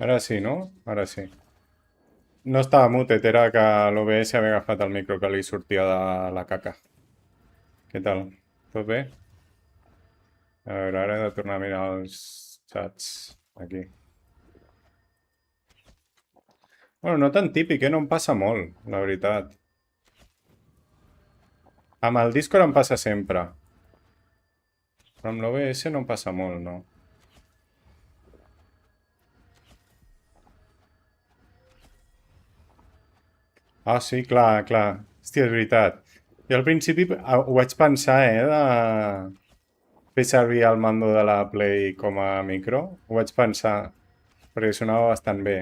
Ara sí, no? Ara sí. No estava muted, era que l'OBS havia agafat el micro que li sortia de la caca. Què tal? Tot bé? A veure, ara he de tornar a mirar els xats. Aquí. Bueno, no tan típic, no em passa molt, la veritat. Amb el Discord em passa sempre. Però amb l'OBS no em passa molt, no. Ah, sí, clar, clar. Hòstia, és veritat. Jo al principi ho vaig pensar, de fer servir el mando de la Play com a micro. Ho vaig pensar, perquè sonava bastant bé.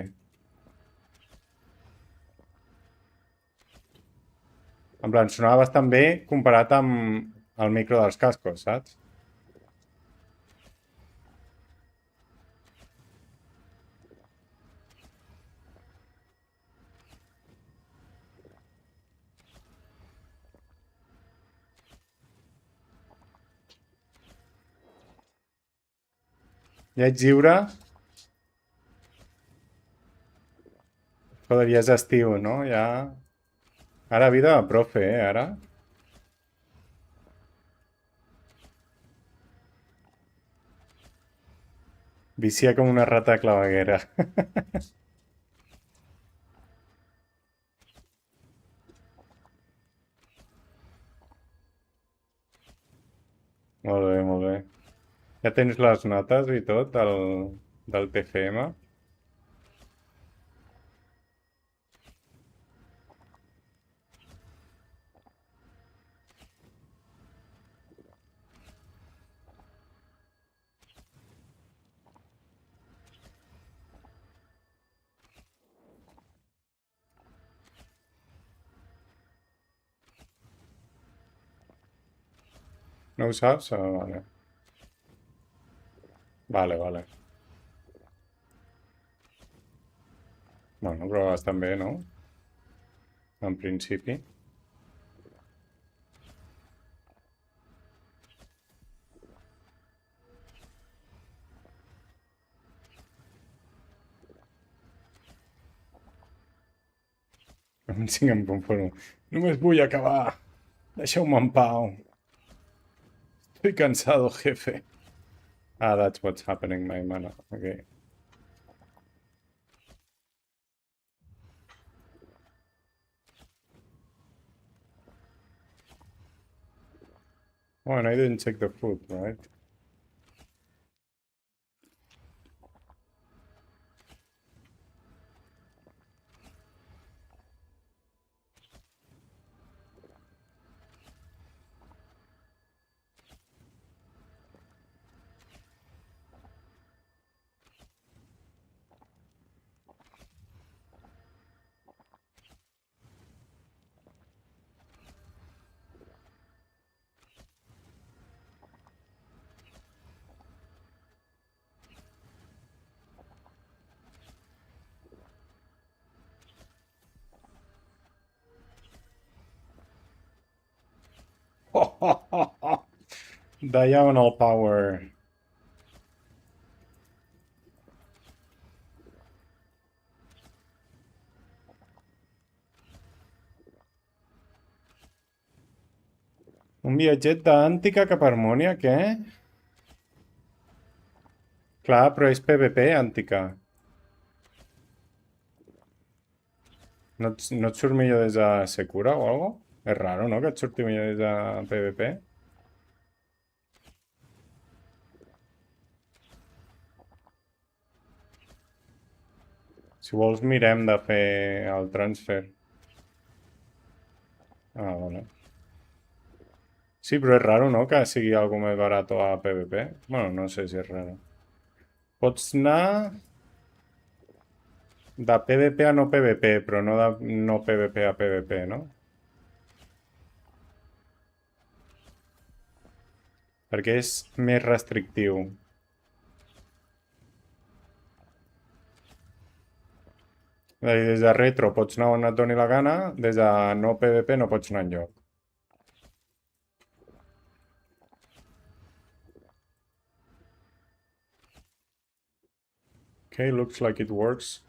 En plan, sonava bastant bé comparat amb el micro dels cascos, saps? Ja ets lliure? Joder, ja és estiu, no? Ja... Ara vida de profe, ara? Vicia com una rata claveguera. Molt bé, molt bé. Ja tens les notes i tot del TFM? No ho saps? Ah, vale. Vale, vale. Bueno, però bastant bé, no? En principi. Sí, em conformo. Només vull acabar. Deixeu-me en pau. Estoy cansado, jefe. Ah, that's what's happening, my man. Okay. Oh, and I didn't check the food, right? Diagonal power. Un viatget d'Àntica cap a Harmonia, què? Clar, però és PvP, Àntica. No et surt millor des de Secura o algo? És raro, no?, que et surti millor des de PvP. Si vols, mirem de fer el transfer. Ah, vale. Sí, però és raro, no?, que sigui algo més barat a PvP. Bueno, no sé si és raro. Pots anar de PvP a no PvP, però no de no PvP a PvP, no? Perquè és més restrictiu. És a dir, des de retro pots anar on et doni la gana, des de no PvP no pots anar enlloc. Okay, looks like it works.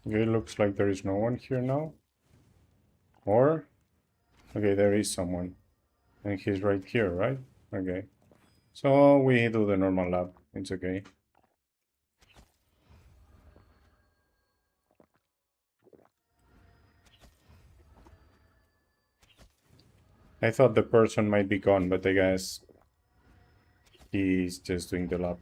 Okay, looks like there is no one here now. Or, okay, there is someone. And he's right here, right? Okay. So we do the normal lab. It's okay. I thought the person might be gone, but I guess he's just doing the lab.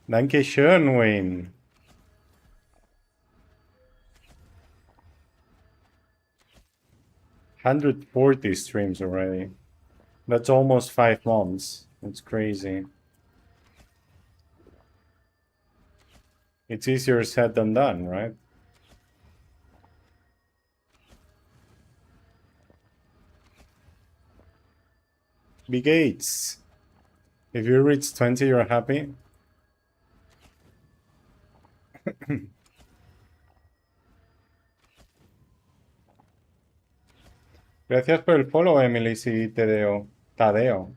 Danke schön, Wayne. 140 streams already. That's almost 5 months. It's crazy. It's easier said than done, right? Big Gates. If you reach 20, you're happy. Gracias por el follow, Emily, si Tadeo. Tadeo.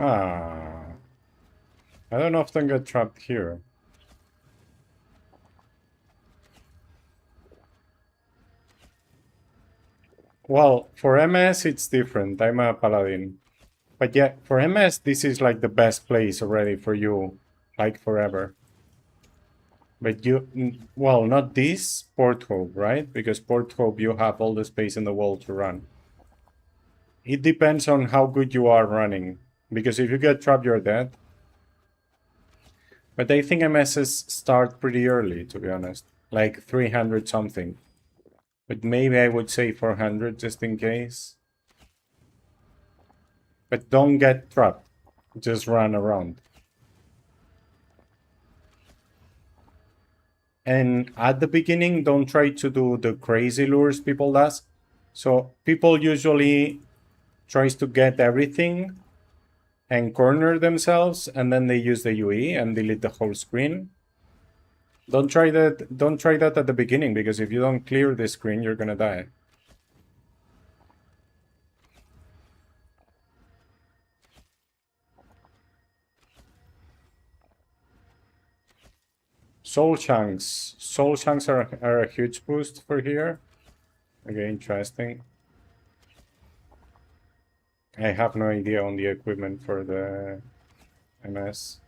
Ah. I don't often get trapped here. Well, for MS, it's different. I'm a Paladin. But yeah, for MS, this is like the best place already for you, like forever. But well, not this, Port Hope, right? Because Port Hope, you have all the space in the world to run. It depends on how good you are running. Because if you get trapped, you're dead. But I think MSs start pretty early, to be honest. Like 300 something. But maybe I would say 400 just in case. But don't get trapped. Just run around. And at the beginning, don't try to do the crazy lures people does. So people usually tries to get everything and corner themselves, and then they use the UE and delete the whole screen. Don't try that. Don't try that at the beginning, because if you don't clear the screen, you're gonna die. Soul chunks. Soul chunks are a huge boost for here. Okay, interesting. I have no idea on the equipment for the MS.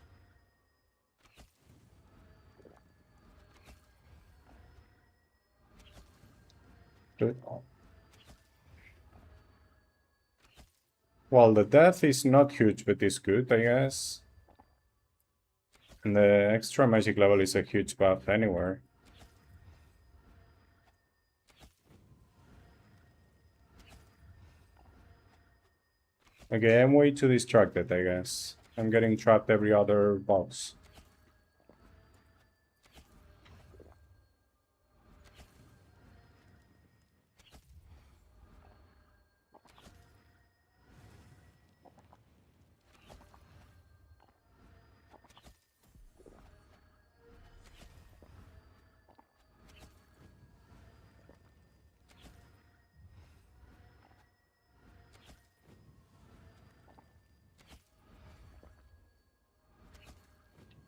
Well, the death is not huge, but it's good, I guess. And the extra magic level is a huge buff anywhere. Okay, I'm way too distracted, I guess. I'm getting trapped every other box.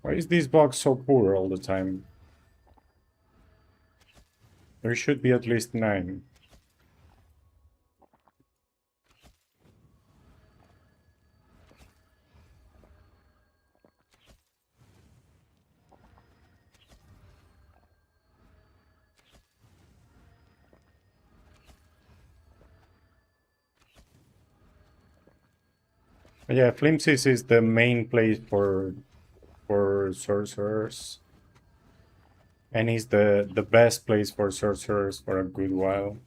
Why is this box so poor all the time? There should be at least 9. Yeah, Flimsies is the main place for sorcerers. And is the best place for sorcerers for a good while.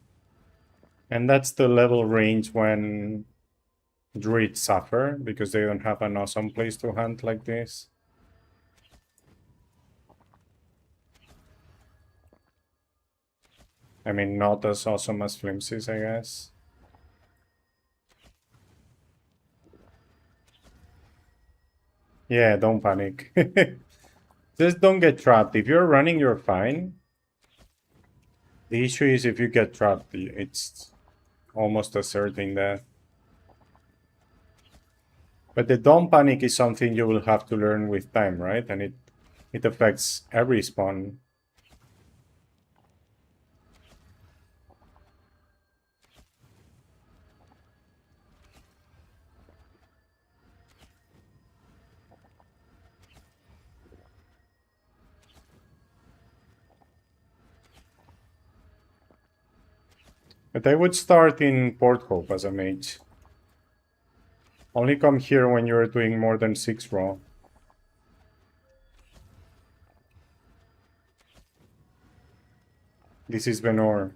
And that's the level range when druids suffer, because they don't have an awesome place to hunt like this. I mean, not as awesome as Flimsies, I guess. Yeah, don't panic. Just don't get trapped. If you're running, you're fine. The issue is if you get trapped, it's almost a certain death. But the don't panic is something you will have to learn with time, right? And it affects every spawn. But I would start in Port Hope as a mage. Only come here when you're doing more than 6 raw. This is Venor.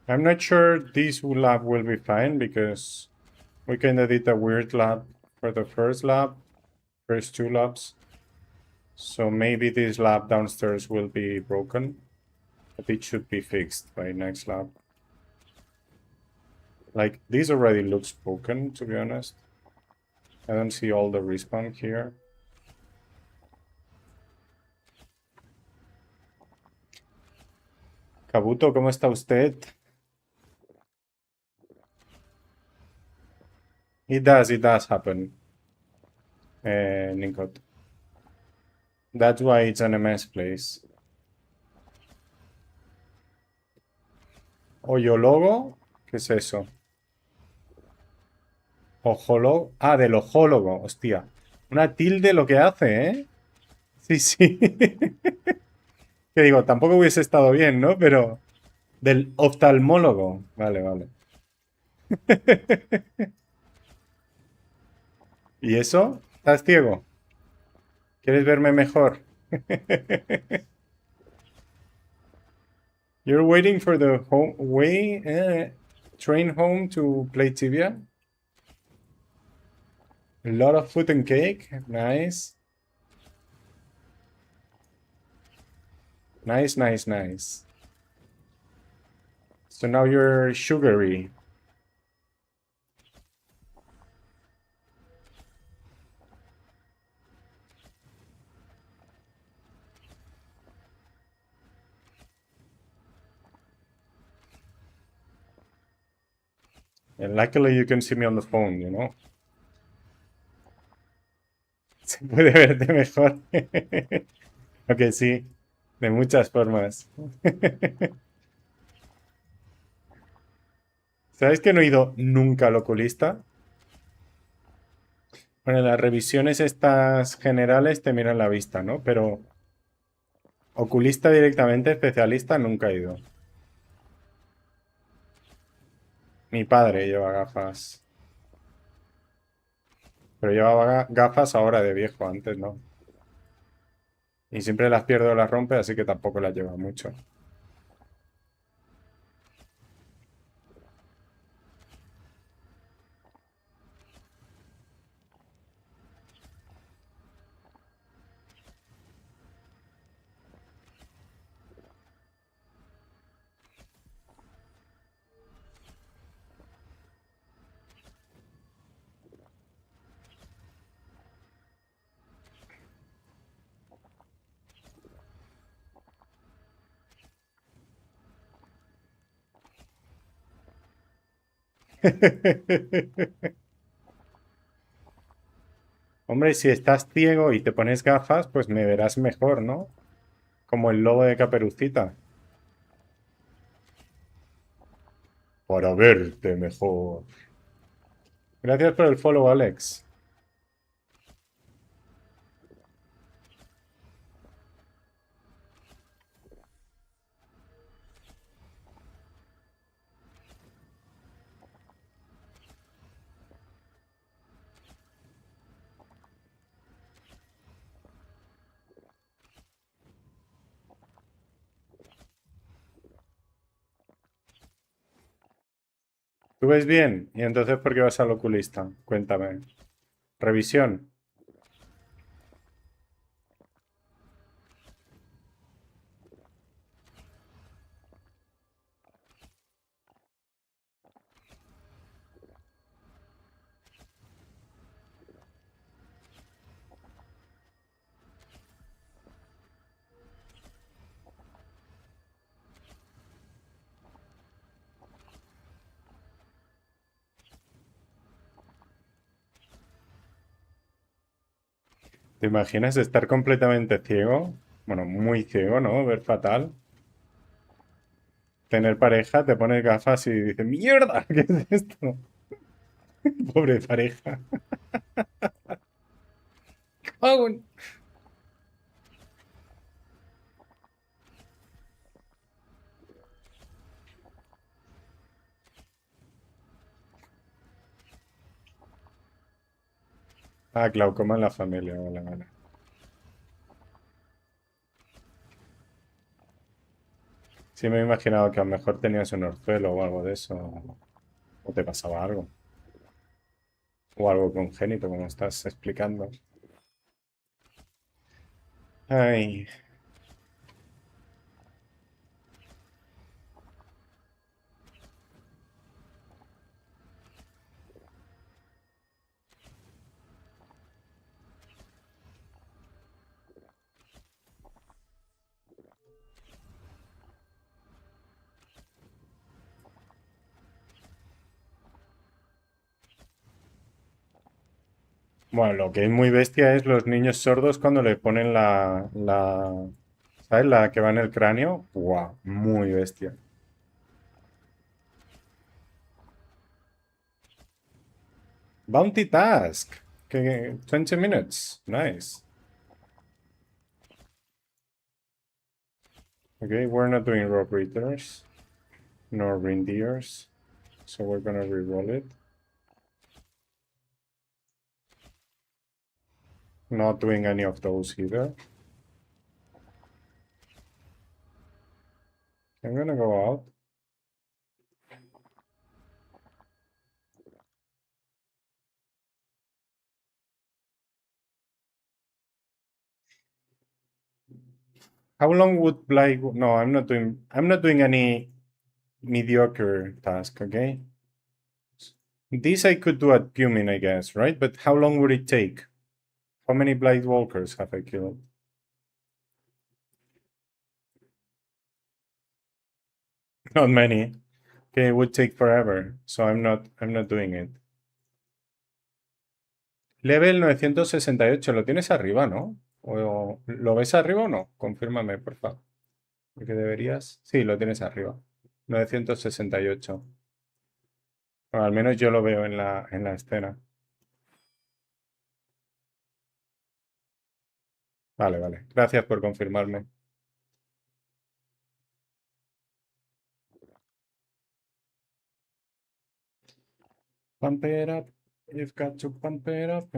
I'm not sure this lab will be fine because we kinda did a weird lab for the first lab, first 2 labs. So maybe this lab downstairs will be broken, but it should be fixed by next lab. Like, this already looks broken, to be honest. I don't see all the respawn here. Kabuto, ¿cómo está usted? It does happen, Ninkot. That's why it's an MS place. ¿Oyologo? ¿Qué es eso? Ojólogo. Ah, del ojólogo, hostia. Una tilde lo que hace, ¿eh? Sí, sí. Que digo, tampoco hubiese estado bien, ¿no? Pero del oftalmólogo. Vale, vale. ¿Y eso? ¿Estás ciego? ¿Quieres verme mejor? You're waiting for the train home to play Tibia? A lot of food and cake. Nice. Nice, nice, nice. So now you're sugary. And luckily you can see me on the phone, you know? Se puede verte mejor. Ok, sí. De muchas formas. ¿Sabes que no he ido nunca al oculista? Bueno, las revisiones estas generales te miran la vista, ¿no? Pero oculista directamente, especialista, nunca he ido. Mi padre lleva gafas. Pero llevaba gafas ahora de viejo, antes no. Y siempre las pierdo o las rompe, así que tampoco las lleva mucho. Hombre, si estás ciego y te pones gafas, pues me verás mejor, ¿no? Como el lobo de Caperucita. Para verte mejor. Gracias por el follow, Alex. ¿Tú ves bien? ¿Y entonces por qué vas al oculista? Cuéntame. Revisión. ¿Te imaginas estar completamente ciego? Bueno, muy ciego, ¿no? Ver fatal. Tener pareja, te pones gafas y dices, ¡mierda! ¿Qué es esto? Pobre pareja. Cago Ah, glaucoma en la familia, vale, vale. Sí me he imaginado que a lo mejor tenías un orzuelo o algo de eso. O te pasaba algo. O algo congénito, como estás explicando. Ay. Bueno, lo que es muy bestia es los niños sordos cuando le ponen ¿sabes? La que va en el cráneo. ¡Guau! Muy bestia. Bounty task. 20 minutes. Nice. Okay, we're not doing rope readers. Nor reindeers. So we're gonna reroll it. Not doing any of those either. I'm gonna go out. How long would Bly? No, I'm not doing. I'm not doing any mediocre task. Okay. This I could do at Pumin, I guess, right? But how long would it take? How many Blight Walkers have I killed? Not many. Okay, it would take forever, so I'm not doing it. Level 968, lo tienes arriba, ¿no? ¿O lo ves arriba o no? Confírmame, por favor. Porque deberías. Sí, lo tienes arriba. 968. Bueno, al menos yo lo veo en la escena. Vale, vale. Gracias por confirmarme. Pump it up. You've got to pump it up.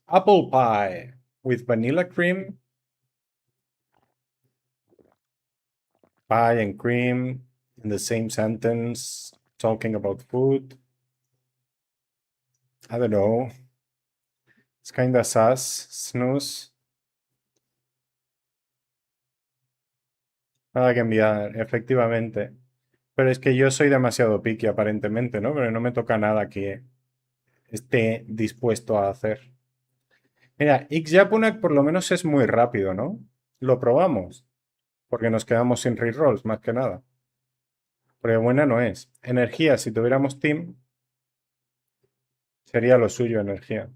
Apple pie with vanilla cream. Pie and cream in the same sentence. Talking about food. I don't know. It's kinda sus. Snooze. Nada que enviar, efectivamente. Pero es que yo soy demasiado picky aparentemente, ¿no? Pero no me toca nada que esté dispuesto a hacer. Mira, X-Japunak por lo menos es muy rápido, ¿no? Lo probamos, porque nos quedamos sin rerolls, más que nada. Porque buena no es. Energía, si tuviéramos team, sería lo suyo energía.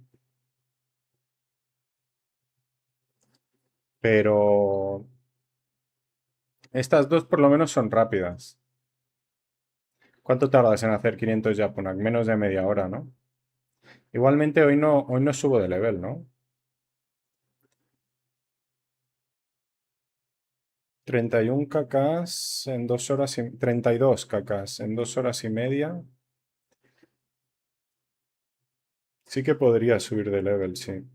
Pero estas dos por lo menos son rápidas. ¿Cuánto tardas en hacer 500 Japunak? Menos de media hora, ¿no? Igualmente hoy no subo de level, ¿no? 31 kks en 2 horas y... 32 kks en 2 horas y media. Sí que podría subir de level, sí.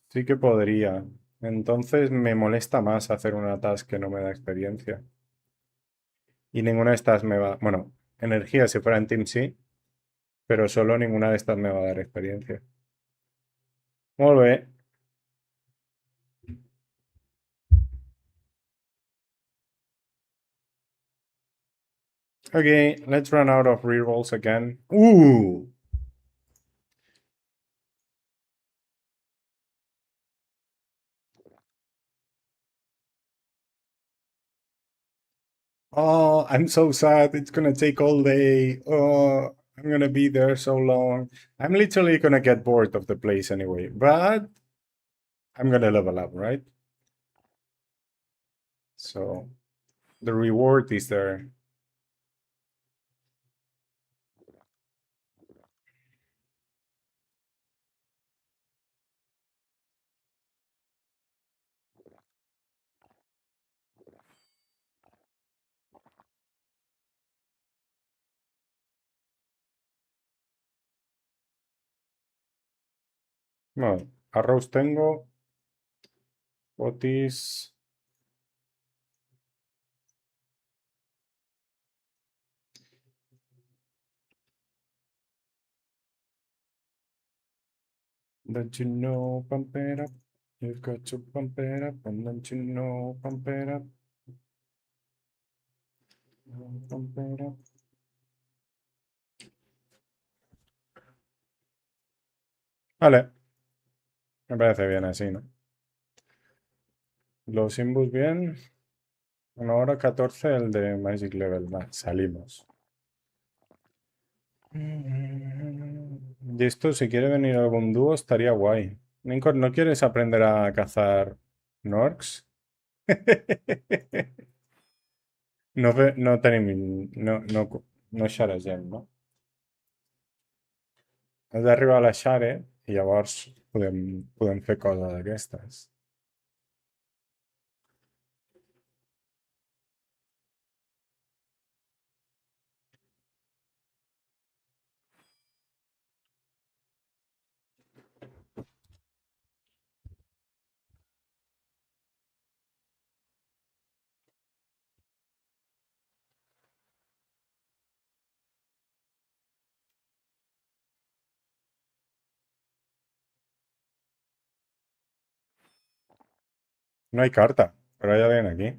Sí que podría. Entonces me molesta más hacer una task que no me da experiencia. Y ninguna de estas me va... Bueno, energía si fuera en Team sí, pero solo ninguna de estas me va a dar experiencia. Molt bé. Okay, let's run out of rerolls again. Ooh! Oh, I'm so sad. It's gonna take all day. Oh, I'm gonna be there so long. I'm literally gonna get bored of the place anyway, but I'm gonna level up, right? So the reward is there. Bueno, arroz tengo. Otis. Don't you know, pump it up. You've got to pump it up. And don't you know, pump it up. Pump it up. Vale. Me parece bien así, ¿no? Los imbus bien. 1 hora 14 el de Magic Level. Va, salimos. Y esto, si quiere venir algún dúo, estaría guay. Lincoln, ¿no quieres aprender a cazar Norks? No, no tenim... No, no, no xaregem, no? Has d'arribar a la Share i llavors podem fer coses d'aquestes. No hay carta, pero hay alguien aquí.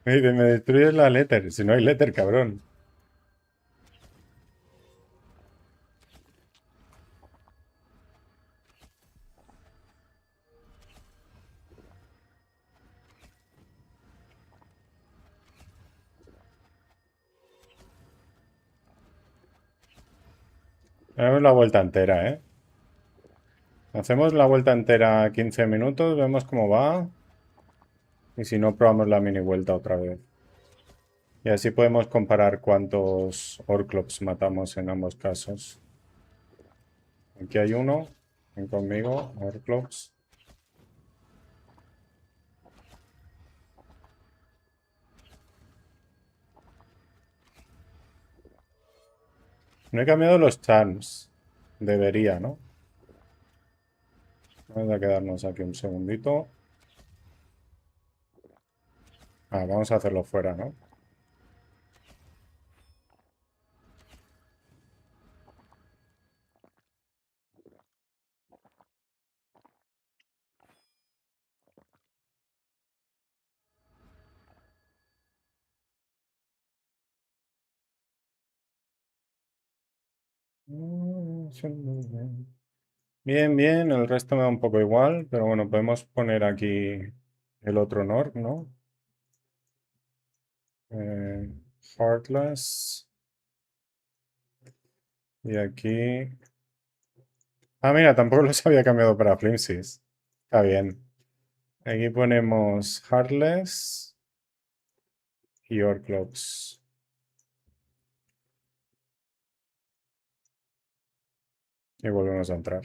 Me dice, me destruyes la letter. Si no hay letter, cabrón. Damos la vuelta entera, ¿eh? Hacemos la vuelta entera 15 minutos, vemos cómo va. Y si no, probamos la mini vuelta otra vez. Y así podemos comparar cuántos Orclops matamos en ambos casos. Aquí hay uno. Ven conmigo, Orclops. No he cambiado los charms. Debería, ¿no? Vamos a quedarnos aquí un segundito. Ah, vamos a hacerlo fuera, ¿no? Bien, bien, el resto me da un poco igual, pero bueno, podemos poner aquí el otro Nord, ¿no? Eh, Heartless. Y aquí... Ah, mira, tampoco los había cambiado para Flimsies. Está bien. Aquí ponemos Heartless y Orclops. Y volvemos a entrar.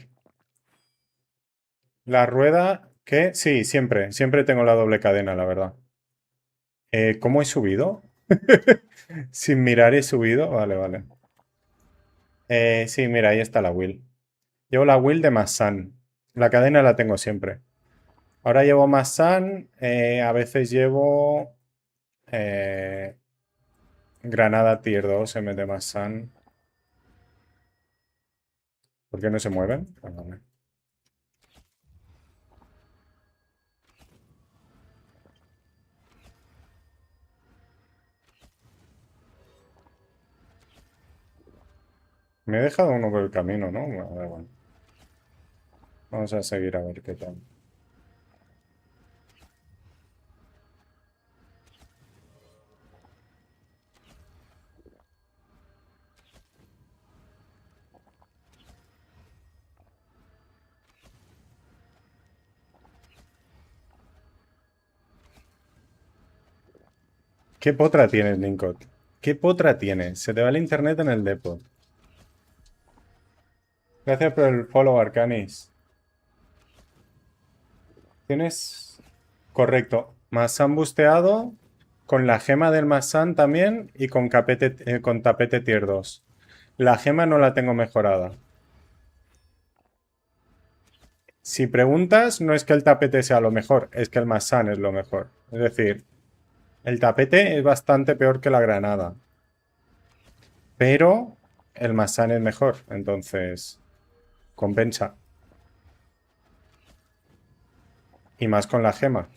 La rueda, que sí, siempre, siempre tengo la doble cadena, la verdad. ¿Cómo he subido? Sin mirar he subido. Vale, vale. Sí, mira, ahí está la wheel. Llevo la wheel de Massan. La cadena la tengo siempre. Ahora llevo Massan. A veces llevo eh, Granada Tier 2 en vez de Massan. ¿Por qué no se mueven? Ah, vale. Me he dejado uno por el camino, ¿no? Bueno, da igual. Vamos a seguir a ver qué tal. ¿Qué potra tienes, Linkot? ¿Qué potra tienes? Se te va el internet en el depot. Gracias por el follow, Arcanis. Tienes... Correcto. Massan busteado con la gema del Massan también y con tapete tier 2. La gema no la tengo mejorada. Si preguntas, no es que el tapete sea lo mejor, es que el Massan es lo mejor. Es decir, el tapete es bastante peor que la granada. Pero el Massan es mejor, entonces compensa. Y más con la gema.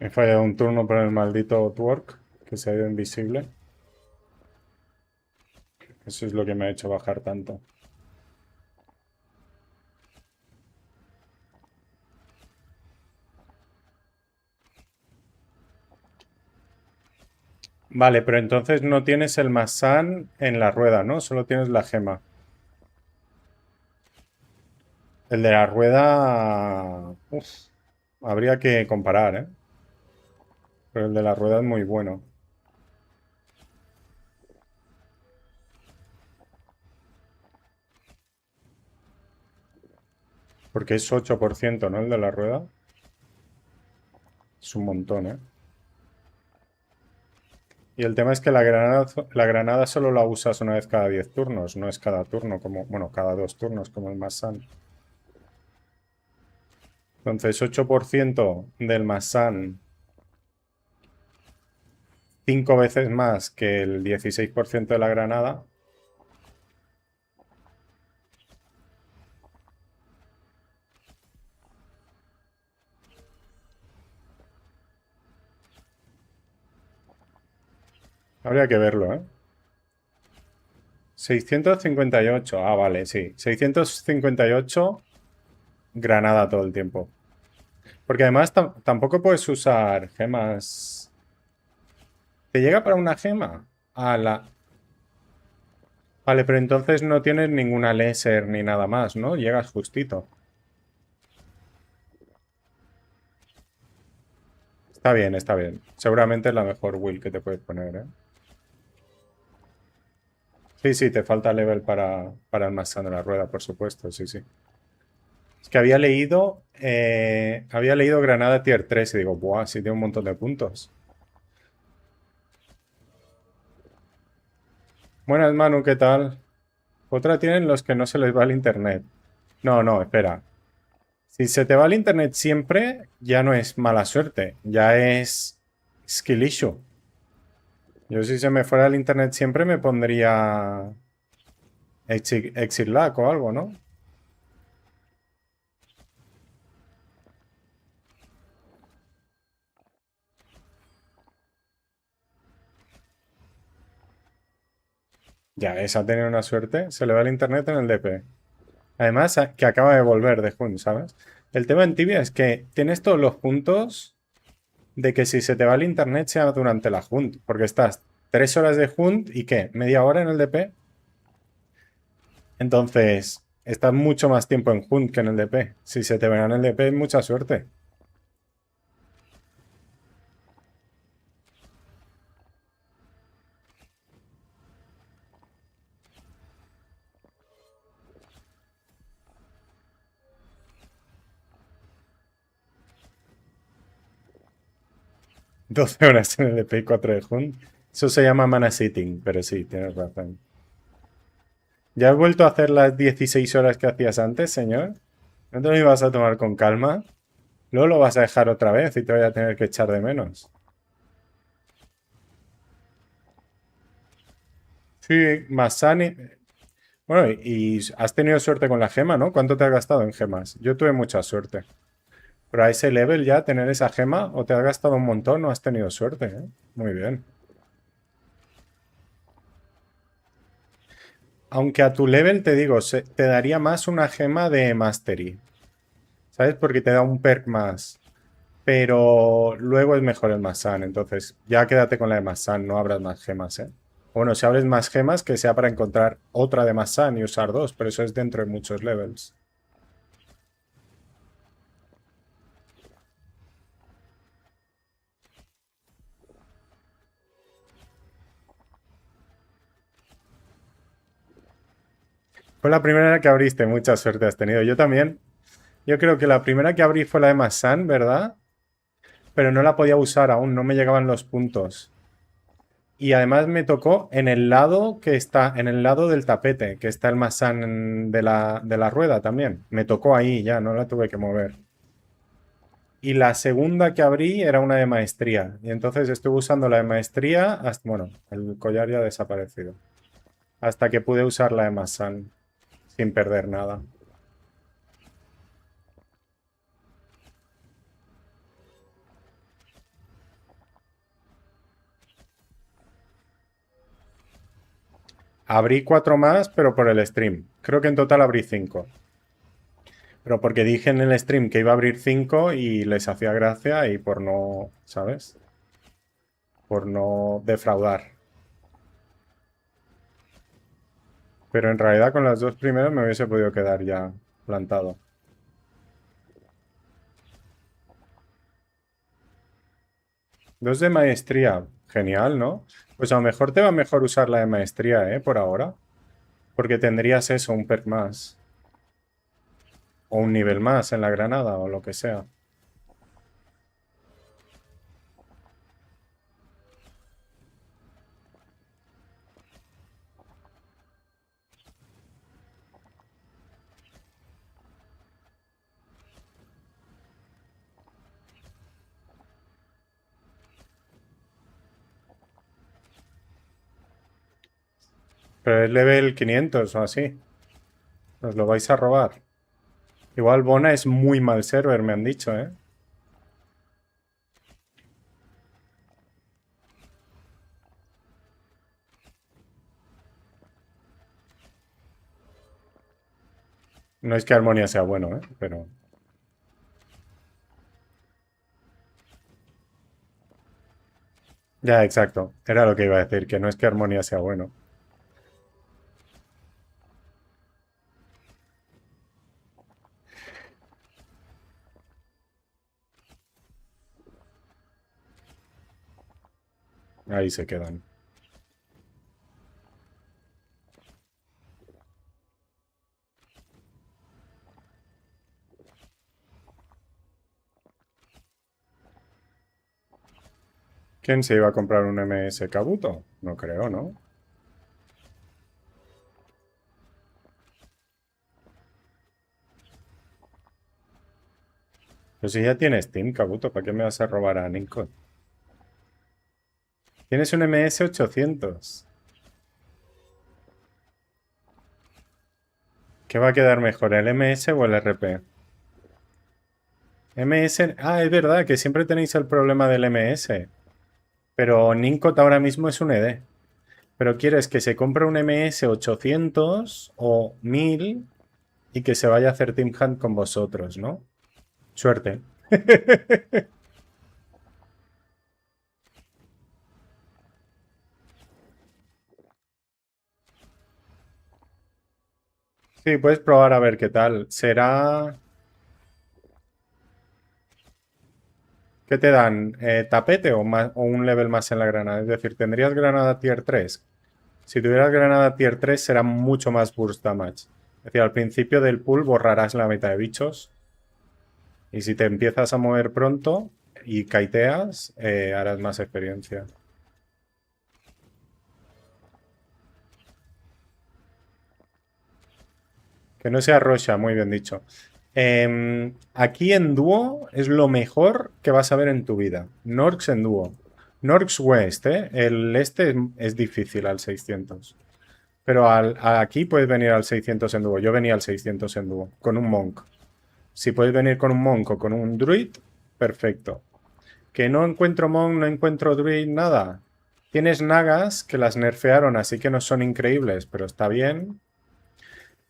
He fallado un turno por el maldito twerk, que se ha ido invisible. Eso es lo que me ha hecho bajar tanto. Vale, pero entonces no tienes el Massan en la rueda, ¿no? Solo tienes la gema. El de la rueda... Uf, habría que comparar, ¿eh? Pero el de la rueda es muy bueno. Porque es 8%, ¿no? El de la rueda. Es un montón, ¿eh? Y el tema es que la granada solo la usas una vez cada 10 turnos, no es cada turno, como, bueno, cada 2 turnos, como el Masan. Entonces, 8% del Masan, 5 veces más que el 16% de la granada. Habría que verlo, ¿eh? 658. Ah, vale, sí. 658 granada todo el tiempo. Porque además tampoco puedes usar gemas. ¿Te llega para una gema? Vale, pero entonces no tienes ninguna láser ni nada más, ¿no? Llegas justito. Está bien, está bien. Seguramente es la mejor will que te puedes poner, ¿eh? Sí, sí, te falta level para el más sano de la rueda, por supuesto, sí, sí. Es que había leído Granada Tier 3 y digo, buah, sí tiene un montón de puntos. Buenas, Manu, ¿qué tal? Otra tienen los que no se les va el internet. No, no, espera. Si se te va el internet siempre, ya no es mala suerte, ya es skill issue. Yo si se me fuera el internet siempre me pondría exit lag o algo, ¿no? Ya, esa tiene una suerte. Se le va el internet en el DP. Además, que acaba de volver de Hunt, ¿sabes? El tema en Tibia es que tienes todos los puntos de que si se te va el internet sea durante la Hunt. Porque estás 3 horas de Hunt y ¿qué? ¿Media hora en el DP? Entonces, estás mucho más tiempo en Hunt que en el DP. Si se te va en el DP, mucha suerte. Doce horas en el DP y 4 de Hunt. Eso se llama mana sitting, pero sí, tienes razón. ¿Ya has vuelto a hacer las 16 horas que hacías antes, señor? ¿No te lo ibas a tomar con calma? Luego lo vas a dejar otra vez y te voy a tener que echar de menos. Sí, Masani. Bueno, y has tenido suerte con la gema, ¿no? ¿Cuánto te has gastado en gemas? Yo tuve mucha suerte. Pero a ese level ya, tener esa gema, o te has gastado un montón o has tenido suerte, ¿eh? Muy bien. Aunque a tu level, te digo, te daría más una gema de Mastery. ¿Sabes? Porque te da un perk más. Pero luego es mejor el Masan. Entonces, ya quédate con la de Masan, no abras más gemas, ¿eh? Bueno, si abres más gemas, que sea para encontrar otra de Masan y usar dos, pero eso es dentro de muchos levels. Fue la primera que abriste, mucha suerte has tenido. Yo también. Yo creo que la primera que abrí fue la de Masan, ¿verdad? Pero no la podía usar aún, no me llegaban los puntos. Y además me tocó en el lado que está, en el lado del tapete, que está el Masan de la rueda también. Me tocó ahí ya, no la tuve que mover. Y la segunda que abrí era una de maestría. Y entonces estuve usando la de maestría hasta, bueno, el collar ya ha desaparecido. Hasta que pude usar la de Masan sin perder nada. Abrí 4 más, pero por el stream. Creo que en total abrí 5. Pero porque dije en el stream que iba a abrir 5 y les hacía gracia y por no, ¿sabes? Por no defraudar. Pero en realidad con las dos primeras me hubiese podido quedar ya plantado. 2 de maestría. Genial, ¿no? Pues a lo mejor te va mejor usar la de maestría, ¿eh? Por ahora. Porque tendrías eso, un perk más. O un nivel más en la granada o lo que sea. Pero es level 500 o así. Os lo vais a robar. Igual Bona es muy mal server, me han dicho, ¿eh? No es que Harmonia sea bueno, ¿eh? Pero... Ya, exacto. Era lo que iba a decir, que no es que Harmonia sea bueno. Ahí se quedan. ¿Quién se iba a comprar un MS Kabuto? No creo, ¿no? Pero si ya tienes Steam, Kabuto, ¿para qué me vas a robar a Ninko? Tienes un MS 800. ¿Qué va a quedar mejor, el MS o el RP? MS... Ah, es verdad, que siempre tenéis el problema del MS. Pero Ninkot ahora mismo es un ED. Pero quieres que se compre un MS 800 o 1000 y que se vaya a hacer Team Hunt con vosotros, ¿no? Suerte. Sí, puedes probar a ver qué tal. Será... ¿Qué te dan? ¿Tapete o, o un level más en la granada? Es decir, ¿tendrías granada tier 3? Si tuvieras granada tier 3 será mucho más burst damage. Es decir, al principio del pool borrarás la meta de bichos. Y si te empiezas a mover pronto y kiteas, harás más experiencia. Que no sea Rocha, muy bien dicho. Aquí en dúo es lo mejor que vas a ver en tu vida. Norks en dúo. Norks West, ¿eh? El este es difícil al 600. Pero aquí puedes venir al 600 en dúo. Yo venía al 600 en dúo, con un monk. Si puedes venir con un monk o con un druid, perfecto. Que no encuentro monk, no encuentro druid, nada. Tienes nagas que las nerfearon, así que no son increíbles, pero está bien.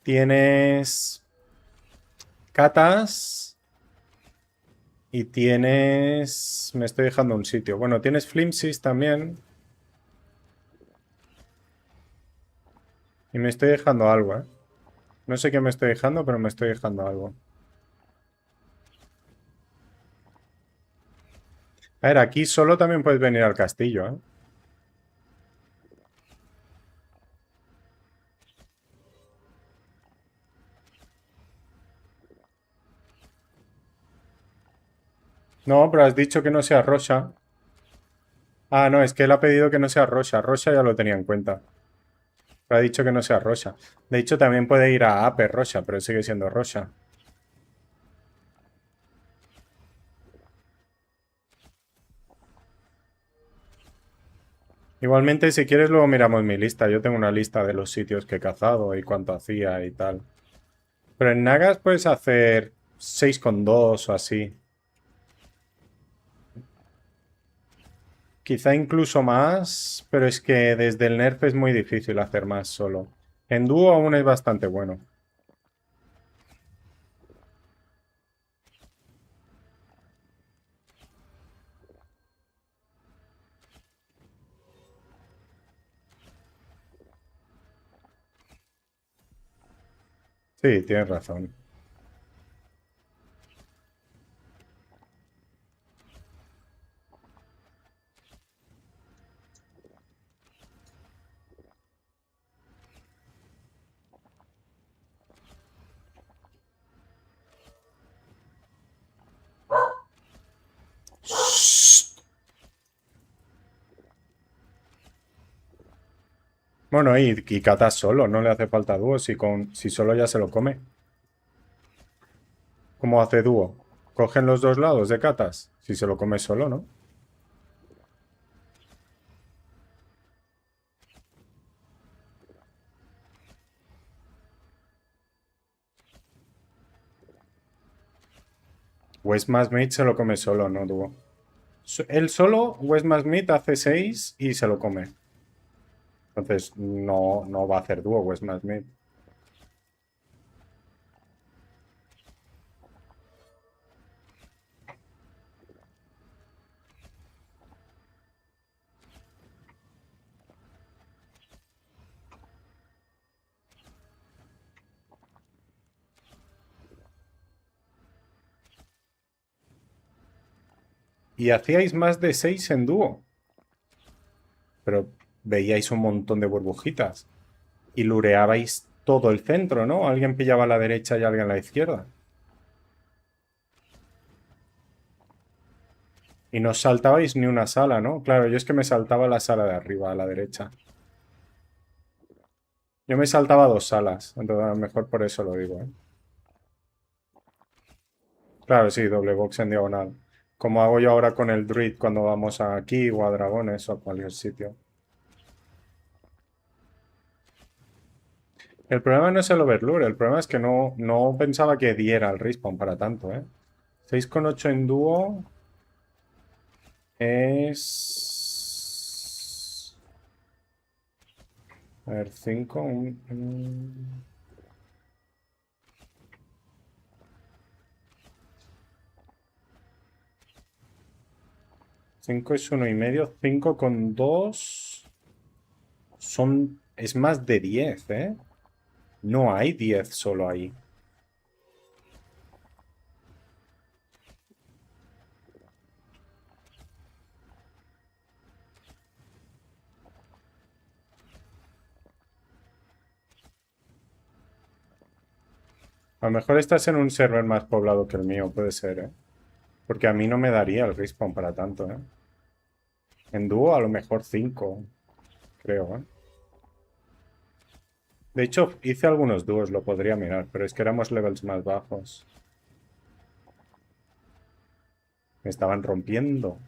Tienes catas y tienes... Me estoy dejando un sitio. Bueno, tienes flimsies también. Y me estoy dejando algo, ¿eh? No sé qué me estoy dejando, pero me estoy dejando algo. A ver, aquí solo también puedes venir al castillo, ¿eh? No, pero has dicho que no sea Rocha. Ah, no, es que él ha pedido que no sea Rocha. Rocha ya lo tenía en cuenta. Pero ha dicho que no sea Rocha. De hecho, también puede ir a Ape Rocha, pero sigue siendo Rocha. Igualmente, si quieres, luego miramos mi lista. Yo tengo una lista de los sitios que he cazado y cuánto hacía y tal. Pero en Nagas puedes hacer 6,2 o así. Quizá incluso más, pero es que desde el nerf es muy difícil hacer más solo. En dúo aún es bastante bueno. Sí, tienes razón. Bueno, y Kata solo, no le hace falta dúo, si solo ya se lo come. ¿Cómo hace dúo? Cogen los dos lados de Katas, si se lo come solo, ¿no? West más Mid se lo come solo, no dúo. Él solo, West más Mid hace 6 y se lo come. Entonces no va a hacer dúo West más Mid. Y hacíais más de 6 en dúo. Pero veíais un montón de burbujitas. Y lureabais todo el centro, ¿no? Alguien pillaba a la derecha y alguien a la izquierda. Y no saltabais ni una sala, ¿no? Claro, yo es que me saltaba la sala de arriba, a la derecha. Yo me saltaba dos salas, entonces a lo mejor por eso lo digo, ¿eh? Claro, sí, doble box en diagonal. Como hago yo ahora con el Druid cuando vamos aquí o a Dragones o a cualquier sitio. El problema no es el overlure, el problema es que no pensaba que diera el respawn para tanto, ¿eh? 6,8 en dúo es... A ver, 5... 5 es 1,5, 5,2 son... Es más de 10, ¿eh? No hay 10 solo ahí. A lo mejor estás en un server más poblado que el mío, puede ser, ¿eh? Porque a mí no me daría el respawn para tanto, ¿eh? En dúo a lo mejor 5, creo, ¿eh? De hecho, hice algunos dúos, lo podría mirar, pero es que éramos levels más bajos. Me estaban rompiendo.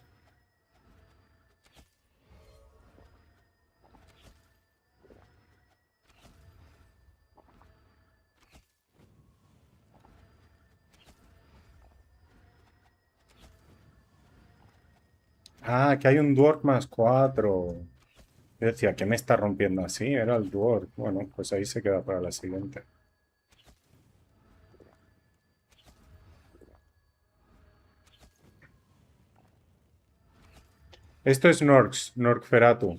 Ah, que hay un Dwarf más 4. Yo decía, ¿qué me está rompiendo así? Era el Dwarf. Bueno, pues ahí se queda para la siguiente. Esto es Norx, Norkferatu.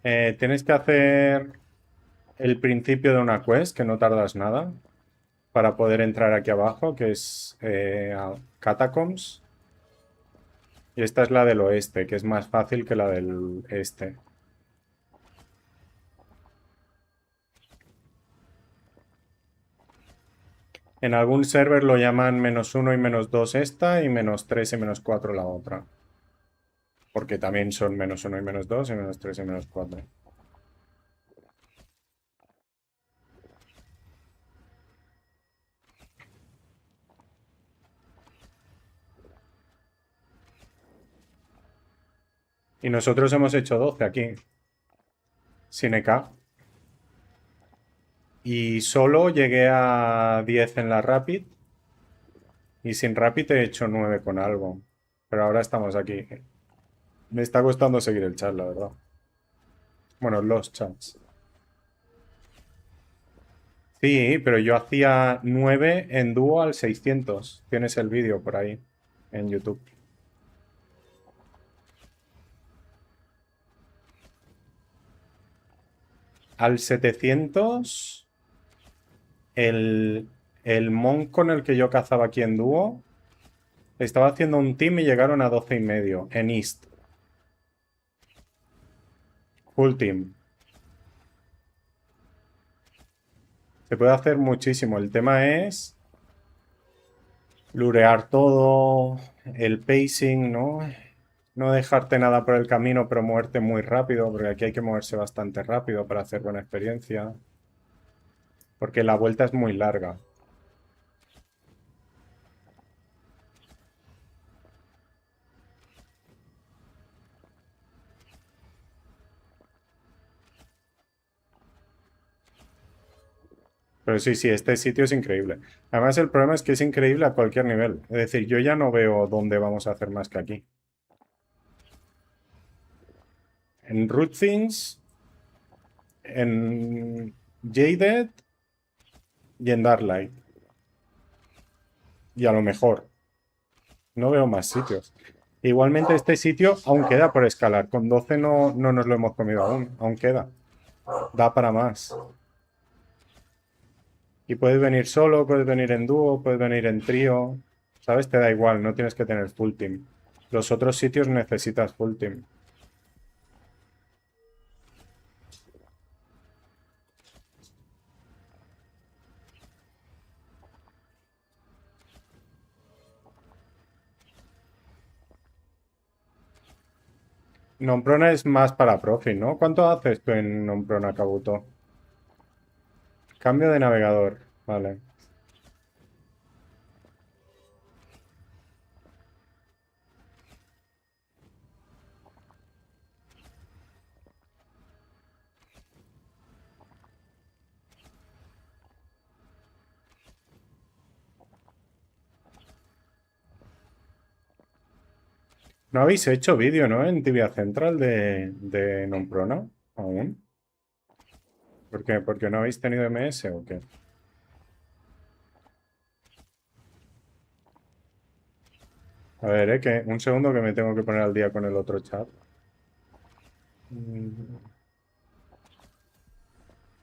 Tienes que hacer el principio de una quest, que no tardas nada, para poder entrar aquí abajo, que es a Catacombs. Y esta es la del oeste, que es más fácil que la del este. En algún server lo llaman -1 y -2 esta, y -3 y -4 la otra. Porque también son -1 y -2 y -3 y -4. Y nosotros hemos hecho 12 aquí. Sin EK. Y solo llegué a 10 en la Rapid. Y sin Rapid he hecho 9 con algo. Pero ahora estamos aquí. Me está costando seguir el chat, la verdad. Bueno, los chats. Sí, pero yo hacía 9 en dúo al 600. Tienes el vídeo por ahí, en YouTube. Al 700, el monk con el que yo cazaba aquí en dúo, estaba haciendo un team y llegaron a 12,5 en East. Full team. Se puede hacer muchísimo. El tema es lurear todo, el pacing, ¿no? no dejarte nada por el camino, pero moverte muy rápido, porque aquí hay que moverse bastante rápido para hacer buena experiencia. Porque la vuelta es muy larga. Pero sí, sí, este sitio es increíble. Además, el problema es que es increíble a cualquier nivel. Es decir, yo ya no veo dónde vamos a hacer más que aquí. En Root Things, en Jaded y en Darklight. Y a lo mejor. No veo más sitios. Igualmente este sitio aún queda por escalar. Con 12 no nos lo hemos comido aún. Aún queda. Da para más. Y puedes venir solo, puedes venir en dúo, puedes venir en trío. ¿Sabes? Te da igual, no tienes que tener full team. Los otros sitios necesitas full team. Nomprona es más para profi, ¿no? ¿Cuánto haces tú en Nomprona, Kabuto? Cambio de navegador. Vale. No habéis hecho vídeo, ¿no? En Tibia Central de Nomprona aún. ¿Por qué? ¿Porque no habéis tenido MS o qué? A ver, que un segundo que me tengo que poner al día con el otro chat. Mm,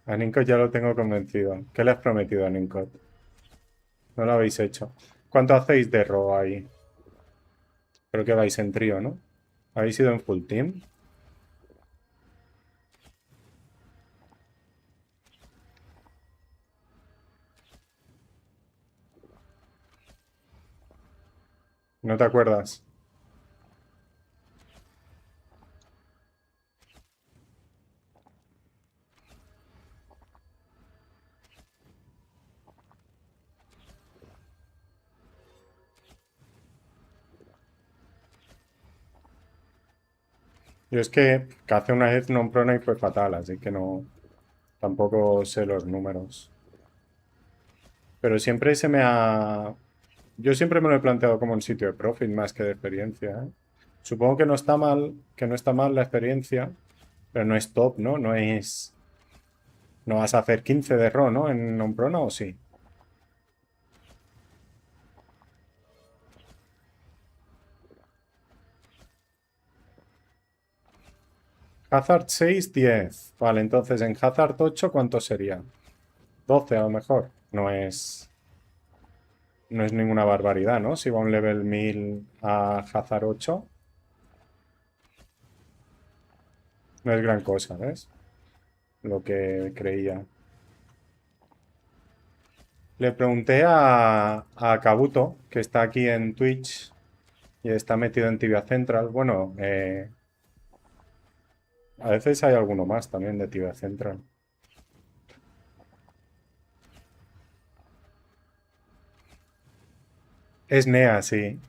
A Ninkot ya lo tengo convencido. ¿Qué le has prometido a Ninkot? No lo habéis hecho. ¿Cuánto hacéis de RO ahí? Creo que vais en trío, ¿no? ¿Habéis ido en full team? ¿No te acuerdas? Yo es que hace una vez non prona y fue fatal, así que no. Tampoco sé los números. Pero siempre se me ha. Yo siempre me lo he planteado como un sitio de profit más que de experiencia, ¿eh? Supongo que no está mal, que no está mal la experiencia, pero no es top, ¿no? No es. No vas a hacer 15 de RO, ¿no? En non prona o sí. Hazard 6, 10. Vale, entonces en Hazard 8, ¿cuánto sería? 12 a lo mejor. No es ninguna barbaridad, ¿no? Si va un level 1000 a Hazard 8, no es gran cosa, ¿ves? Lo que creía. Le pregunté a Kabuto, que está aquí en Twitch y está metido en Tibia Central. Bueno, a veces hay alguno más también de Tibia Central. Es Nea, sí.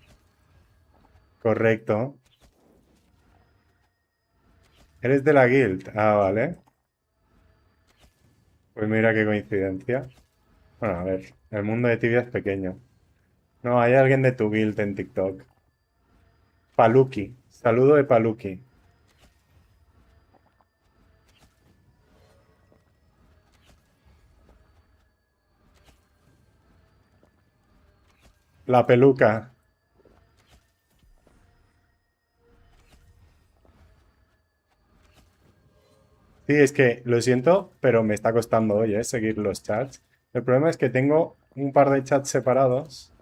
Correcto. ¿Eres de la guild? Ah, vale. Pues mira qué coincidencia. Bueno, a ver, el mundo de Tibia es pequeño. No, hay alguien de tu guild en TikTok. Paluki. Saludo de Paluki. La peluca. Sí, es que lo siento, pero me está costando hoy, seguir los chats. El problema es que tengo un par de chats separados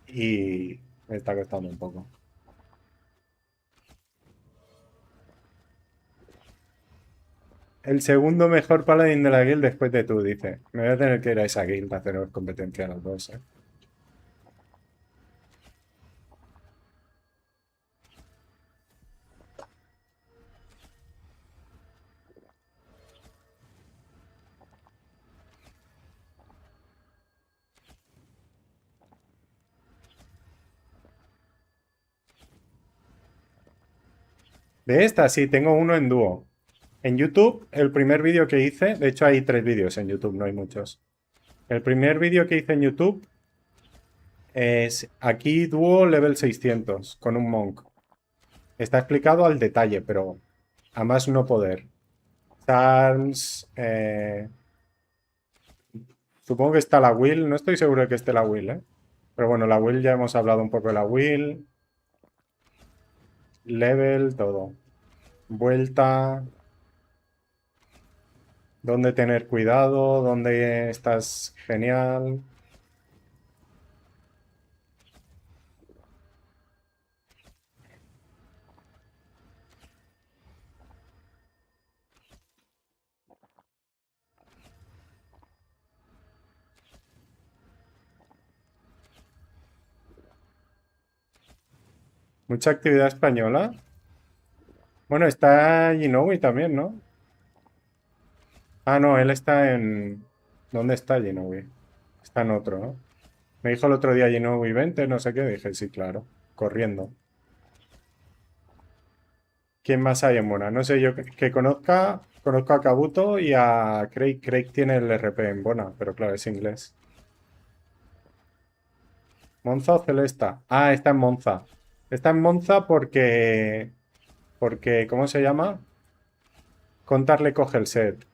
y me está costando un poco. El segundo mejor paladín de la guild después de tú, dice. Me voy a tener que ir a esa guild a hacer competencia a los dos, De esta, sí, tengo uno en dúo. En YouTube, el primer vídeo que hice, de hecho hay 3 vídeos en YouTube, no hay muchos. El primer vídeo que hice en YouTube es aquí dúo level 600 con un monk. Está explicado al detalle, pero a más no poder. Sans, supongo que está la will, no estoy seguro de que esté la will, ¿eh? Pero bueno, la will ya hemos hablado un poco de la will. Level, todo. Vuelta. Dónde tener cuidado, dónde estás genial. Mucha actividad española. Bueno, está Ginowi también, ¿no? Ah, no, él está en... ¿Dónde está Ginowi? Está en otro, ¿no? Me dijo el otro día Ginowi 20, no sé qué. Dije, sí, claro. Corriendo. ¿Quién más hay en Mona? No sé, yo que conozca... Conozco a Kabuto y a Craig. Craig tiene el RP en Bona, pero claro, es inglés. ¿Monza o Celesta? Ah, está en Monza. Está en Monza porque... Porque, ¿cómo se llama? Contarle coge el set.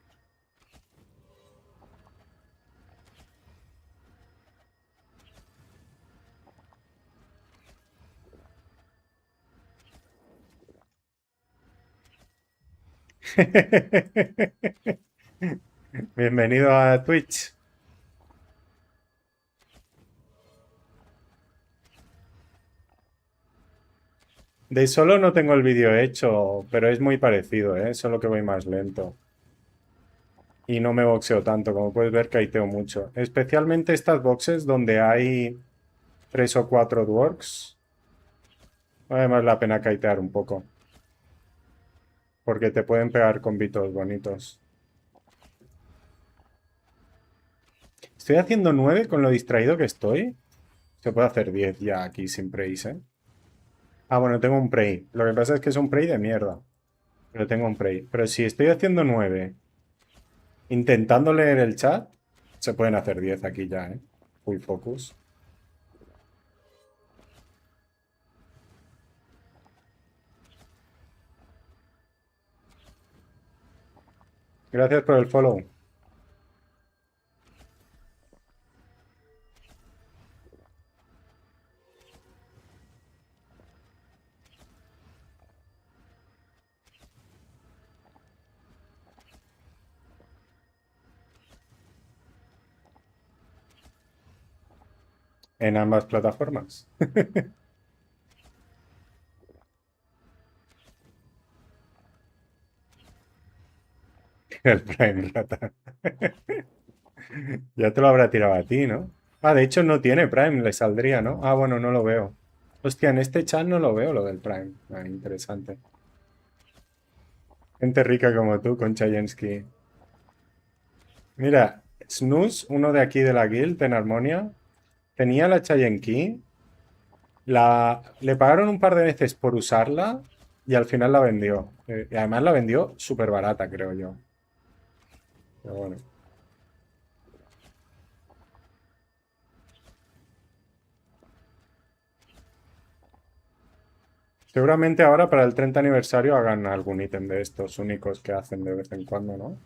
Bienvenido a Twitch. De solo no tengo el vídeo hecho, pero es muy parecido, ¿eh? Solo que voy más lento. Y no me boxeo tanto, como puedes ver, kiteo mucho. Especialmente estas boxes donde hay 3 o 4 dwarks. Vale más la pena kitear un poco. Porque te pueden pegar combitos bonitos. Estoy haciendo 9 con lo distraído que estoy. Se puede hacer 10 ya aquí sin praise, ¿eh? Ah, bueno, tengo un prey. Lo que pasa es que es un prey de mierda. Pero tengo un prey. Pero si estoy haciendo 9 intentando leer el chat, se pueden hacer 10 aquí ya, ¿eh? Full focus. Gracias por el follow. En ambas plataformas. El Prime Rata. Ya te lo habrá tirado a ti, ¿no? Ah, de hecho no tiene Prime, le saldría, ¿no? Ah, bueno, no lo veo. Hostia, en este chat no lo veo lo del Prime. Ah, interesante. Gente rica como tú con Chayensky. Mira, Snooze, uno de aquí de la guild en Harmonia, tenía la Chayen Key. Le pagaron un par de veces por usarla y al final la vendió. Y además la vendió súper barata, creo yo. Pero bueno. Seguramente ahora para el 30 aniversario hagan algún ítem de estos únicos que hacen de vez en cuando, ¿no?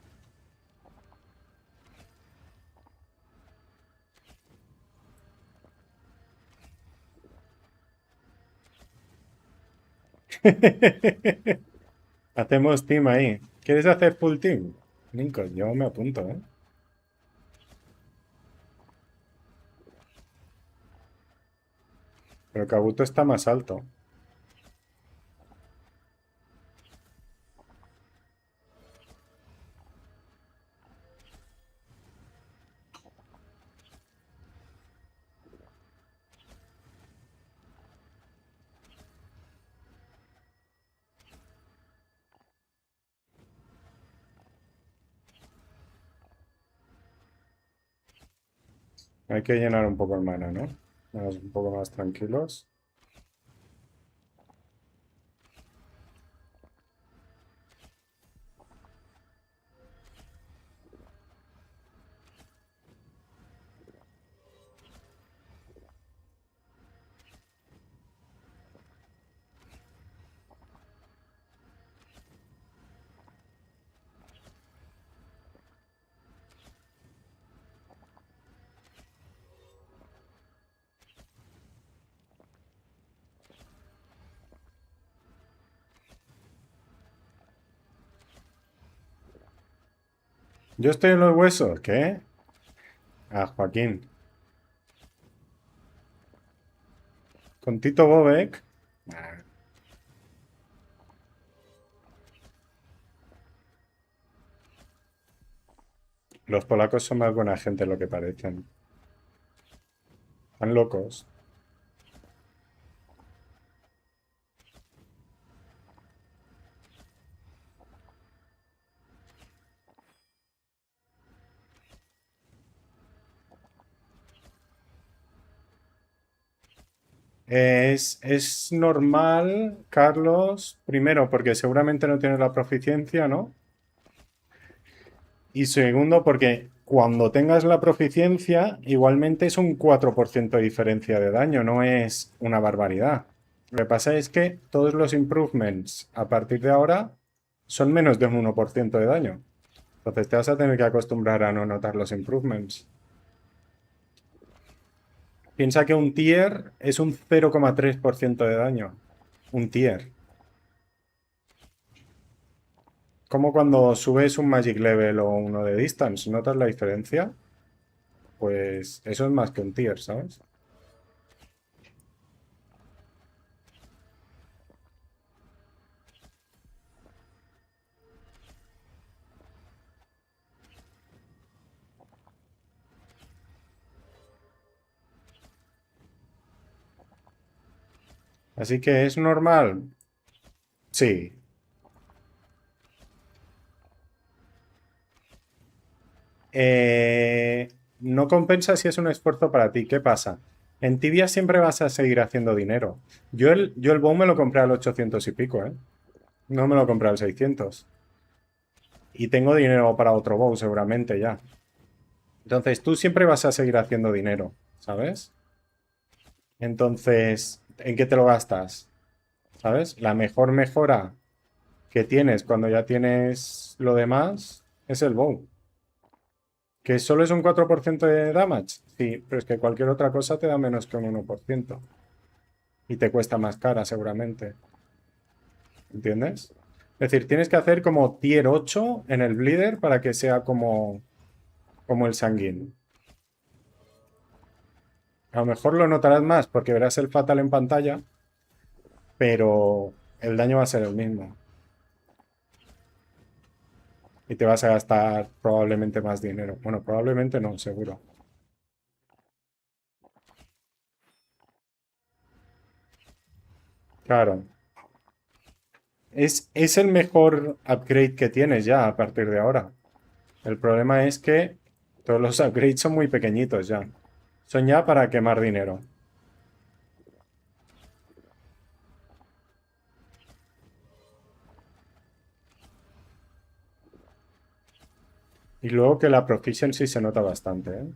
Hacemos team ahí. ¿Quieres hacer full team? Lincoln, yo me apunto, ¿eh? Pero Kabuto está más alto. Hay que llenar un poco el mana, ¿no? Vamos un poco más tranquilos. Yo estoy en los huesos. ¿Qué? Ah, Joaquín. Con Tito Bobek. Ah, los polacos son más buena gente de lo que parecen. Están locos. Es normal, Carlos, primero porque seguramente no tienes la proficiencia, ¿no? Y segundo porque cuando tengas la proficiencia, igualmente es un 4% de diferencia de daño, no es una barbaridad. Lo que pasa es que todos los improvements a partir de ahora son menos de un 1% de daño. Entonces te vas a tener que acostumbrar a no notar los improvements. Piensa que un tier es un 0,3% de daño. Un tier. Como cuando subes un Magic Level o uno de Distance, ¿notas la diferencia? Pues eso es más que un tier, ¿sabes? Así que es normal. Sí. No compensa si es un esfuerzo para ti. ¿Qué pasa? En Tibia siempre vas a seguir haciendo dinero. Yo el bow me lo compré al 800 y pico, ¿eh? No me lo compré al 600. Y tengo dinero para otro bow seguramente ya. Entonces tú siempre vas a seguir haciendo dinero, ¿sabes? Entonces, ¿en qué te lo gastas? ¿Sabes? La mejor mejora que tienes cuando ya tienes lo demás es el bow. ¿Que solo es un 4% de damage? Sí, pero es que cualquier otra cosa te da menos que un 1%. Y te cuesta más cara seguramente. ¿Entiendes? Es decir, tienes que hacer como tier 8 en el bleeder para que sea como el sanguín. A lo mejor lo notarás más porque verás el fatal en pantalla, pero el daño va a ser el mismo. Y te vas a gastar probablemente más dinero. Bueno, probablemente no, seguro. Claro. Es el mejor upgrade que tienes ya a partir de ahora. El problema es que todos los upgrades son muy pequeñitos ya. Son ya para quemar dinero. Y luego que la proficiency se nota bastante, ¿eh?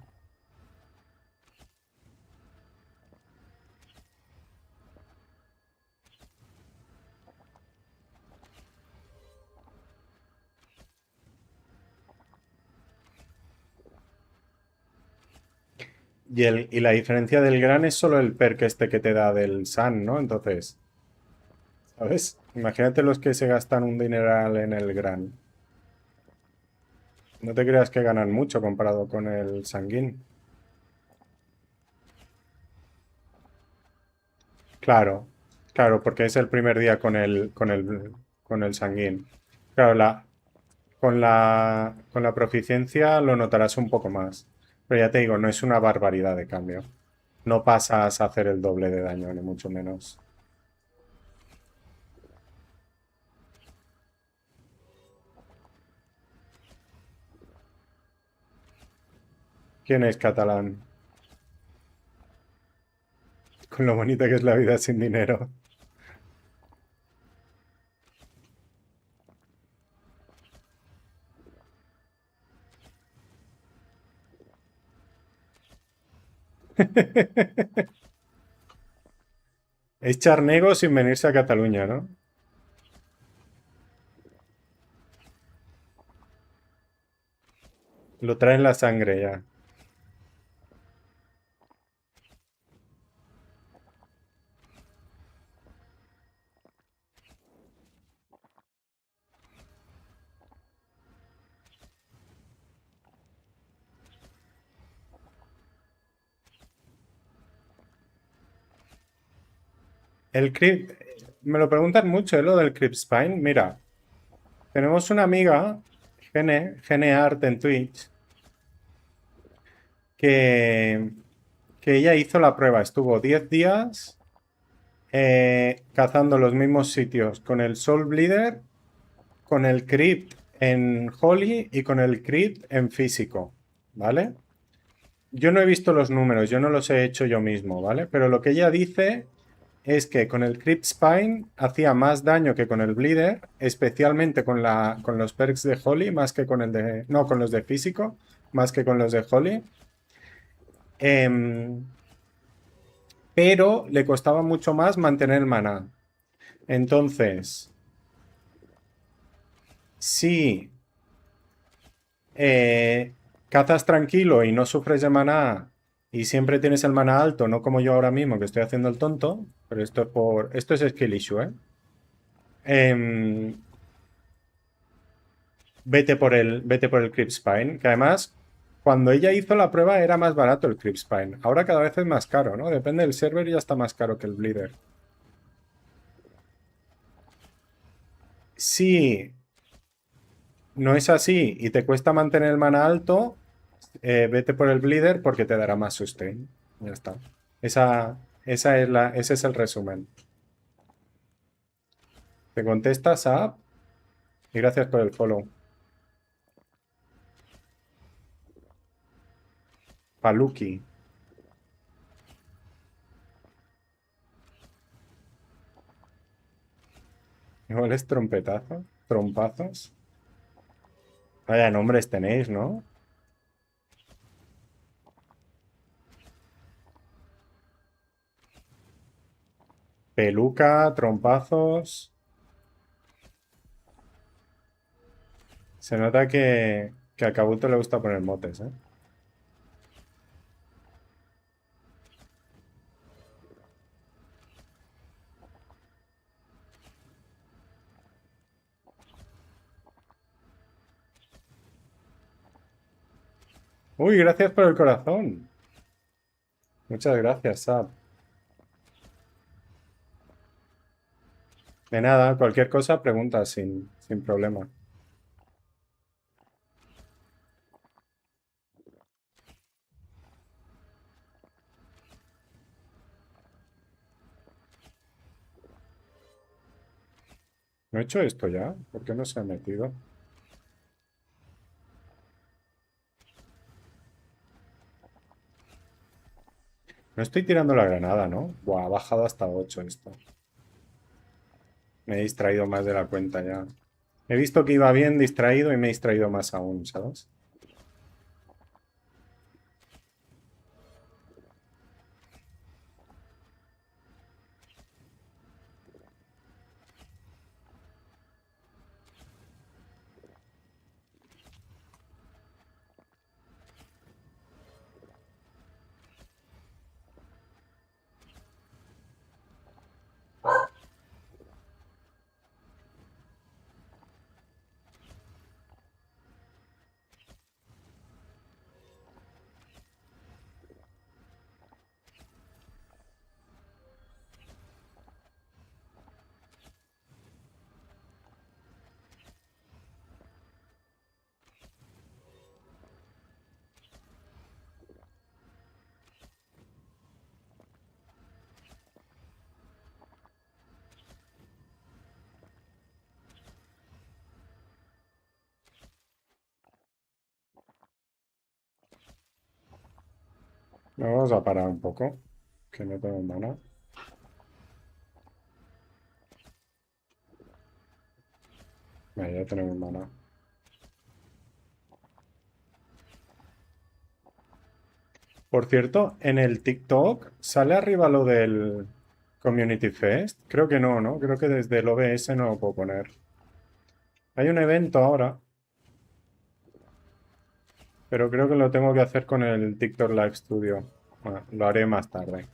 Y la diferencia del gran es solo el perk este que te da del Sun, ¿no? Entonces, ¿sabes? Imagínate los que se gastan un dineral en el gran. No te creas que ganan mucho comparado con el sanguín. Claro, claro, porque es el primer día con el sanguín. Claro, con la proficiencia lo notarás un poco más. Pero ya te digo, no es una barbaridad de cambio. No pasas a hacer el doble de daño, ni mucho menos. ¿Quién es catalán? Con lo bonita que es la vida sin dinero. Es charnego sin venirse a Cataluña, ¿no? Lo trae en la sangre ya. El Crypt... Me lo preguntan mucho, lo del Crypt Spine. Mira, tenemos una amiga, Geneart en Twitch, que, que ella hizo la prueba. Estuvo 10 días cazando los mismos sitios con el Soul Bleeder, con el Crypt en Holy y con el Crypt en físico, ¿vale? Yo no he visto los números, yo no los he hecho yo mismo, ¿vale? Pero lo que ella dice es que con el Crypt Spine hacía más daño que con el Bleeder, especialmente con los perks de Holy, más que con el de... No, con los de físico, más que con los de Holy. Em, pero le costaba mucho más mantener el maná. Entonces, si eh, cazas tranquilo y no sufres de maná y siempre tienes el maná alto, no como yo ahora mismo que estoy haciendo el tonto, pero esto es skill issue, ¿eh? Em, vete por el Creep Spine, que además cuando ella hizo la prueba era más barato el Creep Spine. Ahora cada vez es más caro, ¿no? Depende del server y ya está más caro que el Bleeder. Si no es así y te cuesta mantener el mana alto, vete por el Bleeder porque te dará más sustain. Ya está. Ese es el resumen. Te contestas a... Y gracias por el follow. Paluki. Igual es trompetazo. Trompazos. Vaya nombres tenéis, ¿no? Peluca, trompazos. Se nota que a Kabuto le gusta poner motes, ¿eh? Uy, gracias por el corazón. Muchas gracias, Sab. De nada, cualquier cosa pregunta sin problema. ¿No he hecho esto ya? ¿Por qué no se ha metido? No estoy tirando la granada, ¿no? Buah, ha bajado hasta 8 esto. Me he distraído más de la cuenta ya. He visto que iba bien distraído y me he distraído más aún, ¿sabes? Vamos a parar un poco, que no tengo mana. Vale, ya tenemos mana. Por cierto, en el TikTok sale arriba lo del Community Fest. Creo que no, ¿no? Creo que desde el OBS no lo puedo poner. Hay un evento ahora, pero creo que lo tengo que hacer con el TikTok Live Studio. Bueno, lo haré más tarde.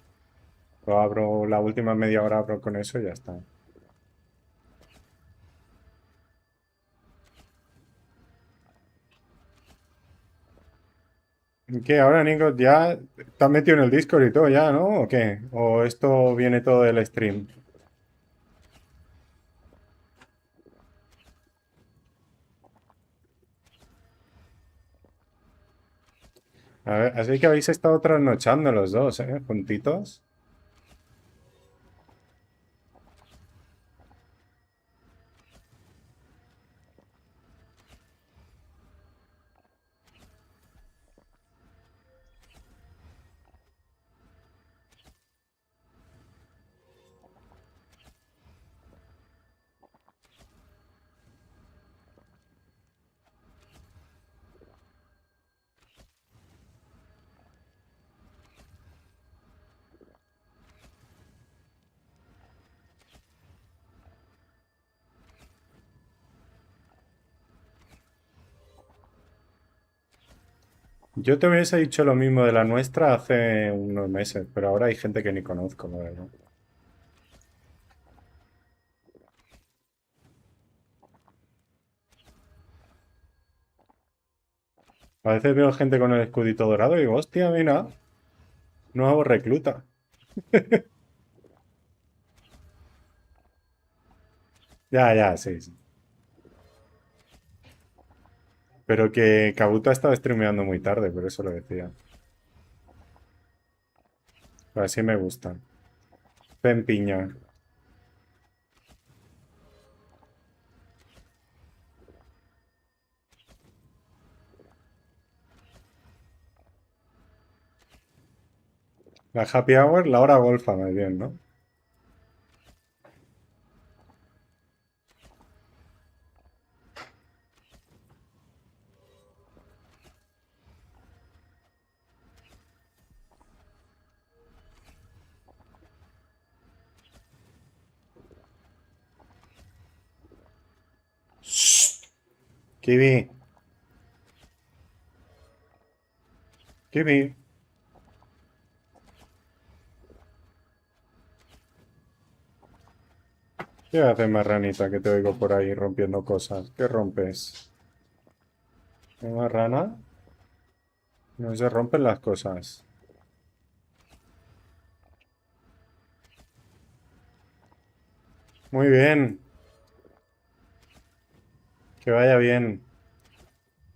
Lo abro, la última media hora abro con eso y ya está. ¿Y qué? Ahora, Nico, ya te has metido en el Discord y todo ya, ¿no? ¿O qué? ¿O esto viene todo del stream? A ver, así que habéis estado trasnochando los dos, ¿eh? Juntitos. Yo te hubiese dicho lo mismo de la nuestra hace unos meses, pero ahora hay gente que ni conozco, la verdad. A veces veo gente con el escudito dorado y digo, hostia, mira, nuevo recluta. Ya, ya, sí, sí. Pero que Kabuto ha estado streameando muy tarde, por eso lo decía. Así me gusta. Ven piña. La happy hour, la hora golfa, más bien, ¿no? Kiwi, Kiwi. ¿Qué haces, marranita, que te oigo por ahí rompiendo cosas? ¿Qué rompes? ¿Qué marrana? No se rompen las cosas. Muy bien, que vaya bien.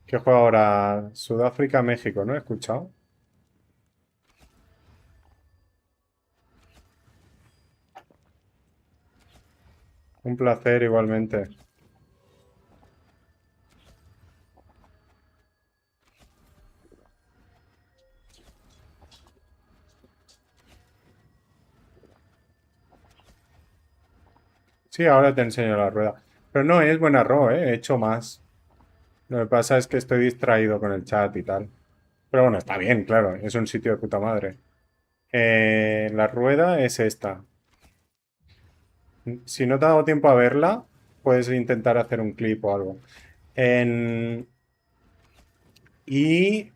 ¿Qué juega ahora? Sudáfrica-México, ¿no? ¿He escuchado? Un placer igualmente. Sí, ahora te enseño la rueda. Pero no es buen arroz, ¿eh? He hecho más. Lo que pasa es que estoy distraído con el chat y tal. Pero bueno, está bien, claro. Es un sitio de puta madre. La rueda es esta. Si no te ha dado tiempo a verla, puedes intentar hacer un clip o algo. En- Y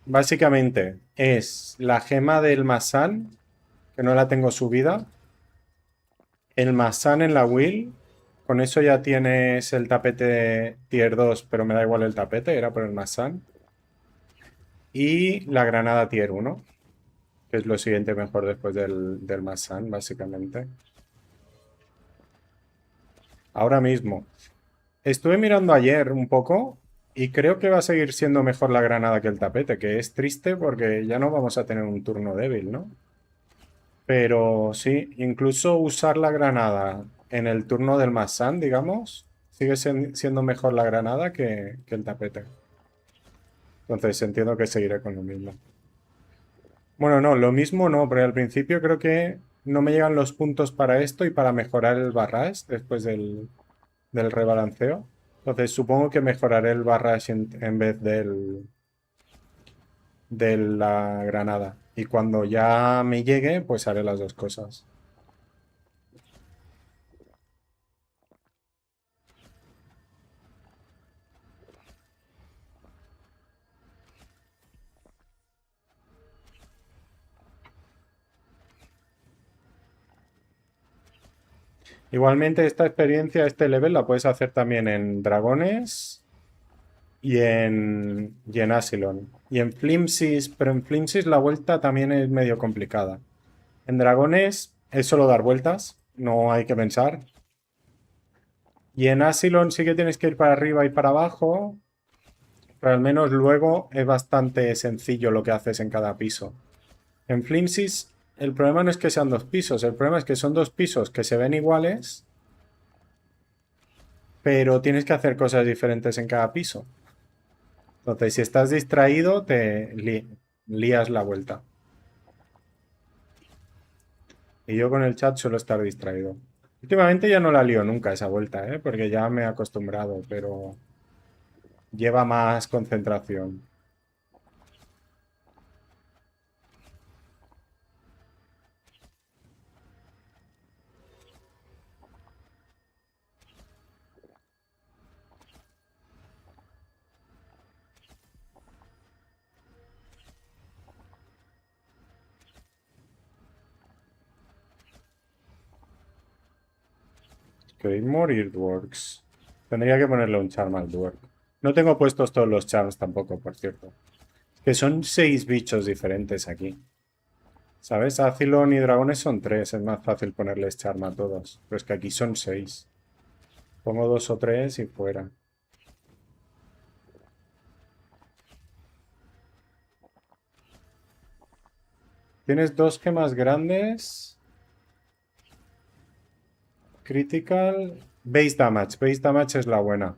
básicamente es la gema del Masan, que no la tengo subida. El Masan en la Will. Con eso ya tienes el tapete tier 2, pero me da igual el tapete, era por el Masan. Y la granada tier 1, que es lo siguiente mejor después del Masan, básicamente. Ahora mismo. Estuve mirando ayer un poco y creo que va a seguir siendo mejor la granada que el tapete, que es triste porque ya no vamos a tener un turno débil, ¿no? Pero sí, incluso usar la granada en el turno del Masan, digamos, sigue siendo mejor la granada que el tapete. Entonces entiendo que seguiré con lo mismo. Bueno, no, lo mismo no, porque al principio creo que no me llegan los puntos para esto y para mejorar el barrage después del rebalanceo. Entonces supongo que mejoraré el barrage en vez de la granada. Y cuando ya me llegue, pues haré las dos cosas. Igualmente esta experiencia, este level, la puedes hacer también en dragones y en Asylon. Y en Flimsys, pero en Flimsys la vuelta también es medio complicada. En dragones es solo dar vueltas, no hay que pensar. Y en Asylon sí que tienes que ir para arriba y para abajo, Pero al menos luego es bastante sencillo lo que haces en cada piso. En Flimsys, el problema no es que sean dos pisos, el problema es que son dos pisos que se ven iguales, pero tienes que hacer cosas diferentes en cada piso. Entonces, si estás distraído, te lías la vuelta. Y yo con el chat suelo estar distraído. Últimamente ya no la lío nunca esa vuelta, ¿eh? Porque ya me he acostumbrado, pero lleva más concentración. Claymore Earthworks. Tendría que ponerle un charm al Dwarf. No tengo puestos todos los charms tampoco, por cierto. Que son 6 bichos diferentes aquí. ¿Sabes? Azilon y dragones son 3. Es más fácil ponerles charm a todos. Pero es que aquí son 6. Pongo 2 o 3 y fuera. Tienes 2 gemas grandes. Critical. Base damage. Base damage es la buena.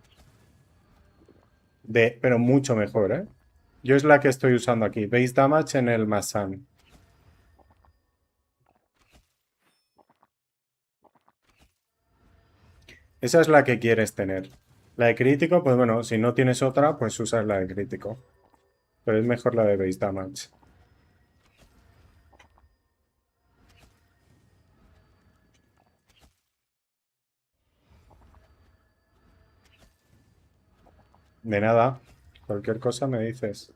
Pero mucho mejor, ¿eh? Yo es la que estoy usando aquí. Base damage en el Masan. Esa es la que quieres tener. La de crítico, pues bueno, si no tienes otra, pues usas la de crítico. Pero es mejor la de base damage. De nada. Cualquier cosa me dices.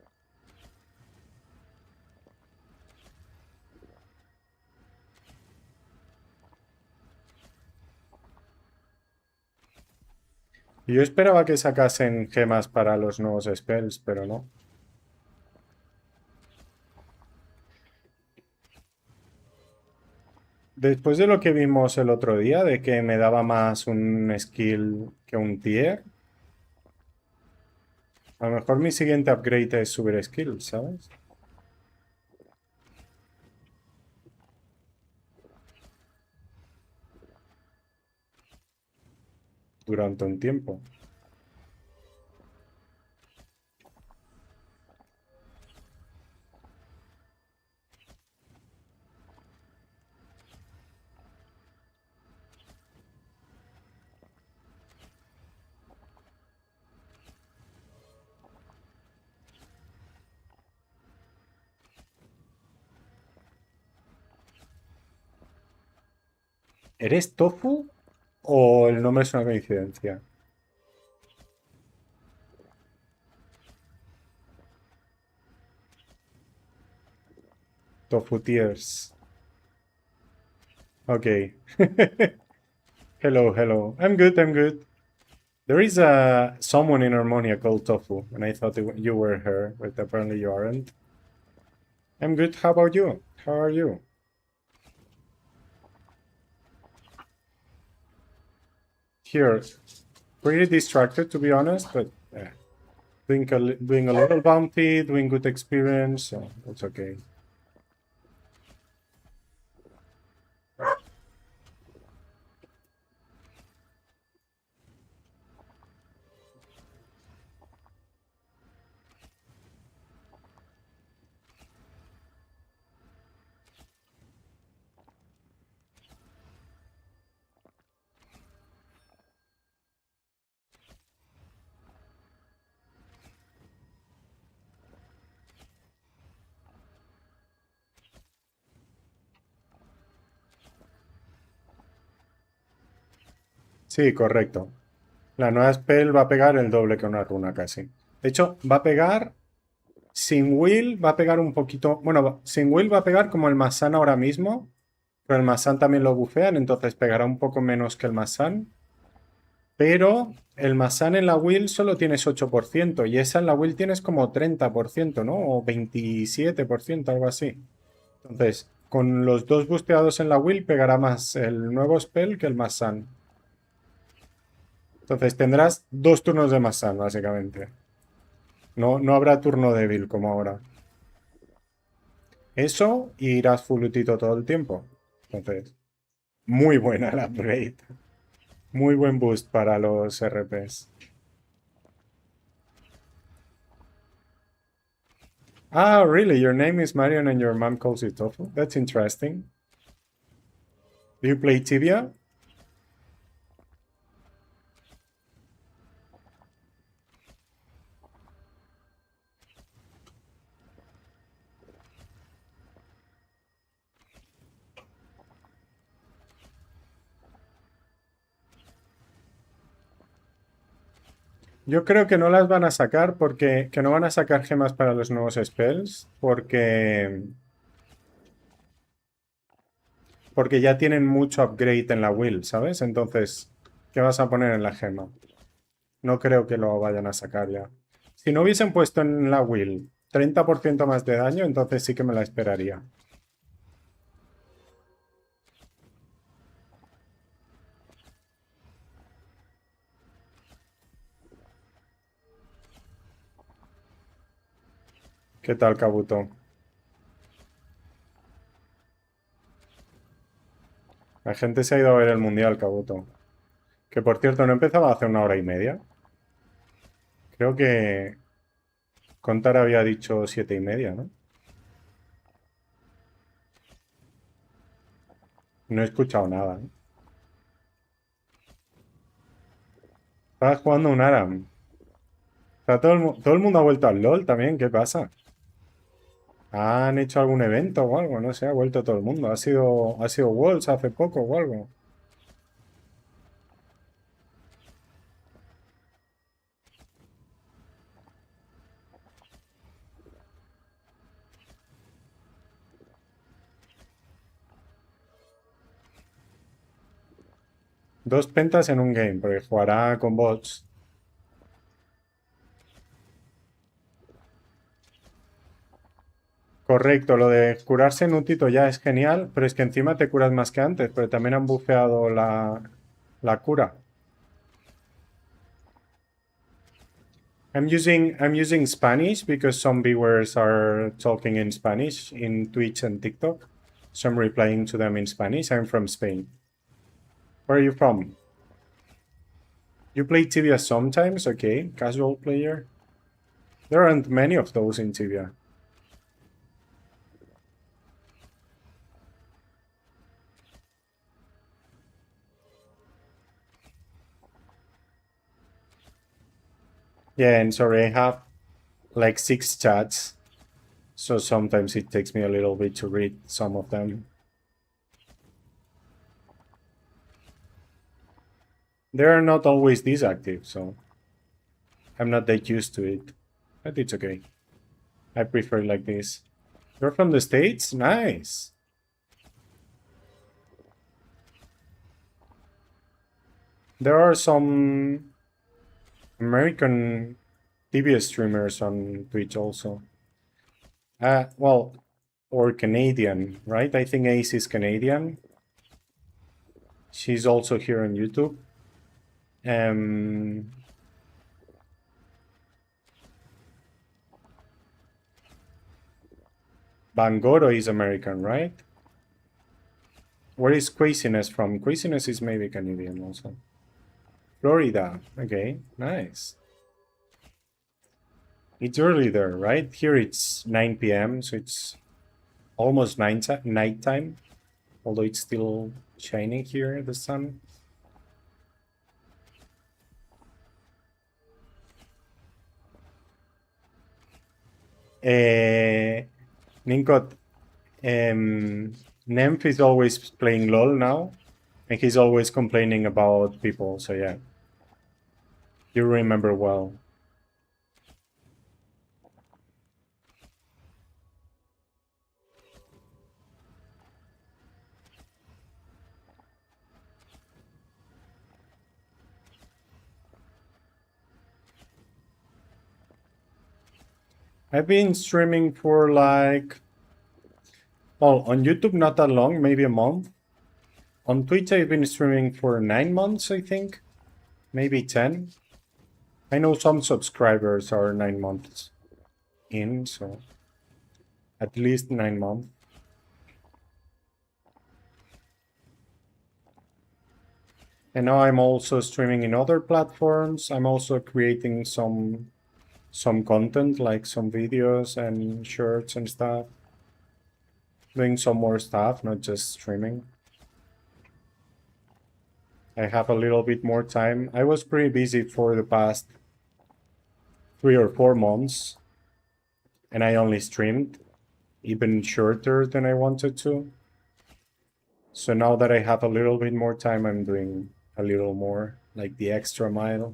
Yo esperaba que sacasen gemas para los nuevos spells, pero no. Después de lo que vimos el otro día, de que me daba más un skill que un tier, a lo mejor mi siguiente upgrade es subir skill, ¿sabes? Durante un tiempo. ¿Eres Tofu o el nombre es una coincidencia? Tofu Tears. Okay. Hello, hello. I'm good, I'm good. There is someone in Harmonia called Tofu, and I thought you were her, but apparently you aren't. I'm good. How about you? How are you? Here, pretty distracted to be honest, but doing a little bounty, doing good experience, so it's okay. Sí, correcto. La nueva spell va a pegar el doble que una runa casi. De hecho, va a pegar sin will, va a pegar un poquito. Bueno, sin will va a pegar como el Masan ahora mismo. Pero el Masan también lo bufean, entonces pegará un poco menos que el Masan. Pero el Masan en la will solo tienes 8% y esa en la will tienes como 30%, ¿no? O 27%, algo así. Entonces, con los dos busteados en la will pegará más el nuevo spell que el Masan. Entonces tendrás 2 turnos de Masan, básicamente. No, no habrá turno débil como ahora. Eso y irás fulutito todo el tiempo. Entonces, muy buena la upgrade. Muy buen boost para los RPs. Ah, really? Your name is Marion and your mom calls you Tofu? That's interesting. Do you play Tibia? Yo creo que no las van a sacar porque... Que no van a sacar gemas para los nuevos spells porque... Porque ya tienen mucho upgrade en la will, ¿sabes? Entonces, ¿qué vas a poner en la gema? No creo que lo vayan a sacar ya. Si no hubiesen puesto en la will 30% más de daño, entonces sí que me la esperaría. ¿Qué tal, Kabuto? La gente se ha ido a ver el mundial, Kabuto. Que por cierto, no empezaba hace 1 hora y media. Creo que Contar había dicho 7:30, ¿no? No he escuchado nada, ¿eh? Estaba jugando un ARAM. O sea, todo el mundo ha vuelto al LOL también. ¿Qué pasa? ¿Han hecho algún evento o algo? No sé, ha vuelto todo el mundo. Ha sido Worlds hace poco o algo. Dos pentas en un game, porque jugará con bots. Correcto, lo de curarse en un tito ya es genial, pero es que encima te curas más que antes, pero también han bufeado la cura. I'm using Spanish because some viewers are talking in Spanish in Twitch and TikTok. So I'm replying to them in Spanish. I'm from Spain. Where are you from? You play Tibia sometimes? Okay, casual player. There aren't many of those in Tibia. Yeah, and sorry, I have like 6 chats, so sometimes it takes me a little bit to read some of them. They are not always this active, so I'm not that used to it, but it's okay. I prefer like this. You're from the States? Nice. There are some American TV streamers on Twitch also. Well, or Canadian, right? I think Ace is Canadian. She's also here on YouTube. Bangoro is American, right? Where is Craziness from? Craziness is maybe Canadian also. Florida. Okay, nice. It's early there, right? Here it's 9 p.m., so it's almost nighttime. Although it's still shining here, the sun. Ninkot, Nymph is always playing LOL now, and he's always complaining about people, so yeah. You remember well. I've been streaming for like... Well, on YouTube not that long, maybe a month. On Twitch I've been streaming for 9 months, I think. Maybe 10. I know some subscribers are 9 months in, so at least 9 months. And now I'm also streaming in other platforms. I'm also creating some content, like some videos and shirts and stuff. Doing some more stuff, not just streaming. I have a little bit more time. I was pretty busy for the past 3 or 4 months, and I only streamed even shorter than I wanted to. So now that I have a little bit more time, I'm doing a little more, like the extra mile.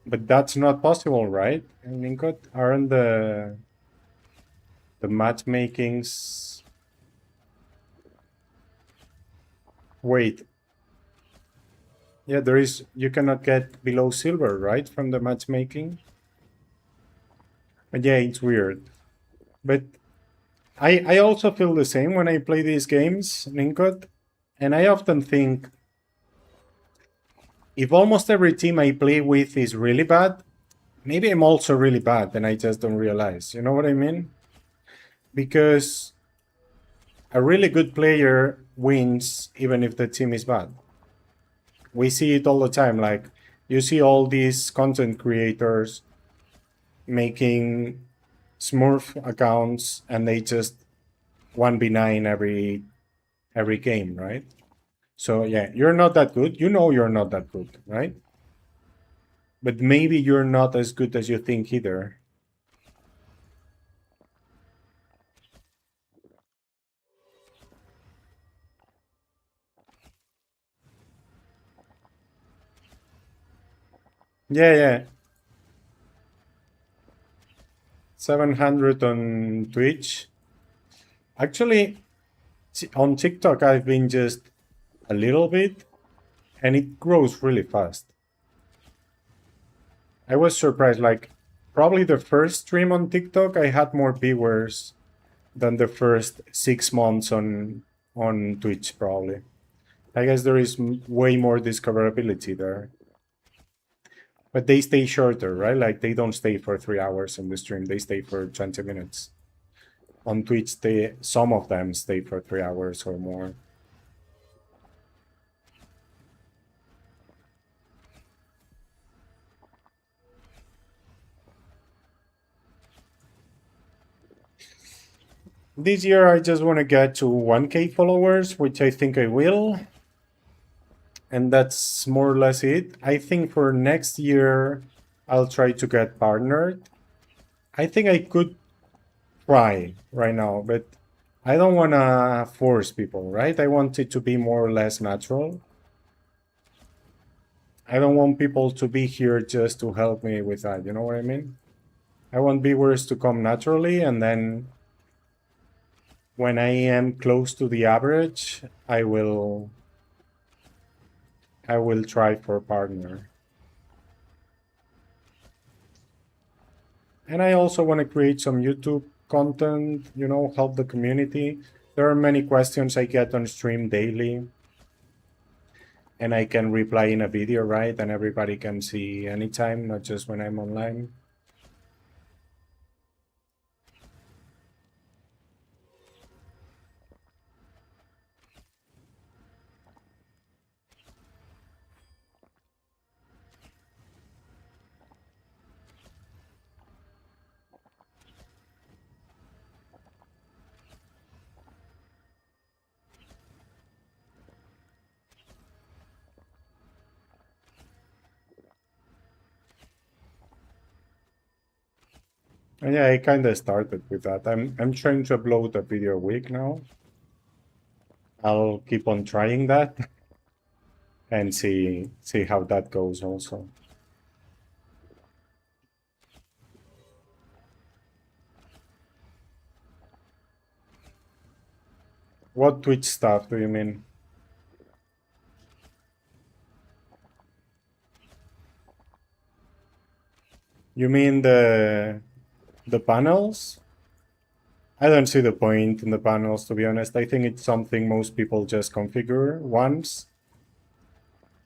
But that's not possible, right? And Ninkot, aren't the matchmakings... Wait. Yeah, there is... You cannot get below silver, right? From the matchmaking? But yeah, it's weird. But I also feel the same when I play these games, Ninkot. And I often think, if almost every team I play with is really bad, maybe I'm also really bad and I just don't realize. You know what I mean? Because a really good player wins even if the team is bad. We see it all the time. Like, you see all these content creators making Smurf accounts and they just 1v9 every game, right? So yeah, you're not that good. You know you're not that good, right? But maybe you're not as good as you think either. Yeah, yeah. 700 on Twitch. Actually, on TikTok, I've been just a little bit, and it grows really fast. I was surprised, like, probably the first stream on TikTok, I had more viewers than the first 6 months on Twitch, probably. I guess there is way more discoverability there. But they stay shorter, right? Like, they don't stay for 3 hours on the stream, they stay for 20 minutes. On Twitch, some of them stay for 3 hours or more. This year, I just want to get to 1K followers, which I think I will. And that's more or less it. I think for next year, I'll try to get partnered. I think I could try right now, but I don't want to force people, right? I want it to be more or less natural. I don't want people to be here just to help me with that, you know what I mean? I want viewers to come naturally, and then when I am close to the average, I will try for a partner. And I also want to create some YouTube content, you know, help the community. There are many questions I get on stream daily, and I can reply in a video, right? And everybody can see anytime, not just when I'm online. And yeah, I kind of started with that. I'm trying to upload a video a week now. I'll keep on trying that and see how that goes also. What Twitch stuff do you mean? You mean the panels? I don't see the point in the panels, to be honest. I think it's something most people just configure once.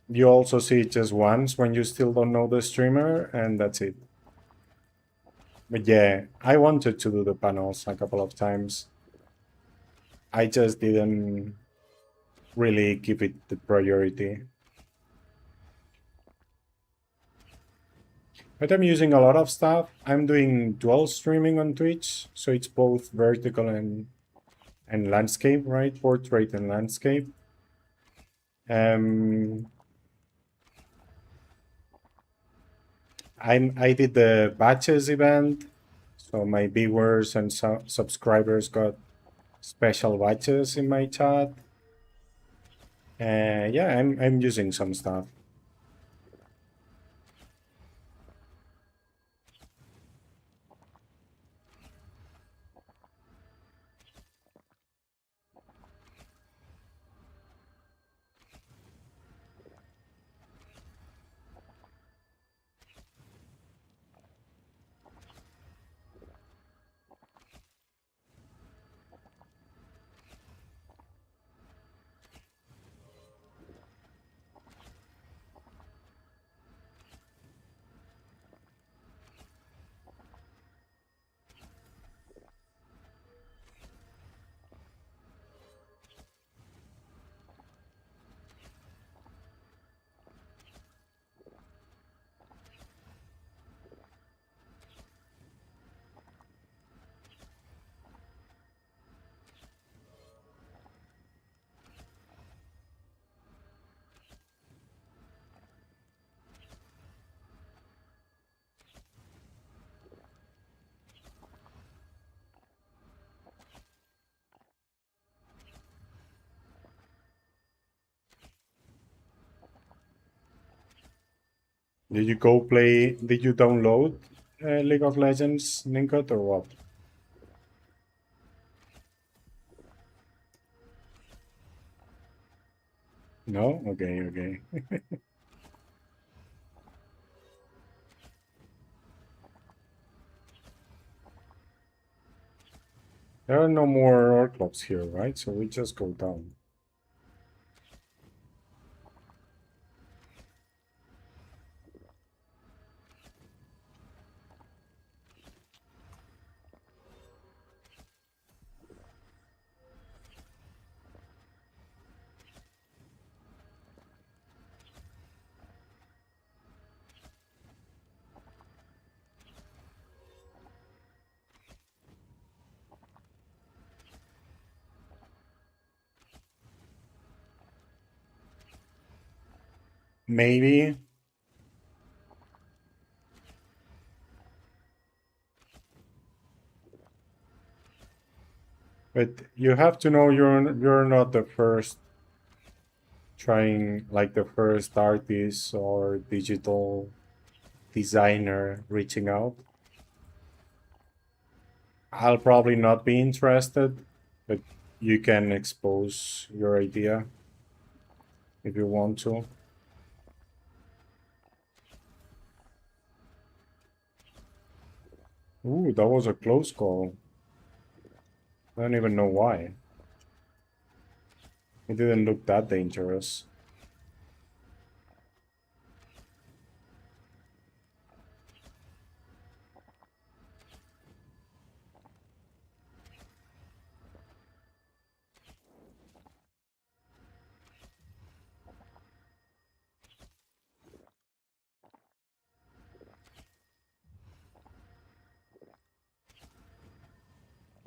You also see it just once when you still don't know the streamer, and that's it. But yeah, I wanted to do the panels a couple of times. I just didn't really give it the priority. But I'm using a lot of stuff. I'm doing dual streaming on Twitch, so it's both vertical and landscape, right? Portrait and landscape. Um, I did the batches event, so my viewers and subscribers got special batches in my chat. Yeah, I'm using some stuff. Did you go play? Did you download League of Legends, Ninkot, or what? No? Okay, okay. There are no more orc clubs here, right? So we just go down. Maybe. But you have to know you're not the first trying, like the first artist or digital designer reaching out. I'll probably not be interested, but you can expose your idea if you want to. Ooh, that was a close call. I don't even know why. It didn't look that dangerous.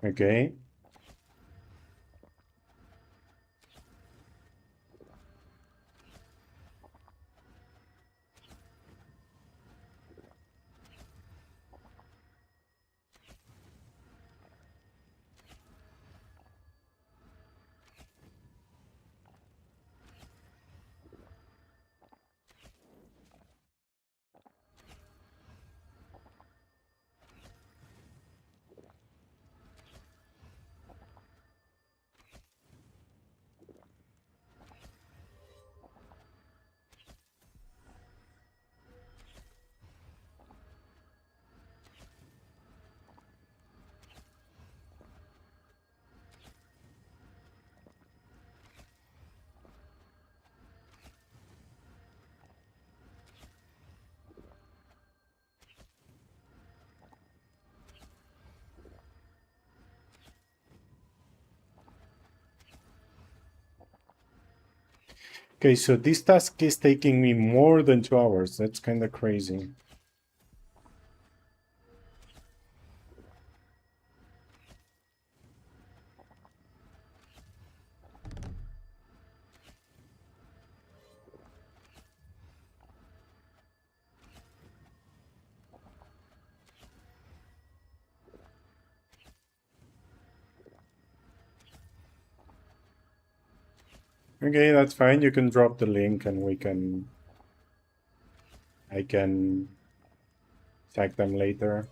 Okay. Okay, so this task is taking me more than 2 hours. That's kind of crazy. Okay, that's fine. You can drop the link and I can tag them later.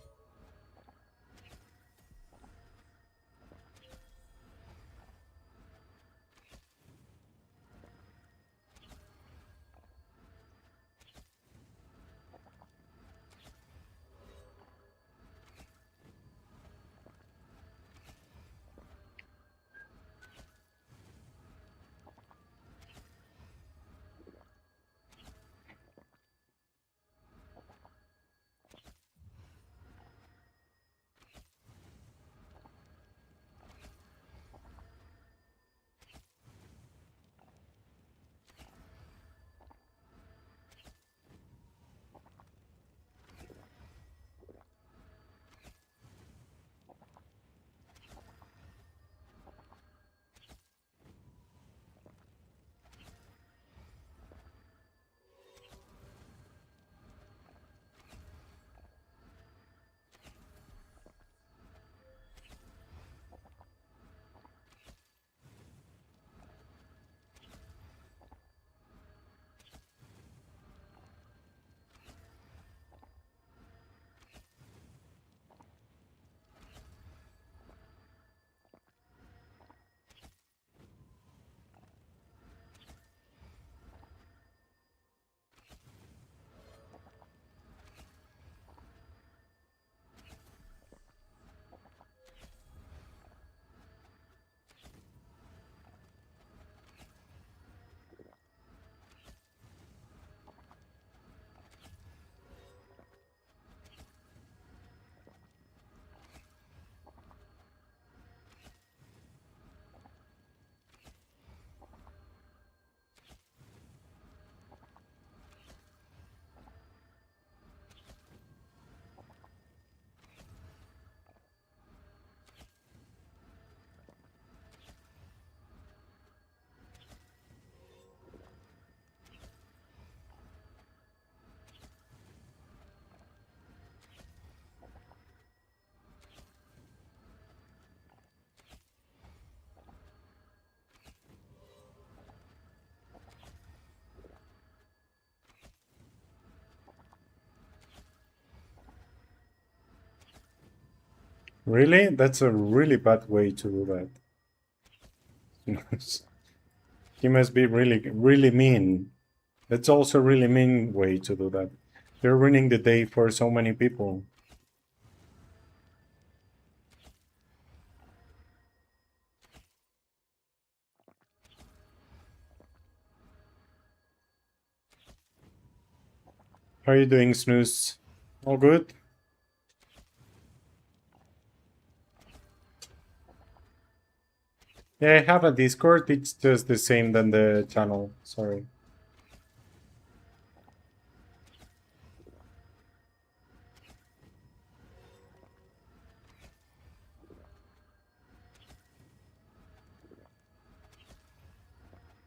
Really? That's a really bad way to do that. He must be really, really mean. That's also a really mean way to do that. You're ruining the day for so many people. How are you doing, Snooze? All good? Yeah, I have a Discord. It's just the same than the channel. Sorry.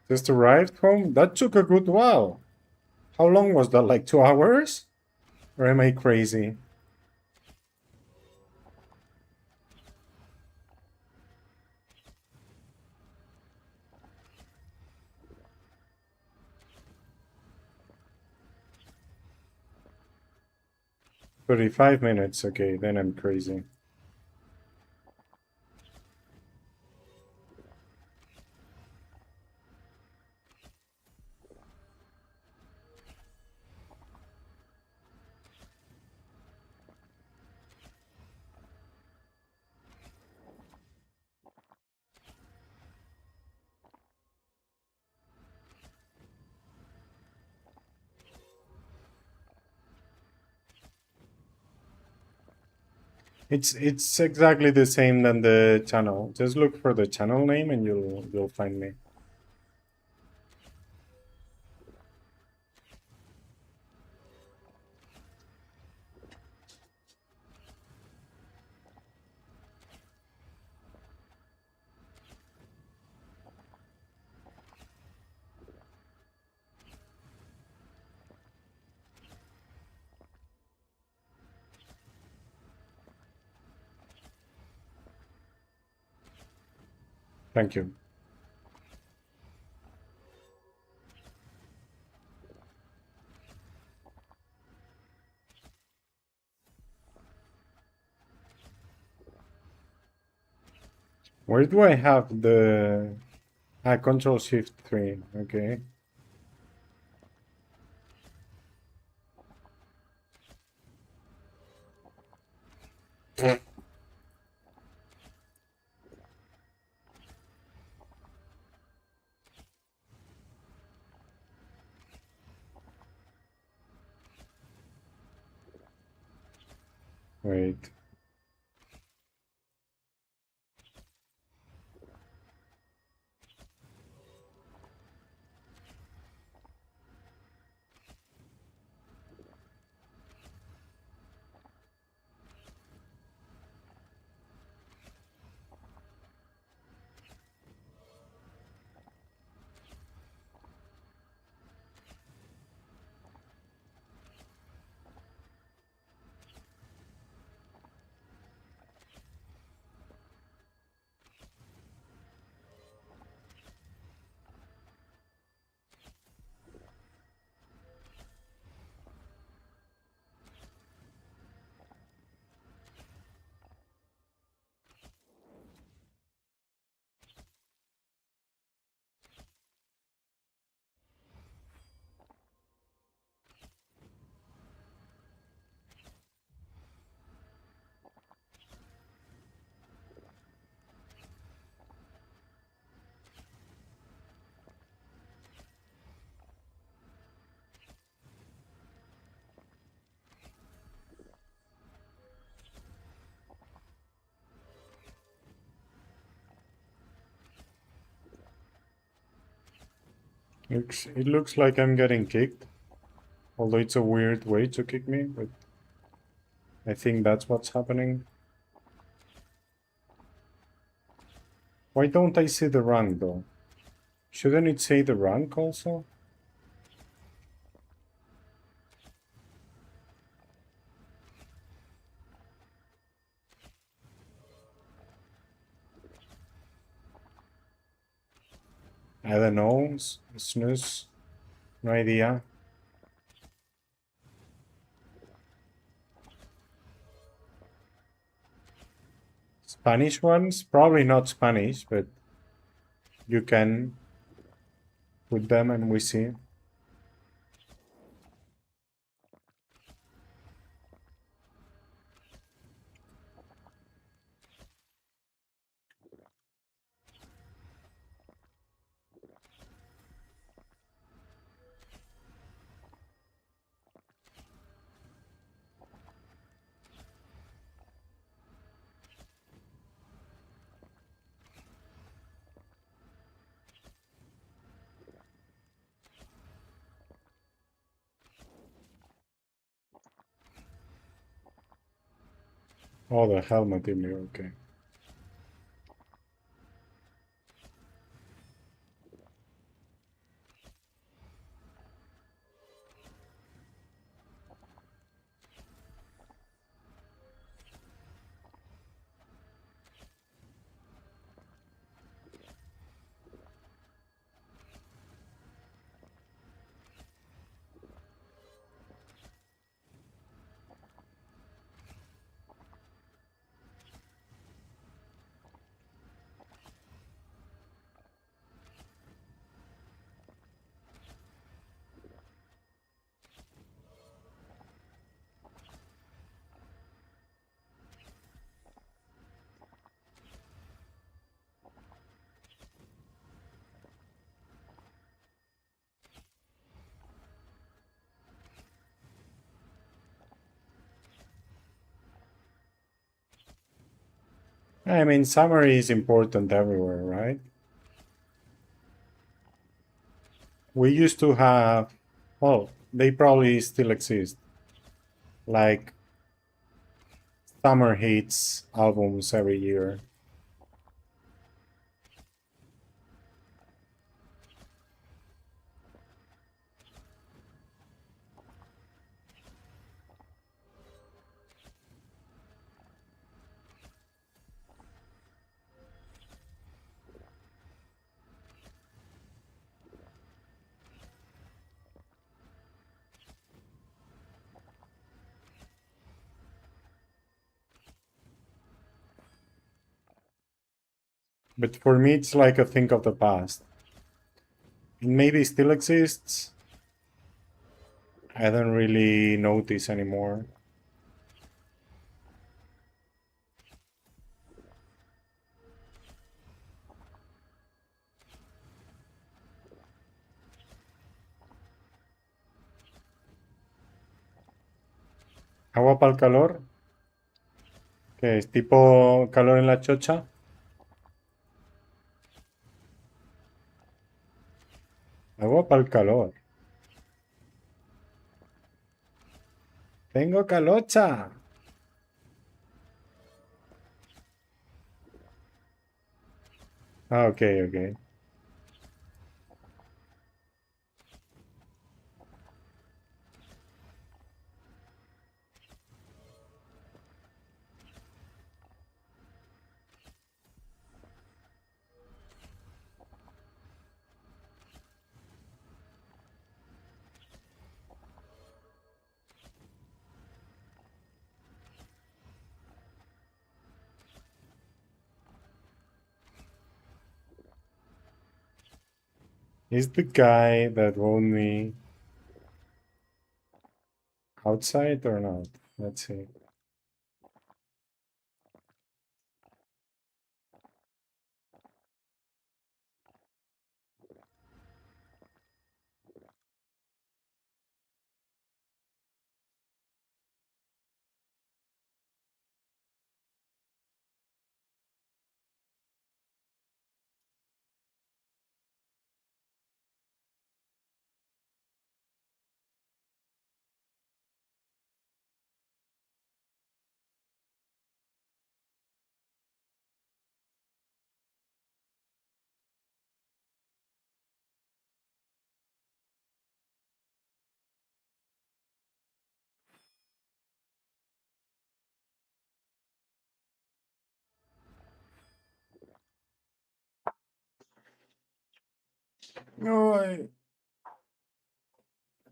Just arrived home? That took a good while. How long was that? Like 2 hours? Or am I crazy? $35 minutes. Okay, then I'm crazy. It's exactly the same than the channel. Just look for the channel name and you'll find me. Thank you. Where do I have the... Control Shift 3, okay. Wait. It looks like I'm getting kicked. Although it's a weird way to kick me, but I think that's what's happening. Why don't I see the rank though? Shouldn't it say the rank also? I don't know. Snooze. No idea. Spanish ones? Probably not Spanish, but you can put them and we see. Oh, the helmet in me, okay. I mean, summary is important everywhere, right? We used to have, well, they probably still exist, like summer hits albums every year. But for me, it's like a thing of the past. It maybe still exists. I don't really notice anymore. Agua para el calor. ¿Qué es? ¿Tipo calor en la chocha? Agua para el calor. Tengo calocha. Ah, ok, ok. Is the guy that owned me outside or not? Let's see. Ay,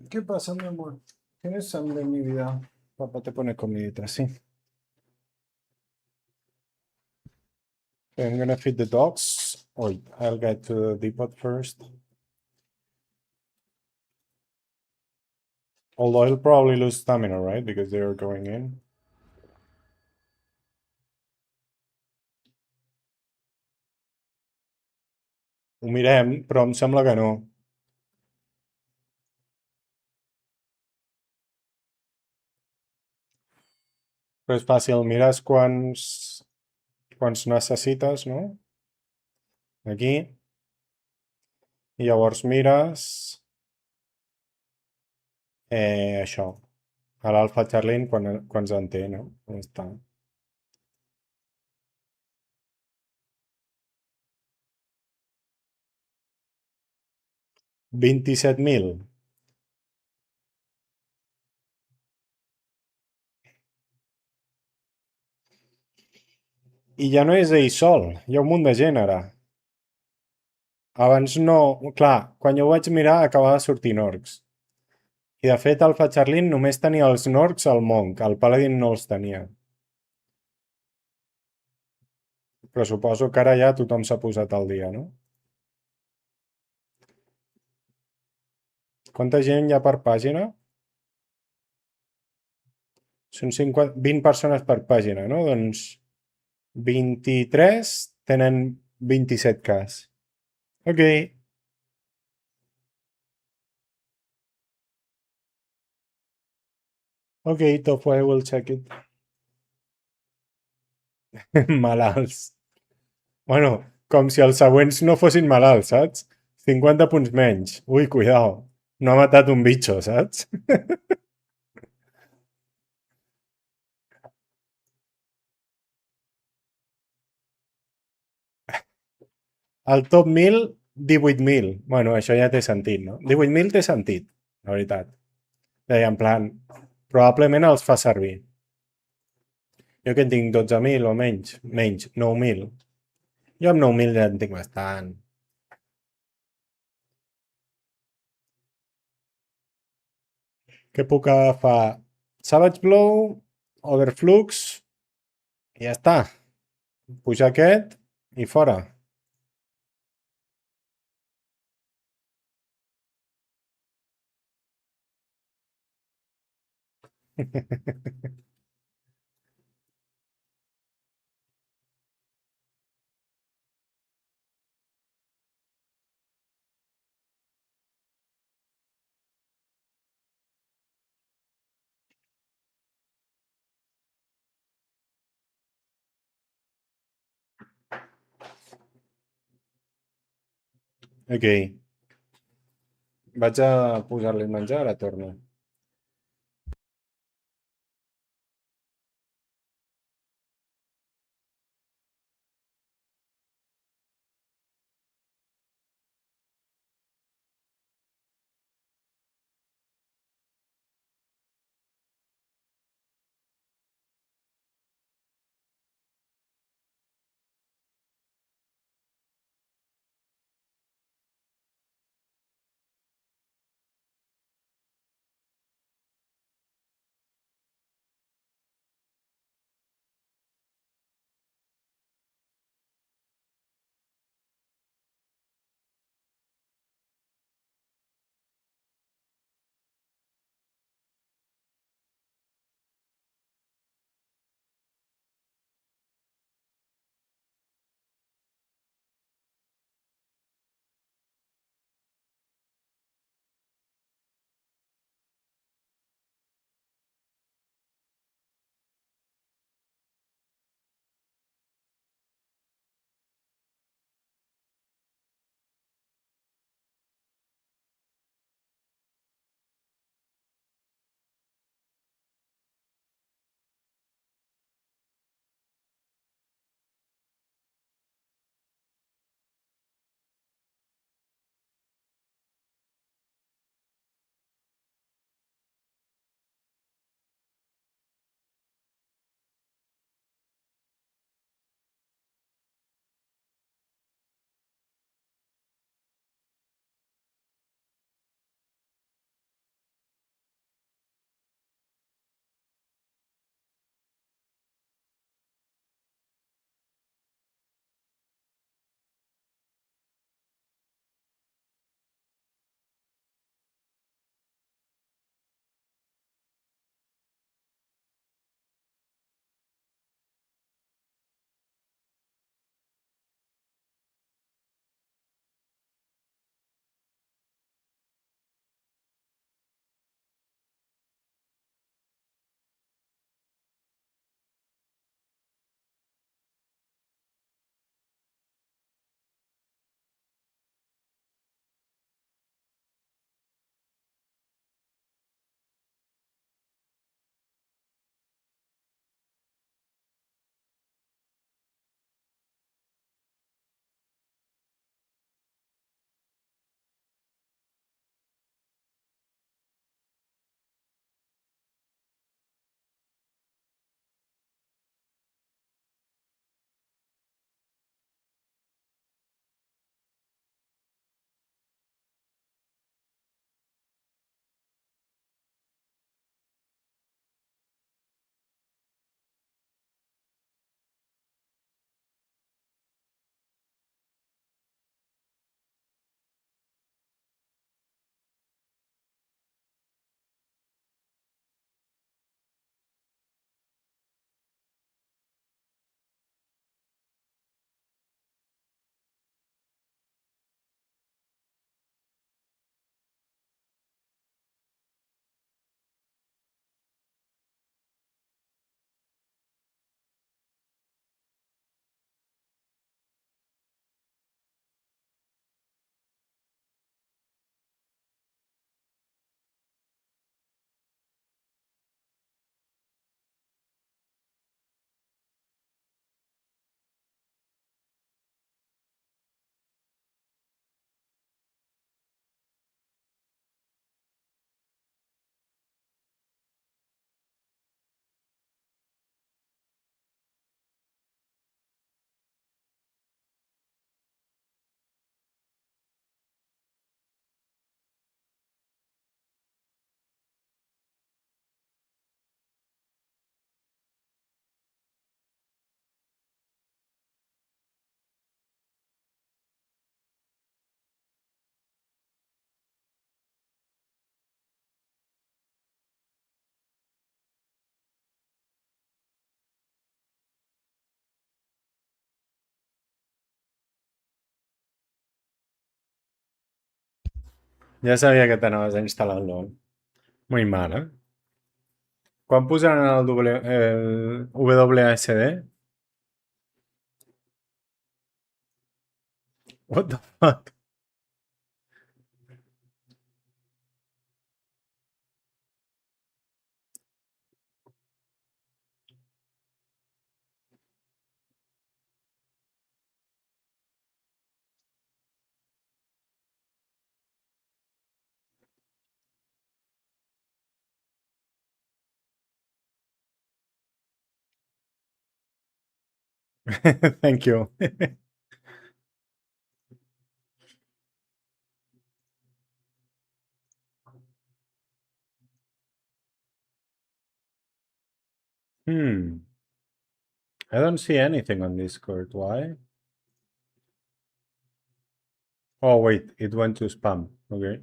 ¿qué pasa, mi amor? ¿Tienes hambre en mi vida? Papá te pone comidita, sí. I'm gonna feed the dogs. Or I'll get to the depot first. Although he'll probably lose stamina, right? Because they're going in. Ho mirem, però em sembla que no. Però és fàcil, mires quants necessites, no? Aquí. I llavors mires això. A l'Alpha Charlene quants en té, no? Ja està. 27.000. I ja no és ell sol, hi ha un munt de gent ara. Abans no... Clar, quan jo ho vaig mirar acabava de sortir Norcs. I de fet Alpha Charlene només tenia els Norcs al Monk, el Paladin no els tenia. Però suposo que ara ja tothom s'ha posat al dia, no? Quanta gent hi ha per pàgina? Són 20 persones per pàgina, no? Doncs 23 tenen 27 cas. Ok. Ok, Tofu, I will check it. Malalts. Bueno, com si els següents no fossin malalts, saps? 50 punts menys. Ui, cuidao. No ha matat un bitxo, saps? El top 1000, 18.000. Bueno, això ja té sentit, no? 18.000 té sentit, la veritat. Deia, en plan, probablement els fa servir. Jo que en tinc 12.000 o menys. Menys, 9.000. Jo amb 9.000 ja en tinc bastant. Què puc agafar? Savage Blow, Overflux, i ja està. Pujar aquest i fora. Ok, vaig a posar-li el menjar, ara torno. Ya sabía que tenías instalado el LOL. Muy mal, ¿eh? ¿Cuán pusieron el WASD? What the fuck? Thank you. Hmm. I don't see anything on Discord. Why? Oh, wait. It went to spam. Okay.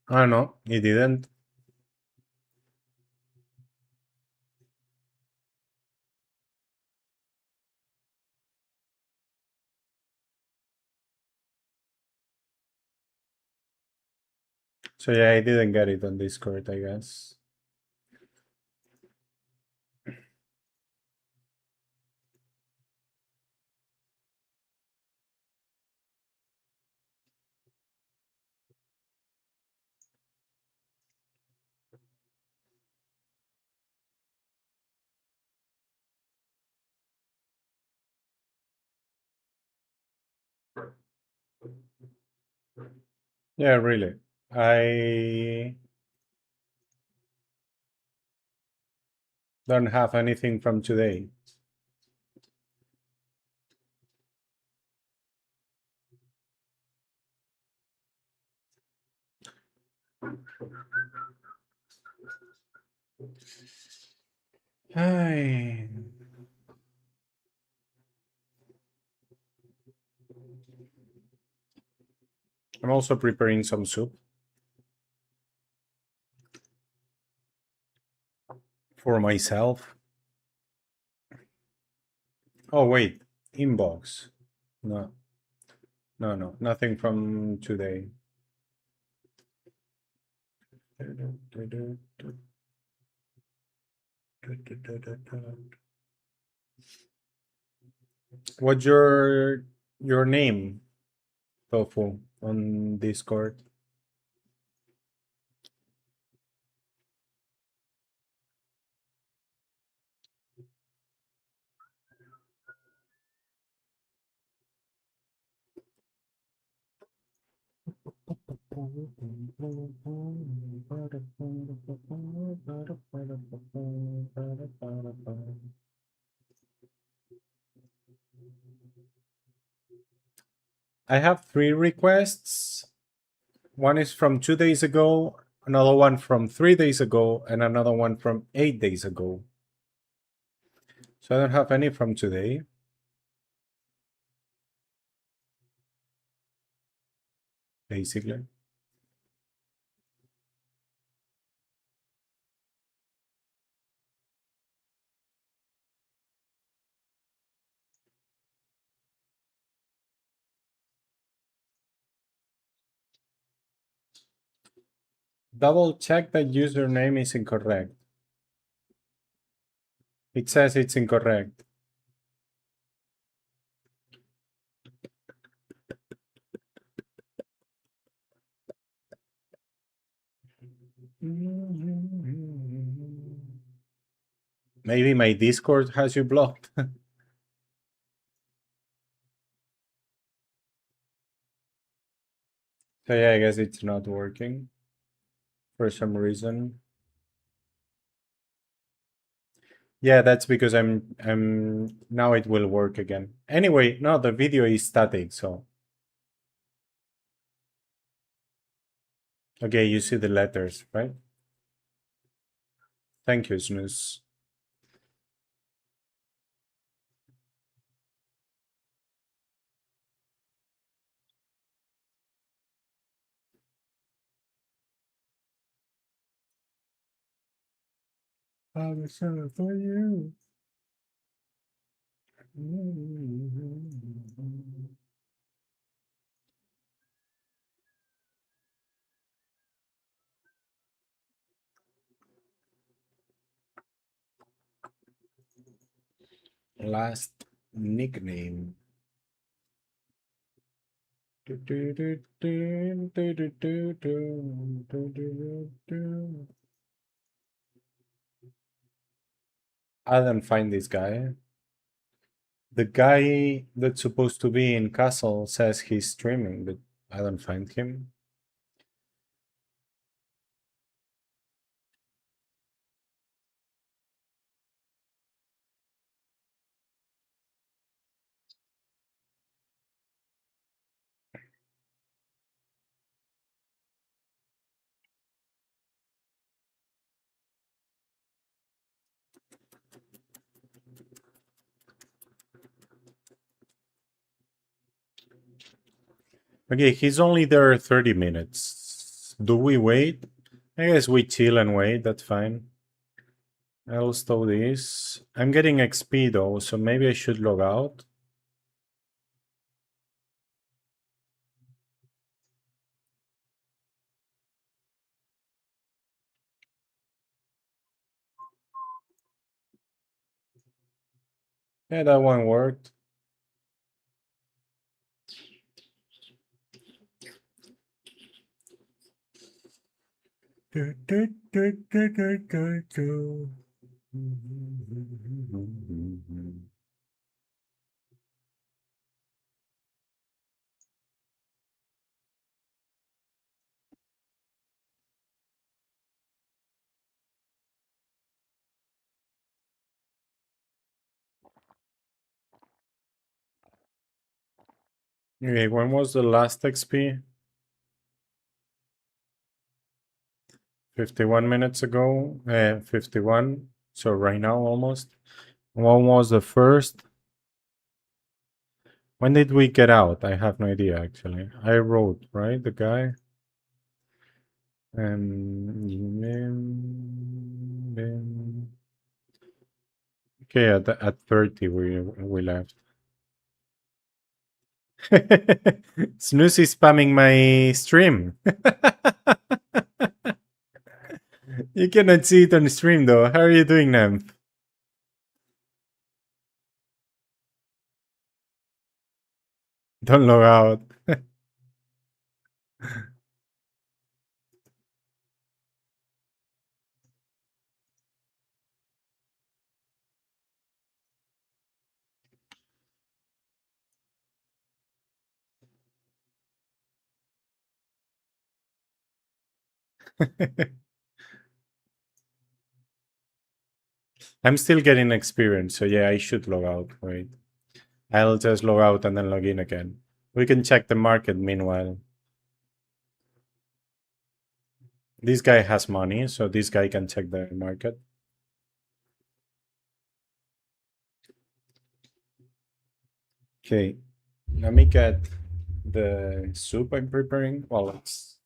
Ah, no. It didn't. So yeah, I didn't get it on Discord, I guess. Yeah, really. I don't have anything from today. Ay. I'm also preparing some soup for myself. Oh, wait. Inbox. No, no. Nothing from today. What's your name, Tofu, on Discord? I have 3 requests. One is from 2 days ago, another one from 3 days ago, and another one from 8 days ago. So I don't have any from today. Basically. Double check that username is incorrect. It says it's incorrect. Maybe my Discord has you blocked. So yeah, I guess it's not working for some reason. Yeah, that's because I'm now it will work again. Anyway, no, the video is static, so okay, you see the letters, right? Thank you, Snooze. I was sorry for you. Last nickname. I don't find this guy. The guy that's supposed to be in Castle says he's streaming, but I don't find him. Okay, he's only there 30 minutes. Do we wait? I guess we chill and wait, that's fine. I'll stow this. I'm getting XP though, so maybe I should log out. Yeah, that one worked. Okay, when was the last XP? 51 minutes ago. 51. So right now almost. When was the first? When did we get out? I have no idea actually. I wrote, right? The guy. Okay, at 30 we left. Snoozy spamming my stream. You cannot see it on the stream though. How are you doing, Nymph? Don't log out. I'm still getting experience, so yeah, I should log out. Wait. I'll just log out and then log in again. We can check the market meanwhile. This guy has money, so this guy can check the market. Okay, let me get the soup I'm preparing. Well, it's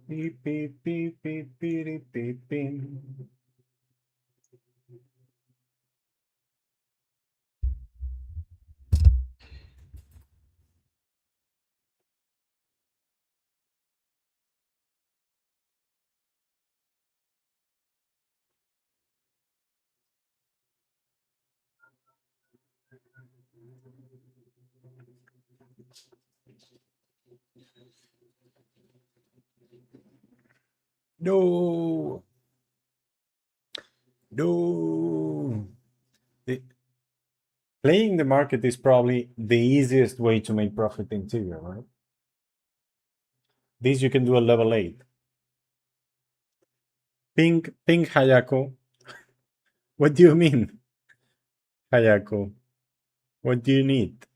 Beep, beep, beep, beep, beep, beep, beep. No, no. The- Playing the market is probably the easiest way to make profit in Tibia, right? This you can do at level 8. Ping Hayako. What do you mean, Hayako? What do you need?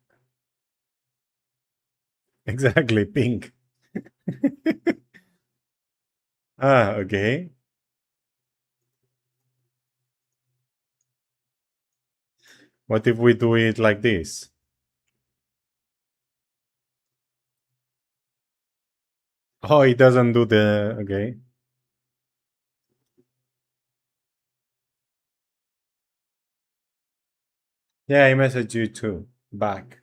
Exactly, ping. Ah, okay. What if we do it like this? Oh, it doesn't do the... Okay. Yeah, I messaged you too. Back.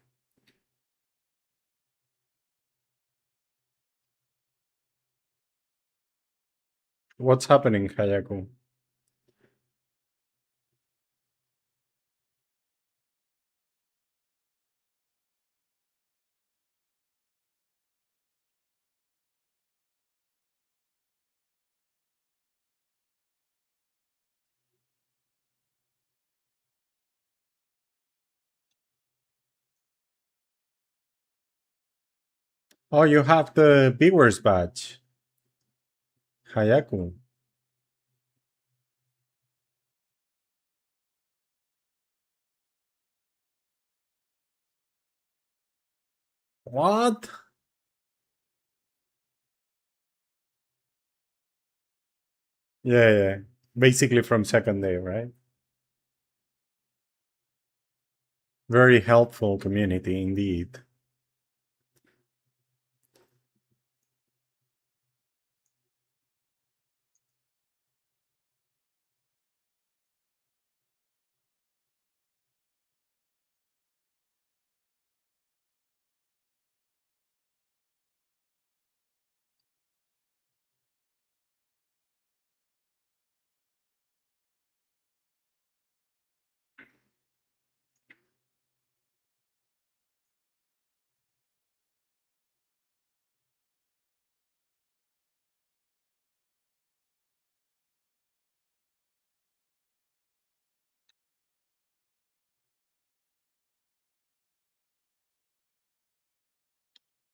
What's happening, Hayako? Oh, you have the viewers badge. Hayako. What? Yeah, yeah. Basically from second day, right? Very helpful community indeed.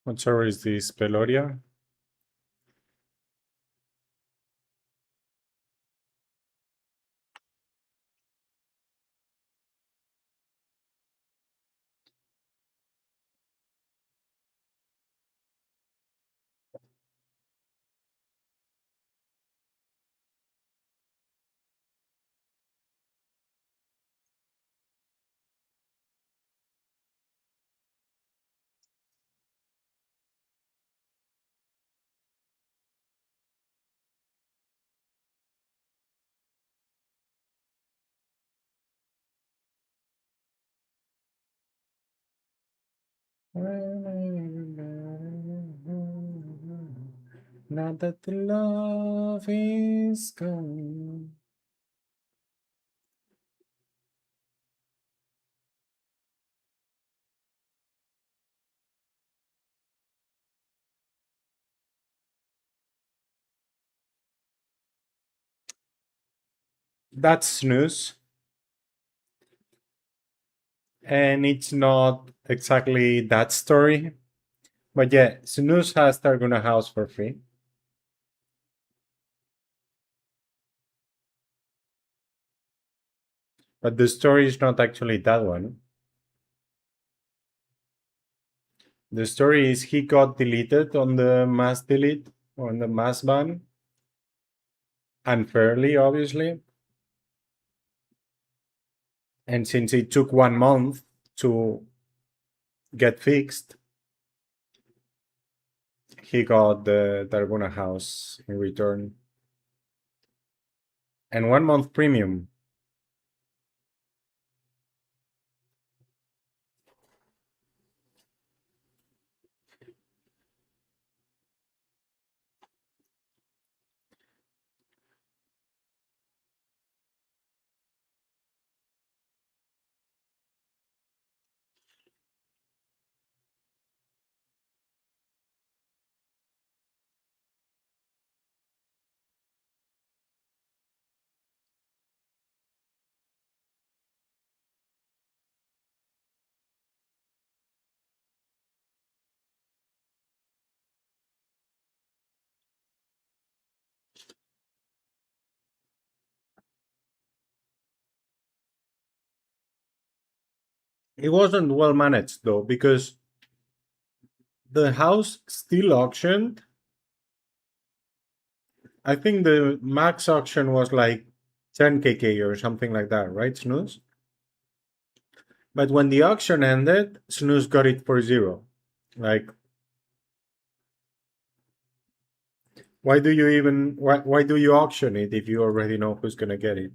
What server is this? Peloria? Now that the love is gone. That's snooze. And it's not exactly that story. But yeah, Snooze has Targuna House for free. But the story is not actually that one. The story is he got deleted on the mass delete, on the mass ban, unfairly, obviously. And since it took 1 month to get fixed, he got the Targuna House in return. And 1 month premium. It wasn't well managed though, because the house still auctioned. I think the max auction was like 10 KK or something like that, right, Snooze? But when the auction ended, Snooze got it for zero. Like, why do you auction it if you already know who's gonna get it?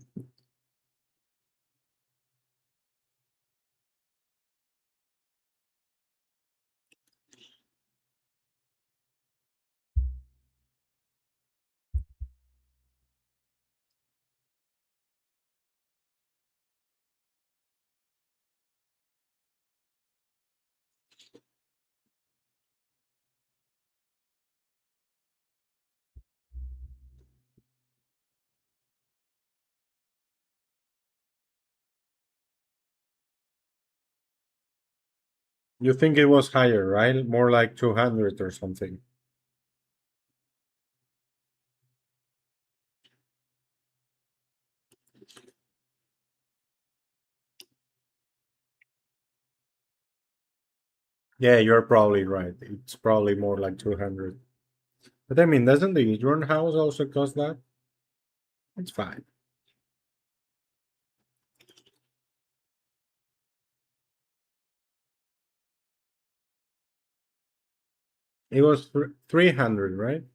You think it was higher, right? More like 200 or something. Yeah, you're probably right. It's probably more like 200. But I mean, doesn't the Idron house also cost that? It's fine. It was 300, right?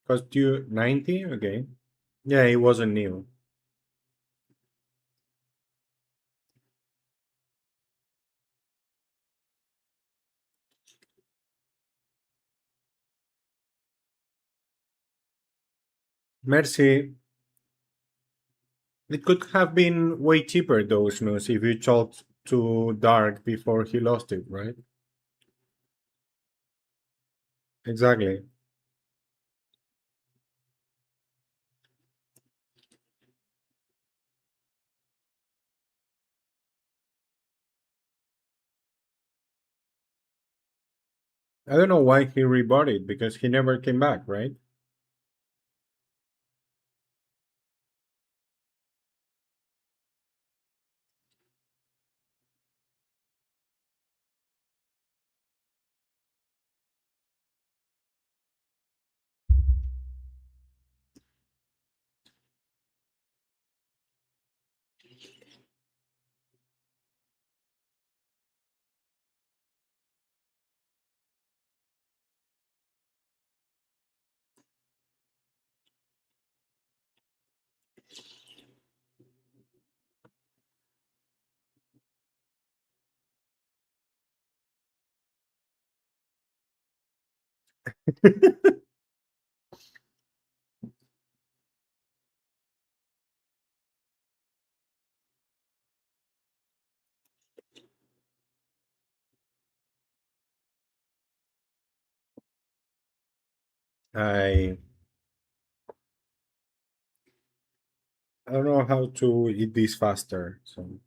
Cost you 90? Okay. Yeah, it wasn't new. Merci. It could have been way cheaper, those news, if you talked to Dark before he lost it, right? Exactly. I don't know why he rebought it, because he never came back, right? I I don't know how to eat this faster, so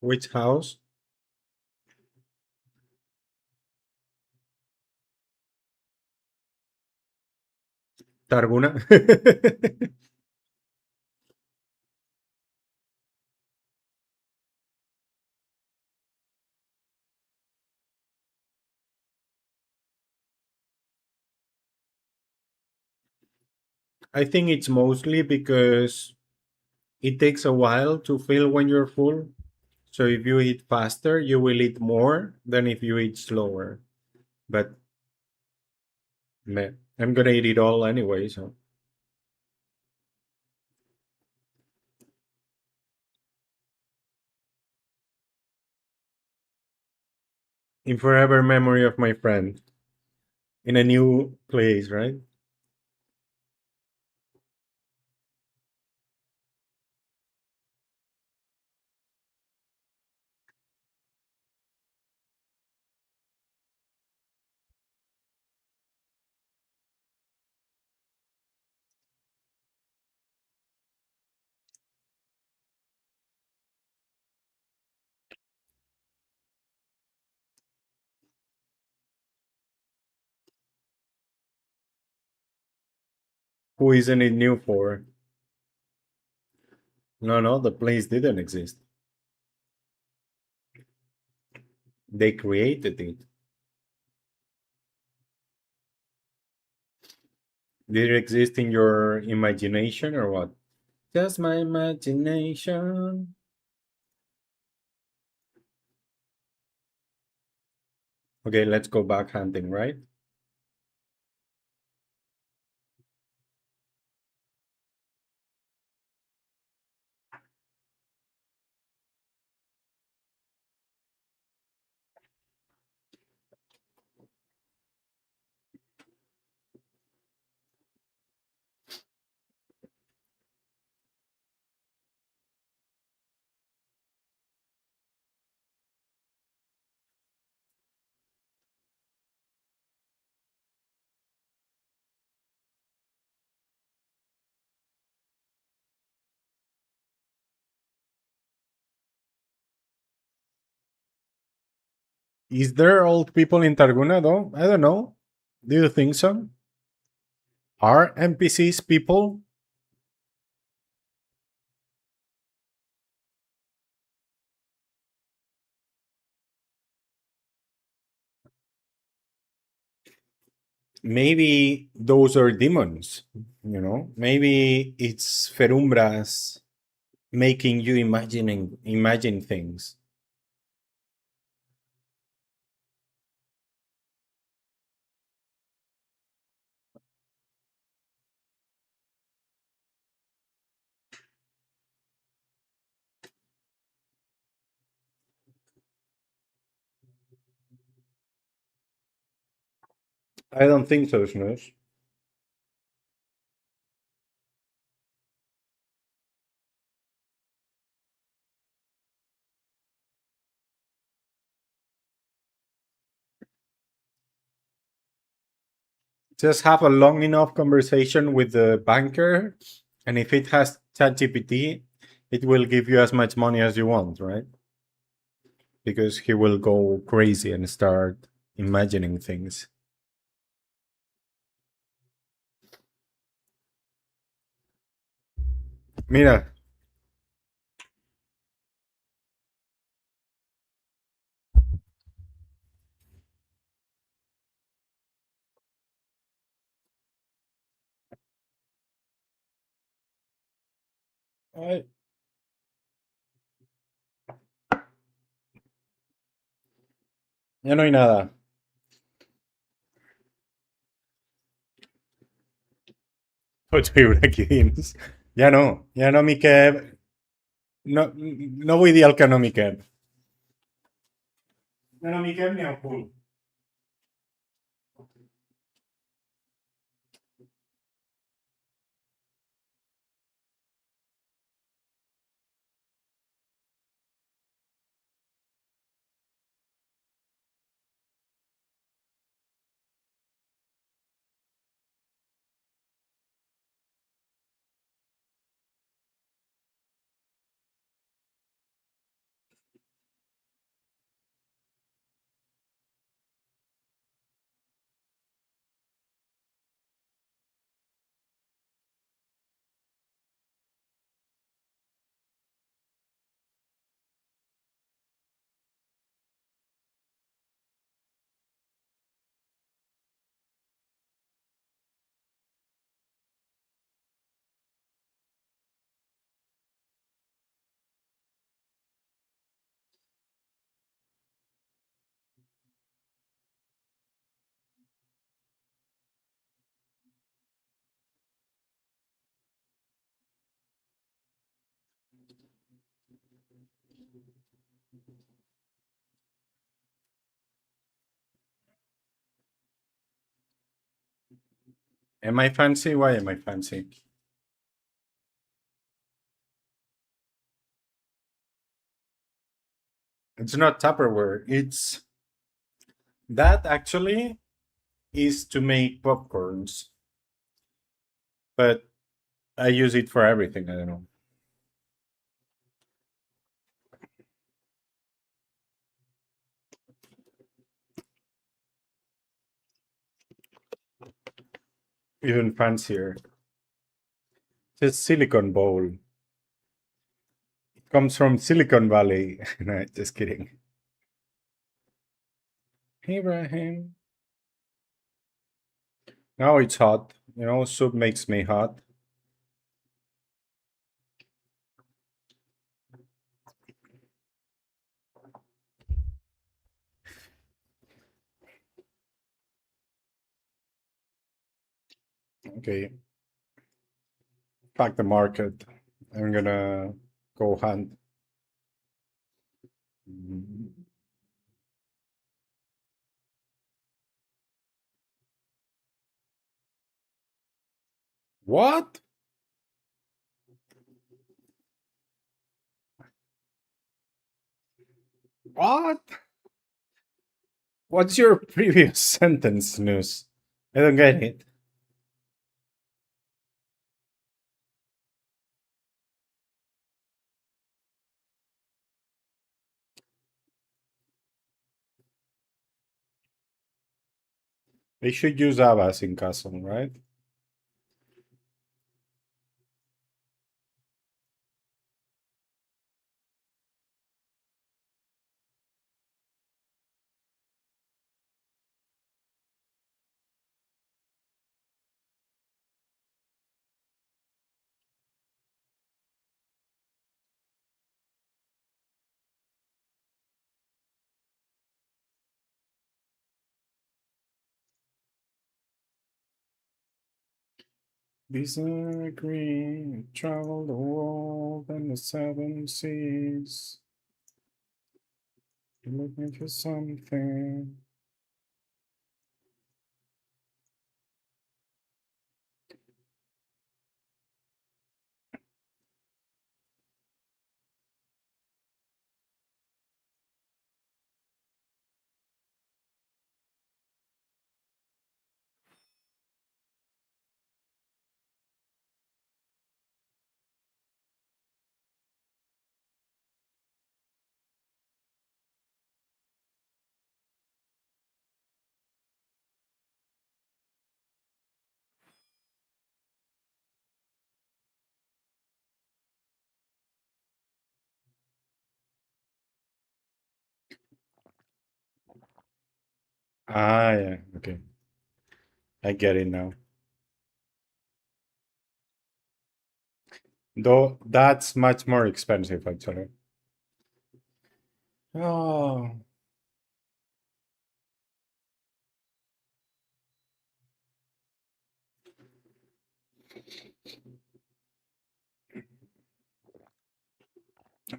Which house? Targuna? I think it's mostly because it takes a while to fill when you're full. So if you eat faster, you will eat more than if you eat slower. But meh, I'm gonna eat it all anyway. So in forever memory of my friend in a new place, right? Who isn't it new for? No, no, the place didn't exist. They created it. Did it exist in your imagination or what? Just my imagination. Okay, let's go back hunting, right? Is there old people in Targuna though? I don't know. Do you think so? Are NPCs people? Maybe those are demons, you know? Maybe it's Ferumbras making you imagine things. I don't think so, Snooze. Just have a long enough conversation with the banker, and if it has ChatGPT, it will give you as much money as you want, right? Because he will go crazy and start imagining things. Mira, ay, ya no hay nada. Ocho huracanes. Ja no, Miquel. No, no vull dir el que no, Miquel. Ja no, Miquel, ni el cul. Am I fancy? Why am I fancy? It's not Tupperware. It's that actually is to make popcorns, but I use it for everything. I don't know. Even fancier. It's silicon bowl. It comes from Silicon Valley. No, just kidding. Ibrahim. Now it's hot. You know, soup makes me hot. Okay, fuck the market. I'm gonna go hunt. What? What? What's your previous sentence, News? I don't get it. They should use Avas in Castle, right? Disagree, travel the world and the seven seas. You're looking for something. Ah, yeah, okay. I get it now. Though that's much more expensive, actually. Oh,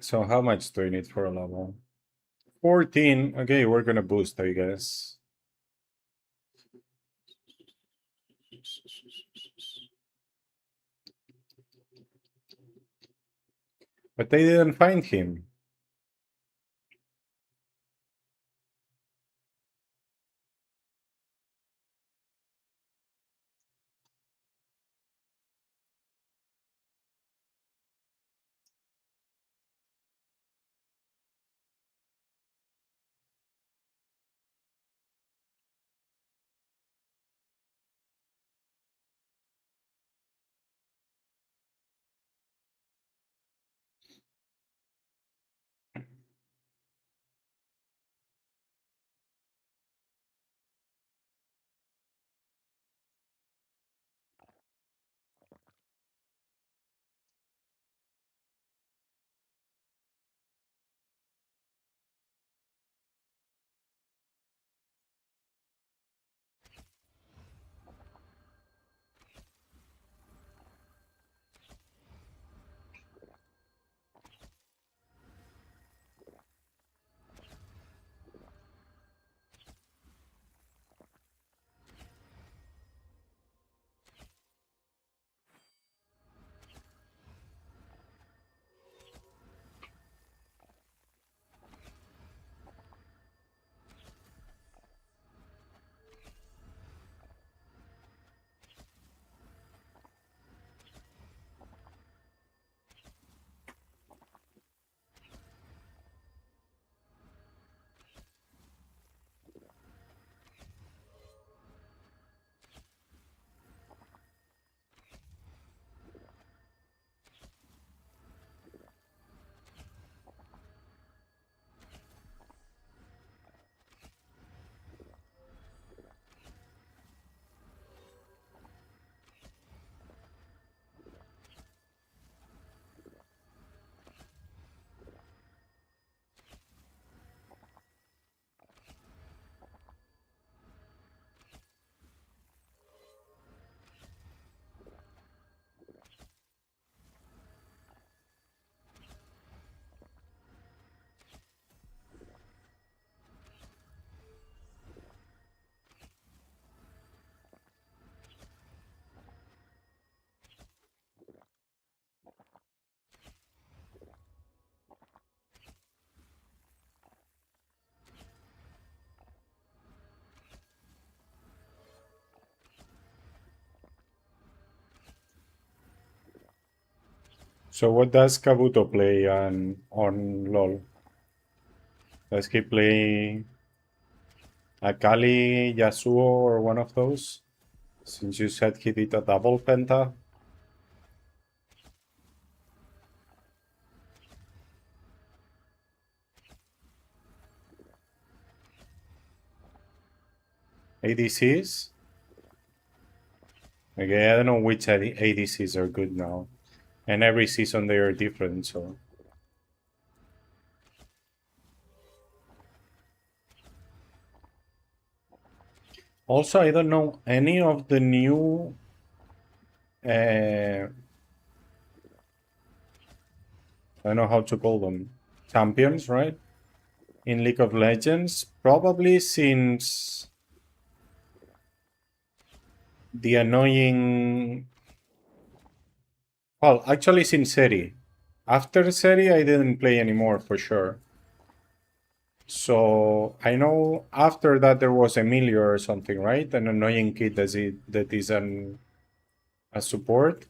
so how much do you need for a level? 14. Okay, we're gonna boost, I guess. But they didn't find him. So what does Kabuto play on LoL? Does he play Akali, Yasuo, or one of those? Since you said he did a double penta? ADCs? Okay, I don't know which ADCs are good now. And every season they are different, so... Also, I don't know any of the new... I don't know how to call them. Champions, right? In League of Legends. Probably since... the annoying... Well, actually since Seri. After Seri, I didn't play anymore, for sure. So I know after that there was Emilio or something, right? An annoying kid that is a support.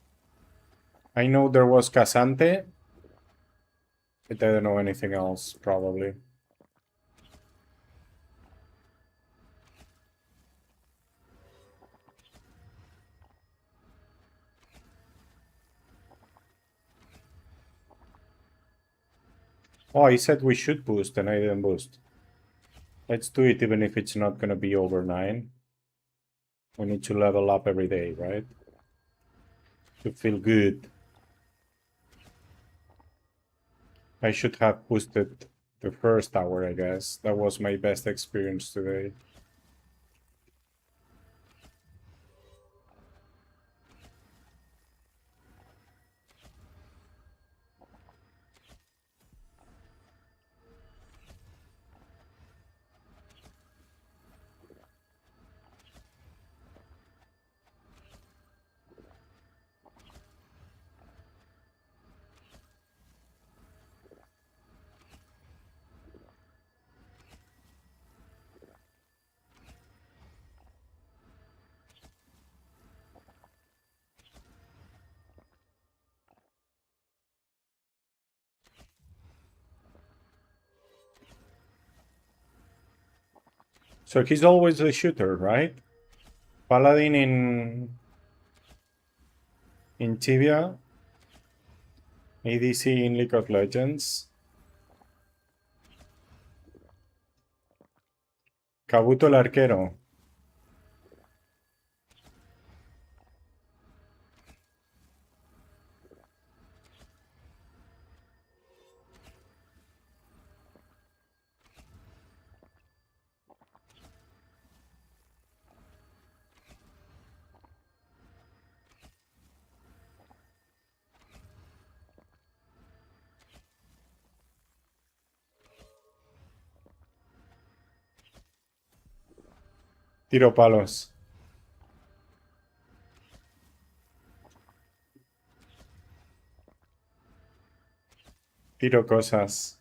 I know there was Casante, but I don't know anything else, probably. Oh, I said we should boost and I didn't boost. Let's do it even if it's not gonna be over 9. We need to level up every day, right? To feel good. I should have boosted the first hour, I guess. That was my best experience today. So he's always a shooter, right? Paladin in Tibia, ADC in League of Legends, Kabuto el arquero. Tiro palos. Tiro cosas.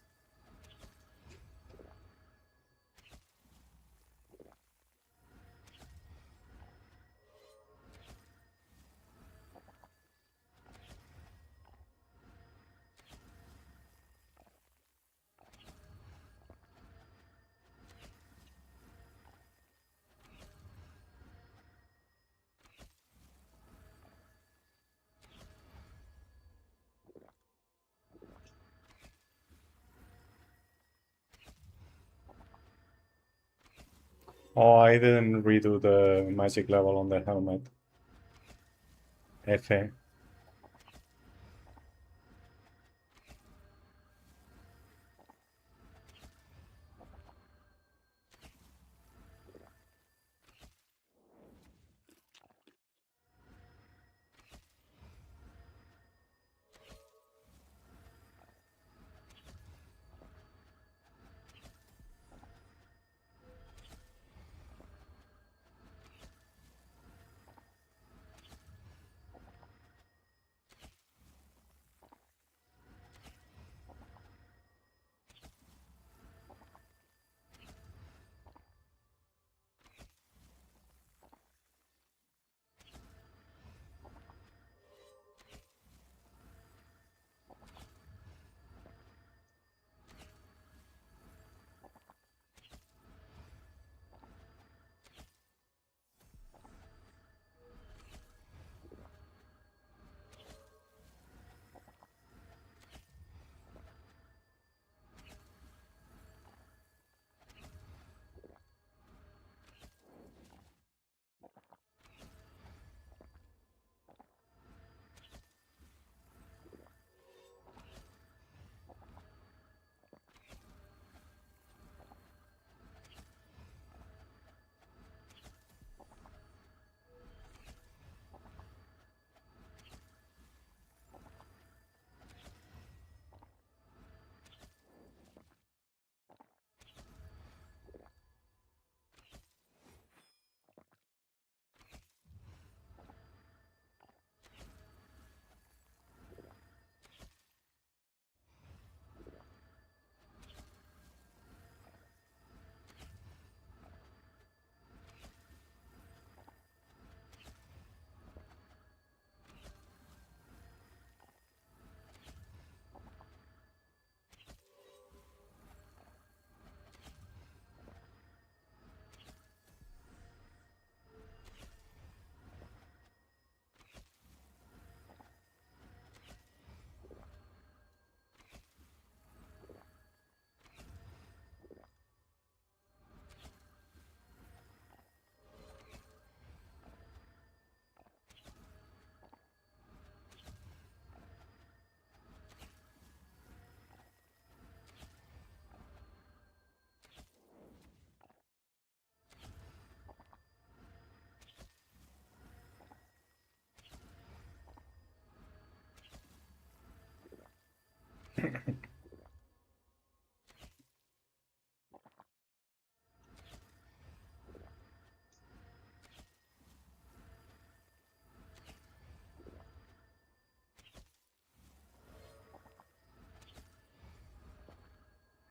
Oh, I didn't redo the magic level on the helmet. F.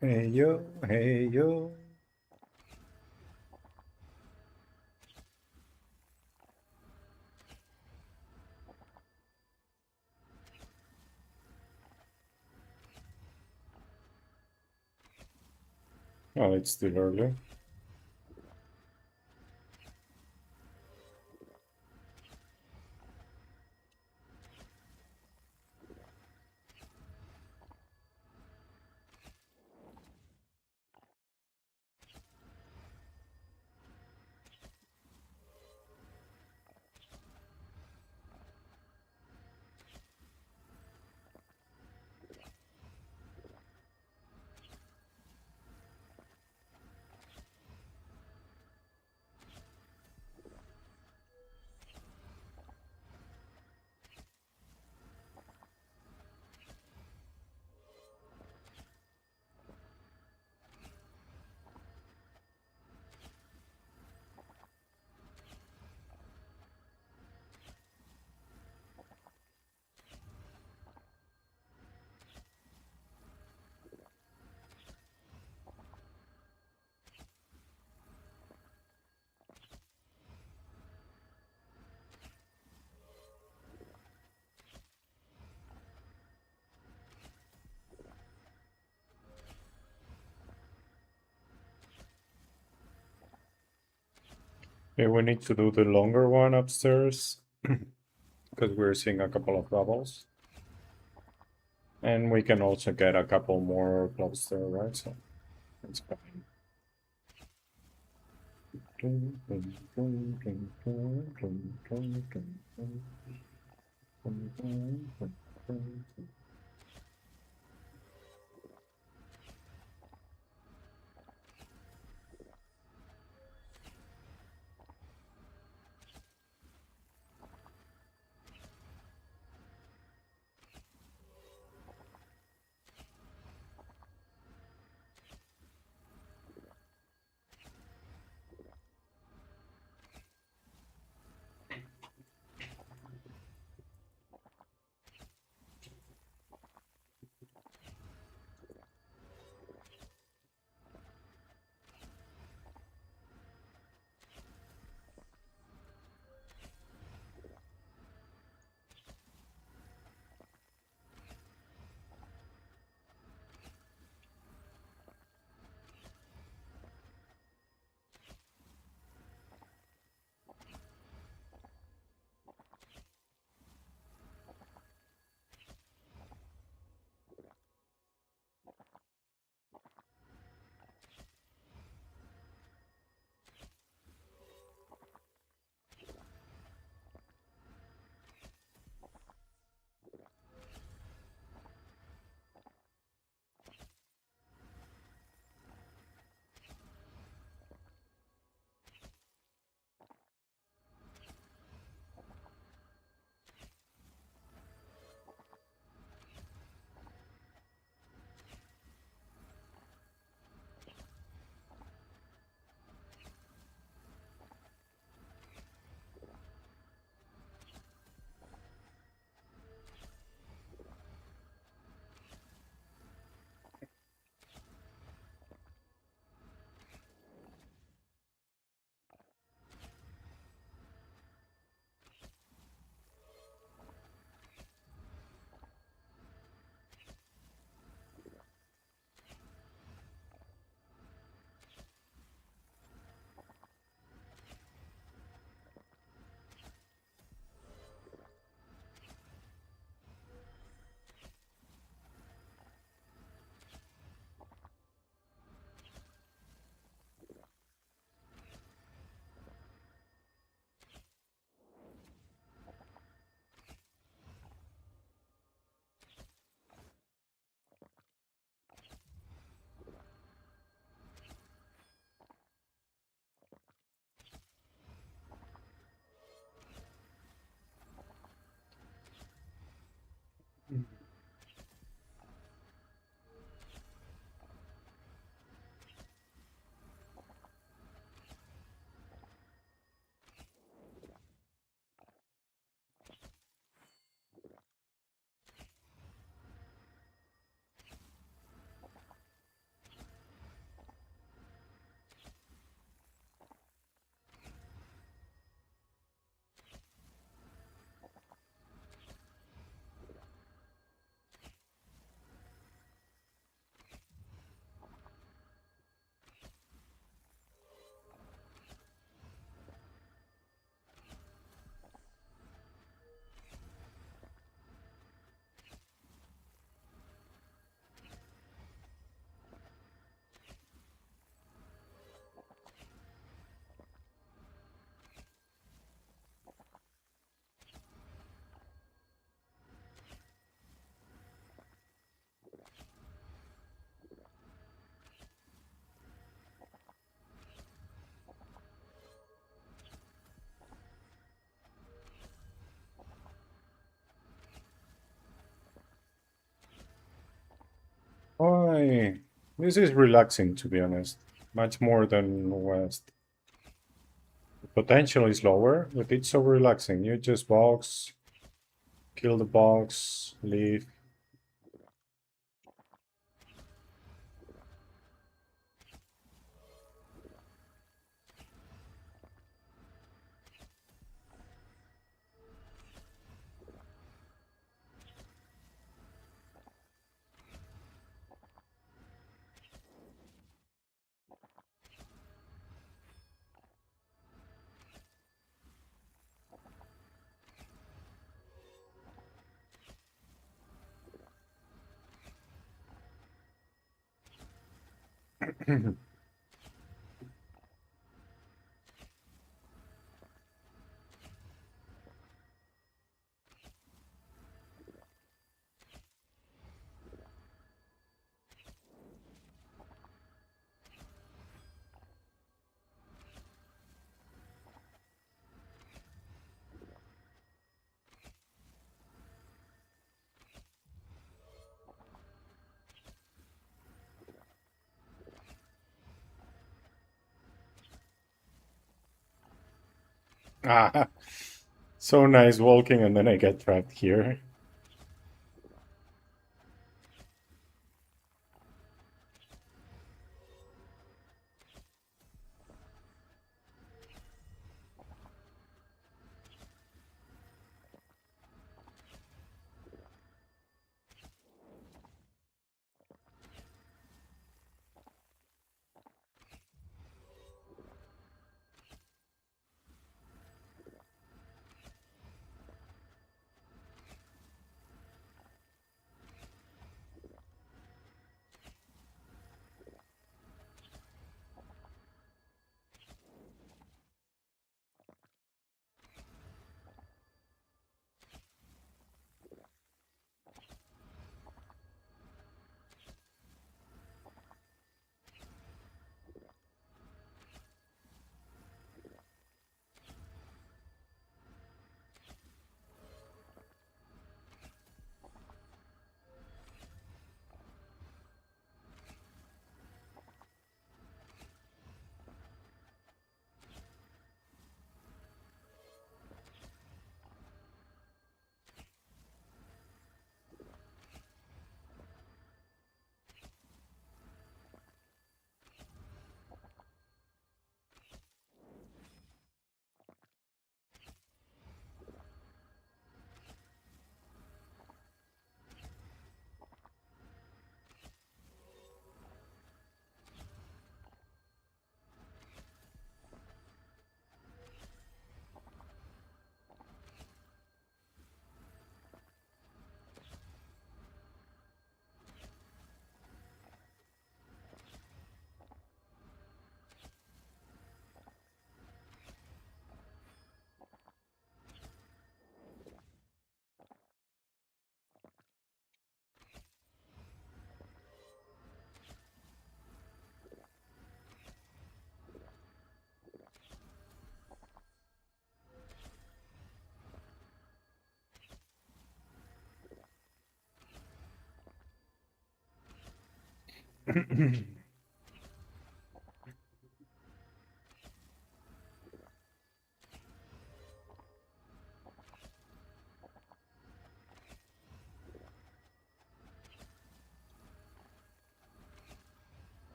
Hey yo, hey yo. Oh, it's still early. Okay, we need to do the longer one upstairs because we're seeing a couple of doubles. And we can also get a couple more clubs there, right? So it's fine. This is relaxing, to be honest. Much more than West. The potential is lower, but it's so relaxing. You just box, kill the box, leave. Ah, so nice walking, and then I get trapped here.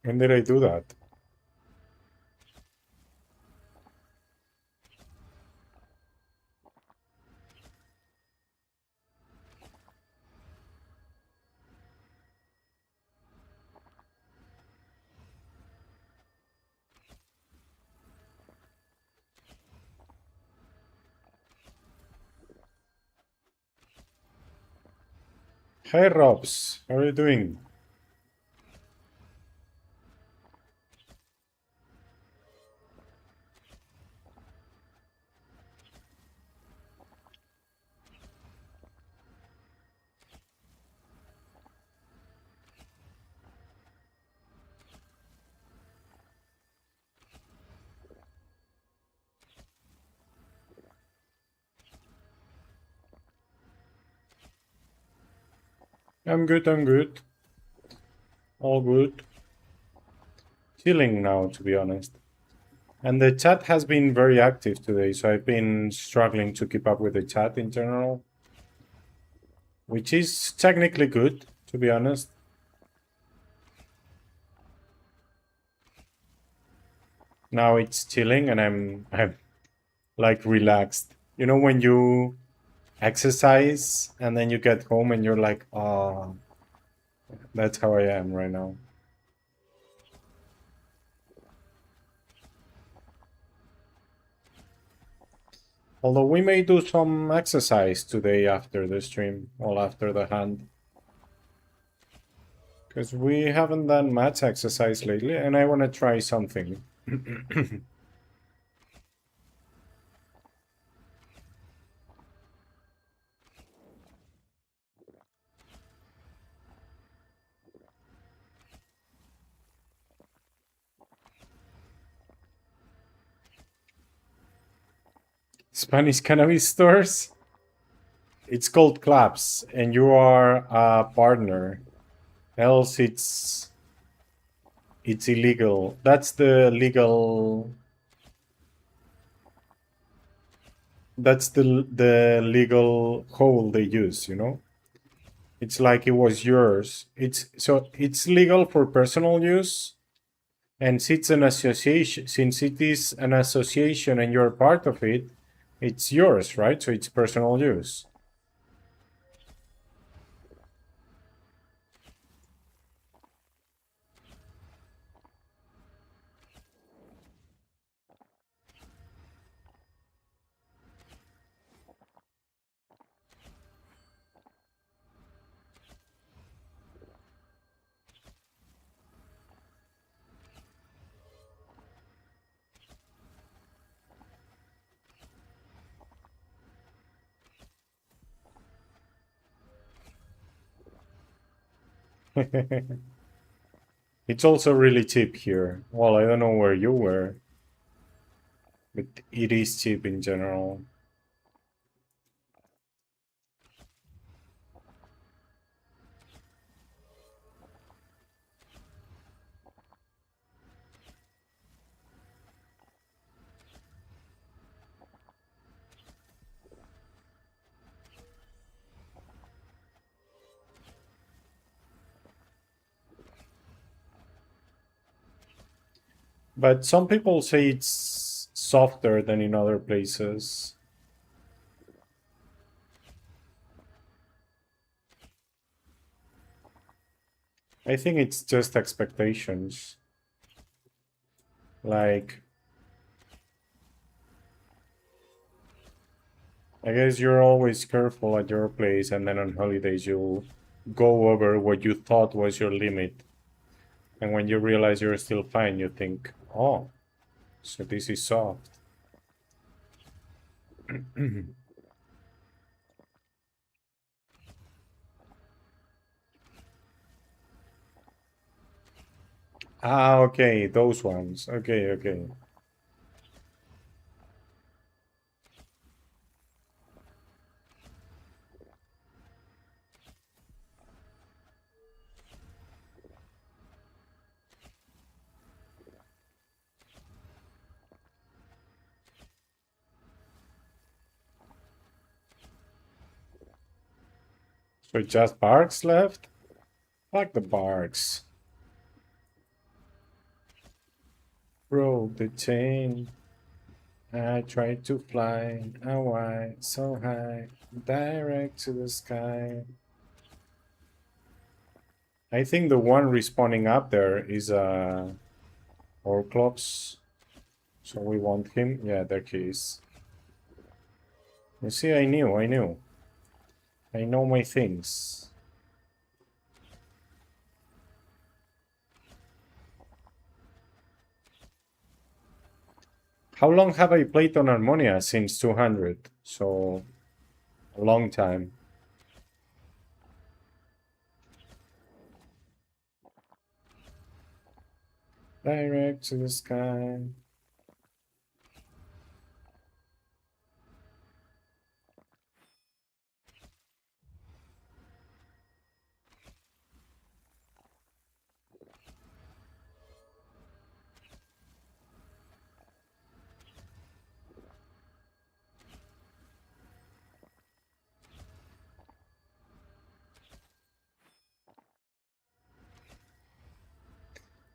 When did I do that? Hey Robs, how are you doing? I'm good, I'm good. All good. Chilling now, to be honest. And the chat has been very active today, so I've been struggling to keep up with the chat in general. Which is technically good, to be honest. Now it's chilling and I'm like relaxed. You know when you exercise and then you get home and you're like, oh, that's how I am right now. Although we may do some exercise today after the stream, or after the hand. Because we haven't done much exercise lately, and I want to try something. Spanish cannabis stores? It's called clubs, and you are a partner. Else it's illegal. That's the legal. That's the legal hole they use. You know. It's like it was yours. It's legal for personal use, and since an association, since it is an association and you're part of it, it's yours, right? So it's personal use. It's also really cheap here. Well, I don't know where you were, but it is cheap in general. But some people say it's softer than in other places. I think it's just expectations. Like, I guess you're always careful at your place, and then on holidays you'll go over what you thought was your limit. And when you realize you're still fine, you think, oh, so this is soft. Ah, okay, those ones. Okay, okay. So just barks left? Fuck the barks. Broke the chain. I tried to fly away so high, direct to the sky. I think the one respawning up there is Orclops. So we want him. Yeah, there he is. You see, I knew. I know my things. How long have I played on Harmonia? Since 200. So, a long time. Direct to the sky.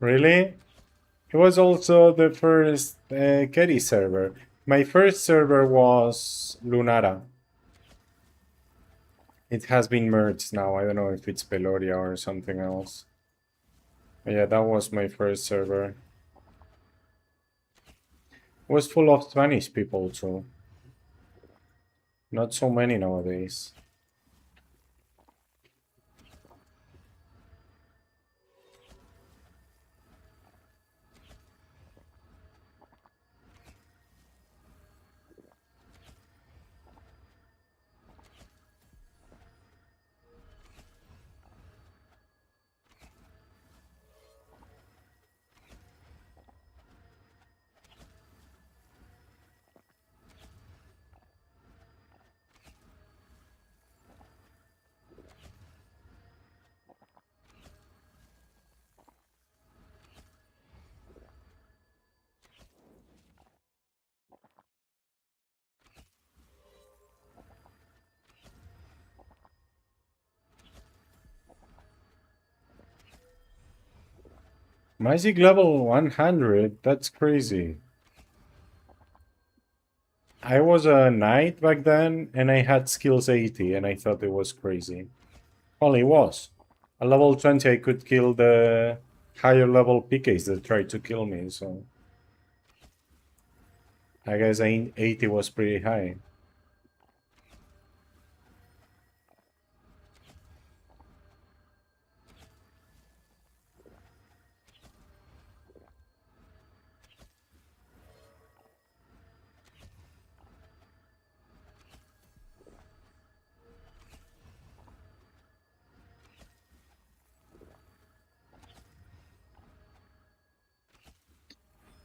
Really? It was also the first Keri server. My first server was Lunara. It has been merged now. I don't know if it's Peloria or something else. But yeah, that was my first server. It was full of Spanish people too. Not so many nowadays. Magic level 100? That's crazy. I was a knight back then, and I had skills 80, and I thought it was crazy. Well, it was. At level 20, I could kill the higher level PKs that tried to kill me, so... I guess 80 was pretty high.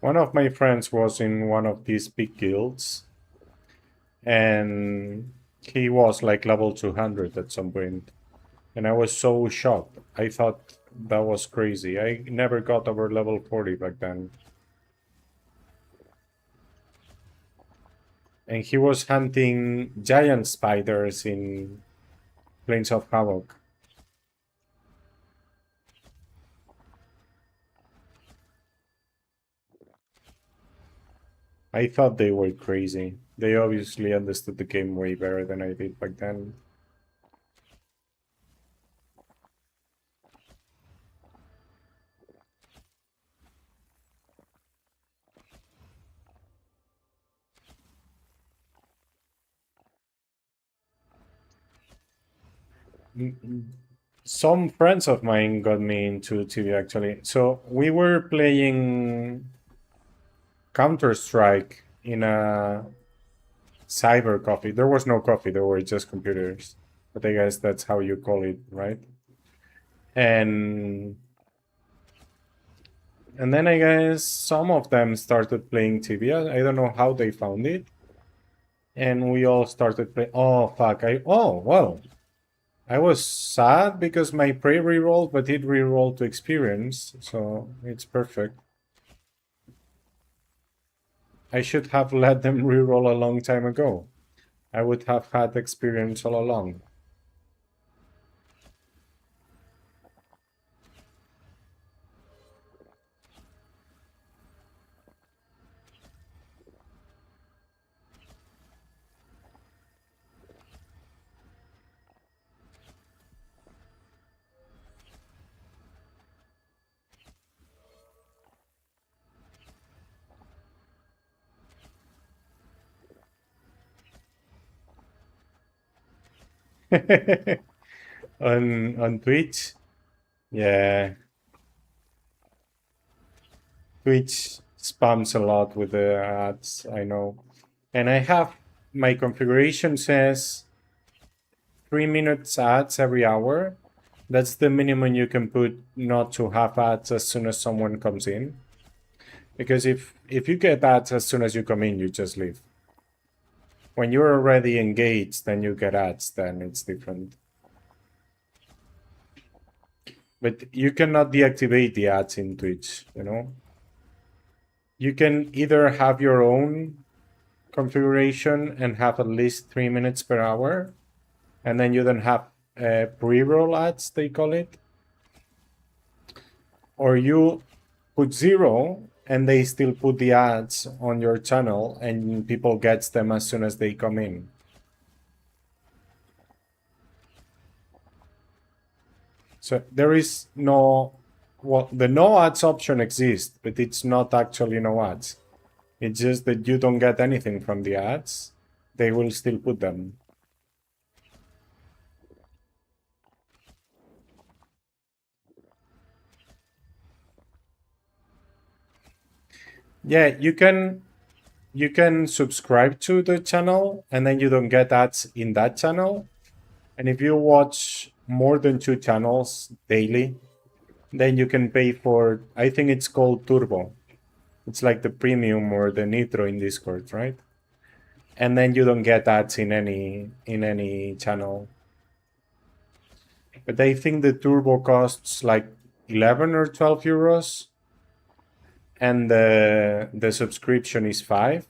One of my friends was in one of these big guilds, and he was like level 200 at some point. And I was so shocked. I thought that was crazy. I never got over level 40 back then. And he was hunting giant spiders in Plains of Havoc. I thought they were crazy. They obviously understood the game way better than I did back then. Some friends of mine got me into Tibia actually. So we were playing Counter-Strike in a cyber coffee. There was no coffee, there were just computers. But I guess that's how you call it, right? And then I guess some of them started playing Tibia. I don't know how they found it. And we all started playing. Oh, fuck. Oh, well. I was sad because my prey rerolled, but it rerolled to experience. So it's perfect. I should have let them reroll a long time ago. I would have had experience all along. On Twitch, yeah, Twitch spams a lot with the ads, I know. And I have my configuration says 3 minutes ads every hour. That's the minimum you can put not to have ads as soon as someone comes in. Because if you get ads as soon as you come in, you just leave. When you're already engaged, then you get ads, then it's different. But you cannot deactivate the ads in Twitch, you know? You can either have your own configuration and have at least 3 minutes per hour, and then you don't have pre-roll ads, they call it. Or you put 0 and they still put the ads on your channel and people gets them as soon as they come in. So there is no, well, the no ads option exists, but it's not actually no ads. It's just that you don't get anything from the ads. They will still put them. Yeah, you can subscribe to the channel and then you don't get ads in that channel. And if you watch more than 2 channels daily, then you can pay for, I think it's called Turbo. It's like the premium or the Nitro in Discord, right? And then you don't get ads in any channel. But I think the Turbo costs like 11 or 12 euros. And the subscription is 5.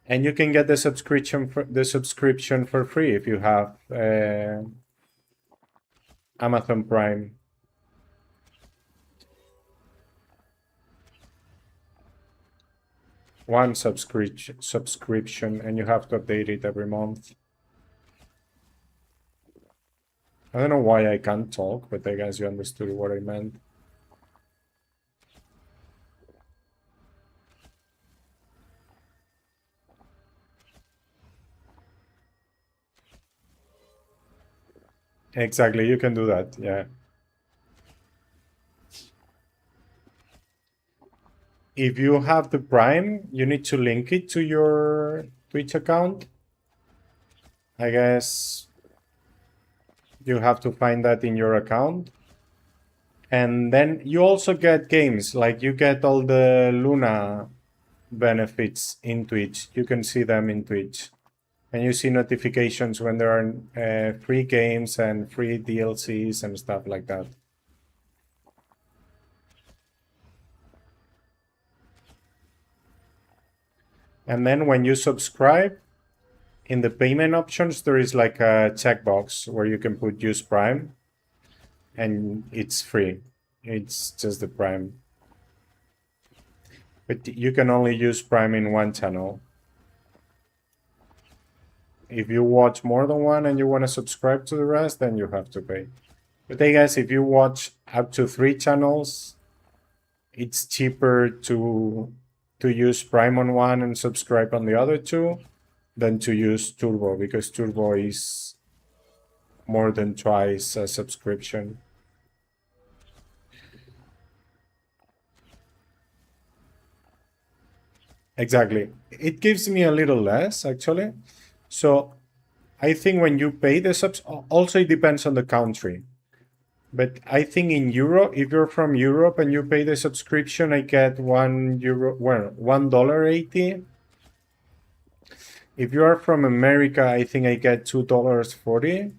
And you can get the subscription for free if you have Amazon Prime. One subscription, and you have to update it every month. I don't know why I can't talk, but I guess you understood what I meant. Exactly, you can do that, yeah. If you have the Prime, you need to link it to your Twitch account. I guess you have to find that in your account. And then you also get games, like you get all the Luna benefits in Twitch. You can see them in Twitch. And you see notifications when there are free games and free DLCs and stuff like that. And then when you subscribe, in the payment options, there is like a checkbox where you can put use Prime. And it's free. It's just the Prime. But you can only use Prime in one channel. If you watch more than one and you want to subscribe to the rest, then you have to pay. But I guess if you watch up to 3 channels, it's cheaper to use Prime on one and subscribe on the other 2 than to use Turbo, because Turbo is more than twice a subscription. Exactly. It gives me a little less, actually. So I think when you pay the subs, also it depends on the country. But I think in Europe, if you're from Europe and you pay the subscription, I get €1, well, $1.80. If you are from America, I think I get $2.40.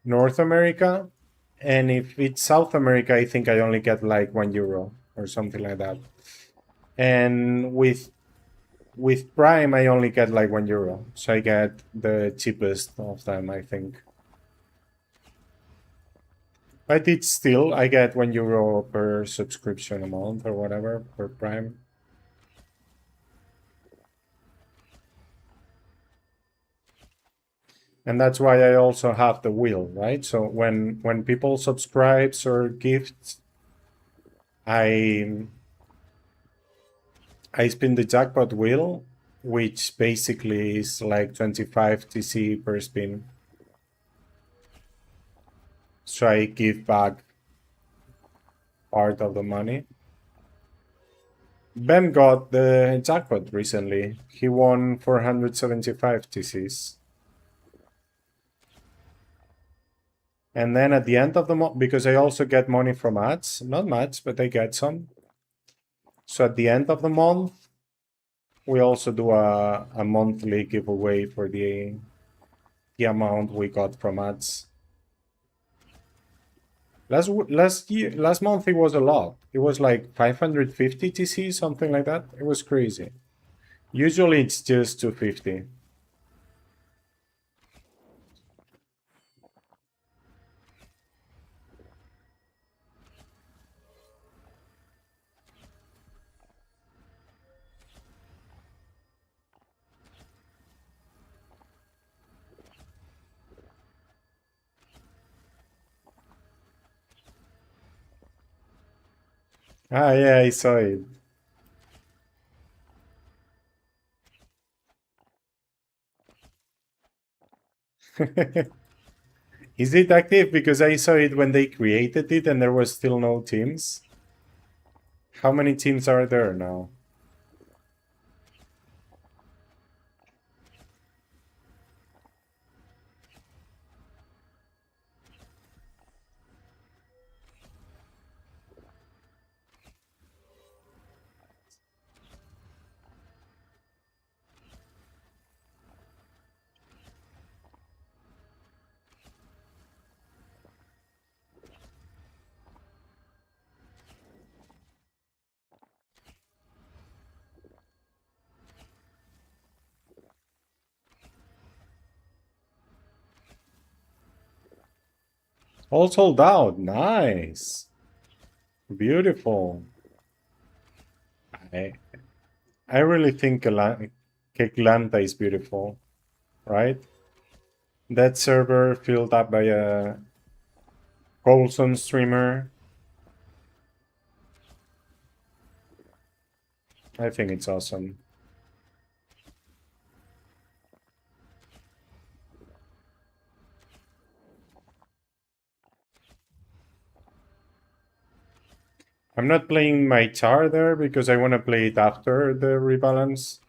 North America. And if it's South America, I think I only get like €1 or something like that. And with Prime, I only get like €1. So I get the cheapest of them, I think. But it's still, I get €1 per subscription a month or whatever, per Prime. And that's why I also have the wheel, right? So when people subscribes or gifts, I spin the jackpot wheel, which basically is like 25 TC per spin. So I give back part of the money. Ben got the jackpot recently. He won 475 TCs. And then at the end of the month, because I also get money from ads, not much, but I get some. So at the end of the month, we also do a monthly giveaway for the amount we got from ads. Last month it was a lot. It was like 550 TC, something like that. It was crazy. Usually it's just 250. Ah, yeah, I saw it. Is it active? Because I saw it when they created it and there was still no teams. How many teams are there now? All sold out. Nice. Beautiful. I I really think Keglanta is beautiful, right? That server filled up by a wholesome streamer. I think it's awesome. I'm not playing my char there because I want to play it after the rebalance,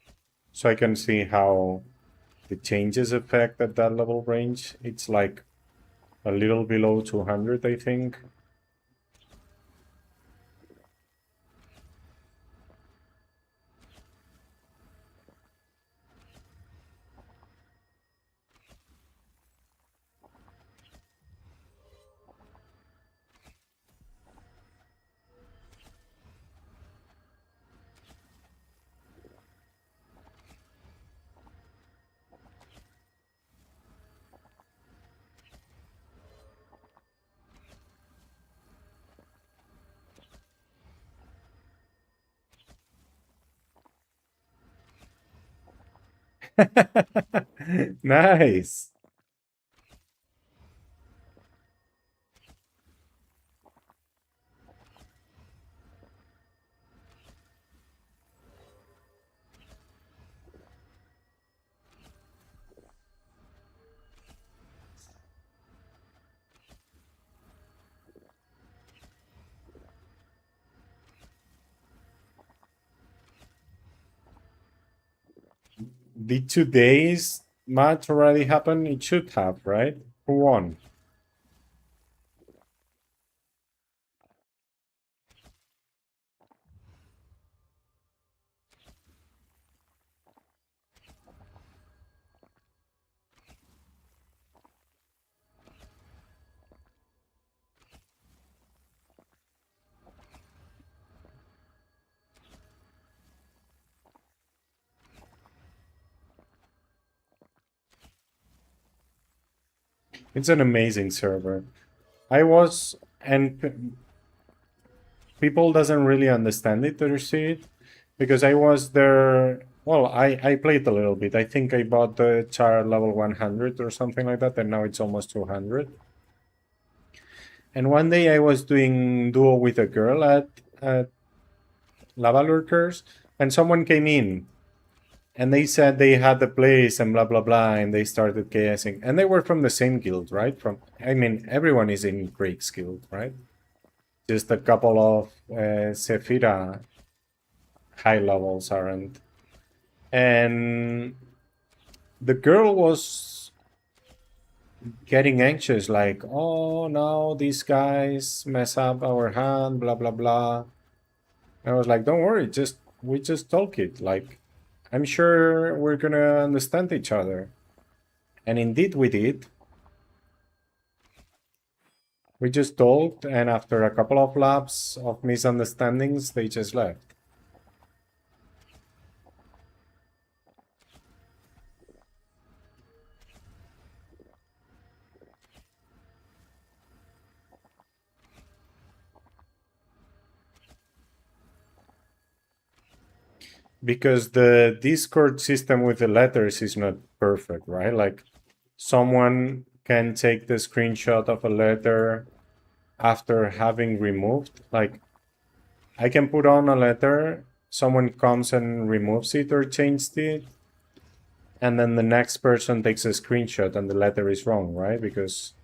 so I can see how the changes affect at that level range. It's like a little below 200, I think. Nice. The 2 days match already happened? It should have, right? Who won? It's an amazing server. I was, and people doesn't really understand it or see it, because I was there. Well, I played a little bit. I think I bought the char level 100 or something like that, and now it's almost 200. And one day I was doing duo with a girl at Lava Lurkers, and someone came in and they said they had the place and blah blah blah, and they started KSing, and they were from the same guild, right? From, I mean, everyone is in Drake's guild, right? Just a couple of Sephira high levels aren't. And the girl was getting anxious, like, oh no, these guys mess up our hand, blah blah blah. And I was like, don't worry, just we just talk it. Like, I'm sure we're gonna understand each other. And indeed we did. We just talked, and after a couple of laps of misunderstandings, they just left. Because the Discord system with the letters is not perfect, right? Like, someone can take the screenshot of a letter after having removed, like, I can put on a letter, someone comes and removes it or changes it, and then the next person takes a screenshot and the letter is wrong, right? Because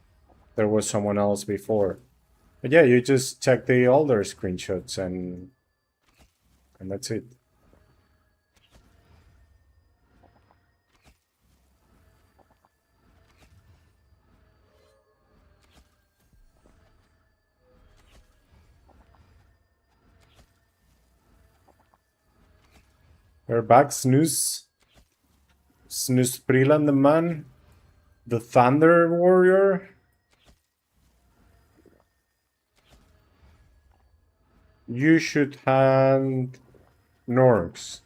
there was someone else before. But yeah, you just check the older screenshots and that's it. We're back, Snooze. Snooze Prilan the man. The Thunder Warrior. You should hand Norks.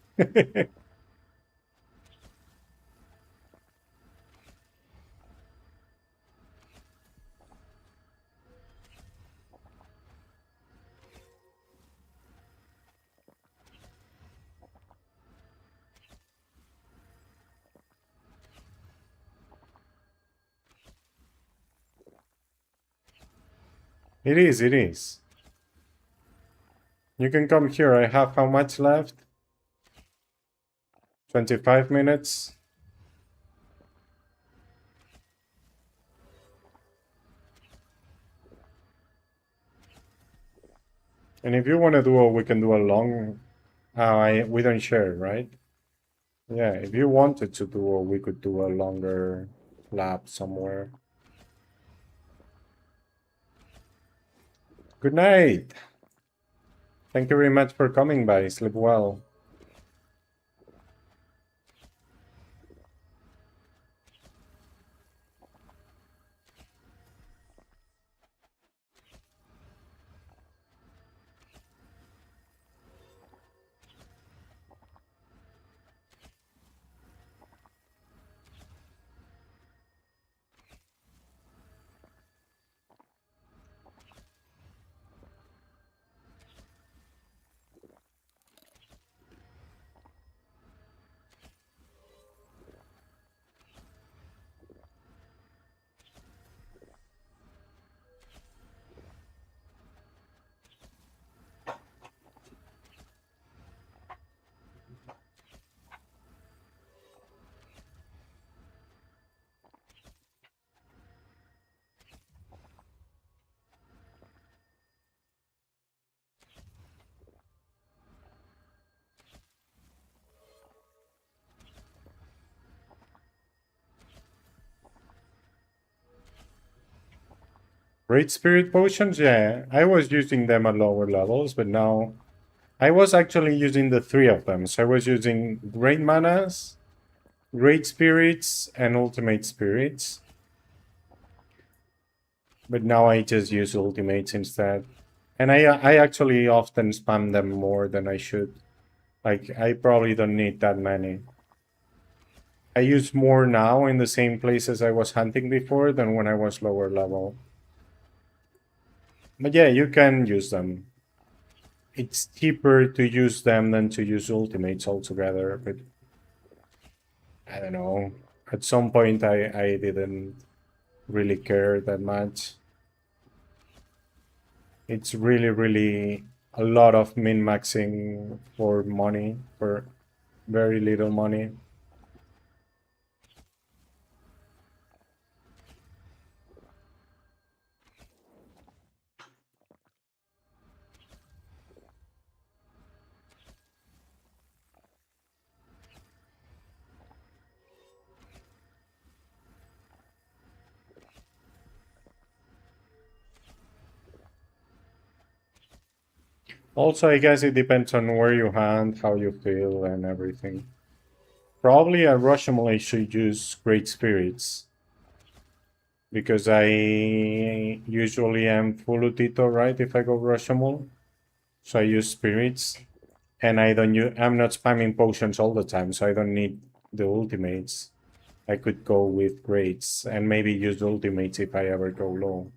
It is, it is. You can come here. I have how much left? 25 minutes. And if you want to do we can do a long... we don't share, right? Yeah, if you wanted to do we could do a longer lap somewhere. Good night. Thank you very much for coming by. Sleep well. Great Spirit Potions? Yeah, I was using them at lower levels, but now... I was actually using the 3 of them. So I was using Great Manas, Great Spirits, and Ultimate Spirits. But now I just use Ultimates instead. And I actually often spam them more than I should. Like, I probably don't need that many. I use more now in the same places I was hunting before than when I was lower level. But yeah, you can use them. It's cheaper to use them than to use ultimates altogether, but I don't know. At some point I didn't really care that much. It's really a lot of min-maxing for money, for very little money. Also, I guess it depends on where you hunt, how you feel, and everything. Probably at Rushmore I should use Great Spirits. Because I usually am full Utito, right, if I go Rushmore. So I use Spirits. And I'm not spamming potions all the time, so I don't need the ultimates. I could go with Greats, and maybe use ultimates if I ever go low.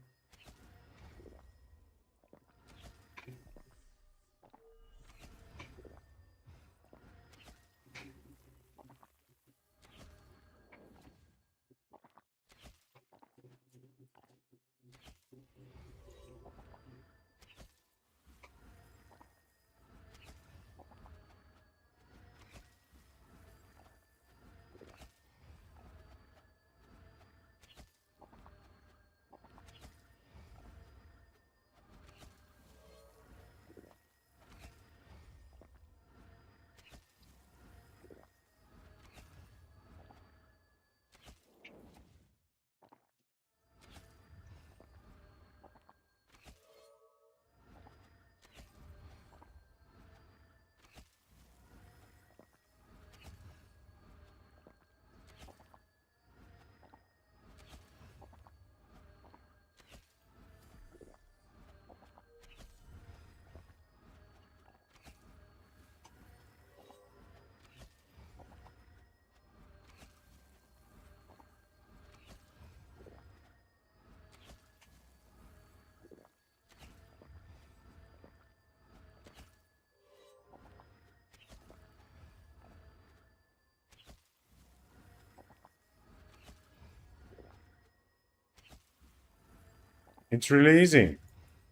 It's really easy.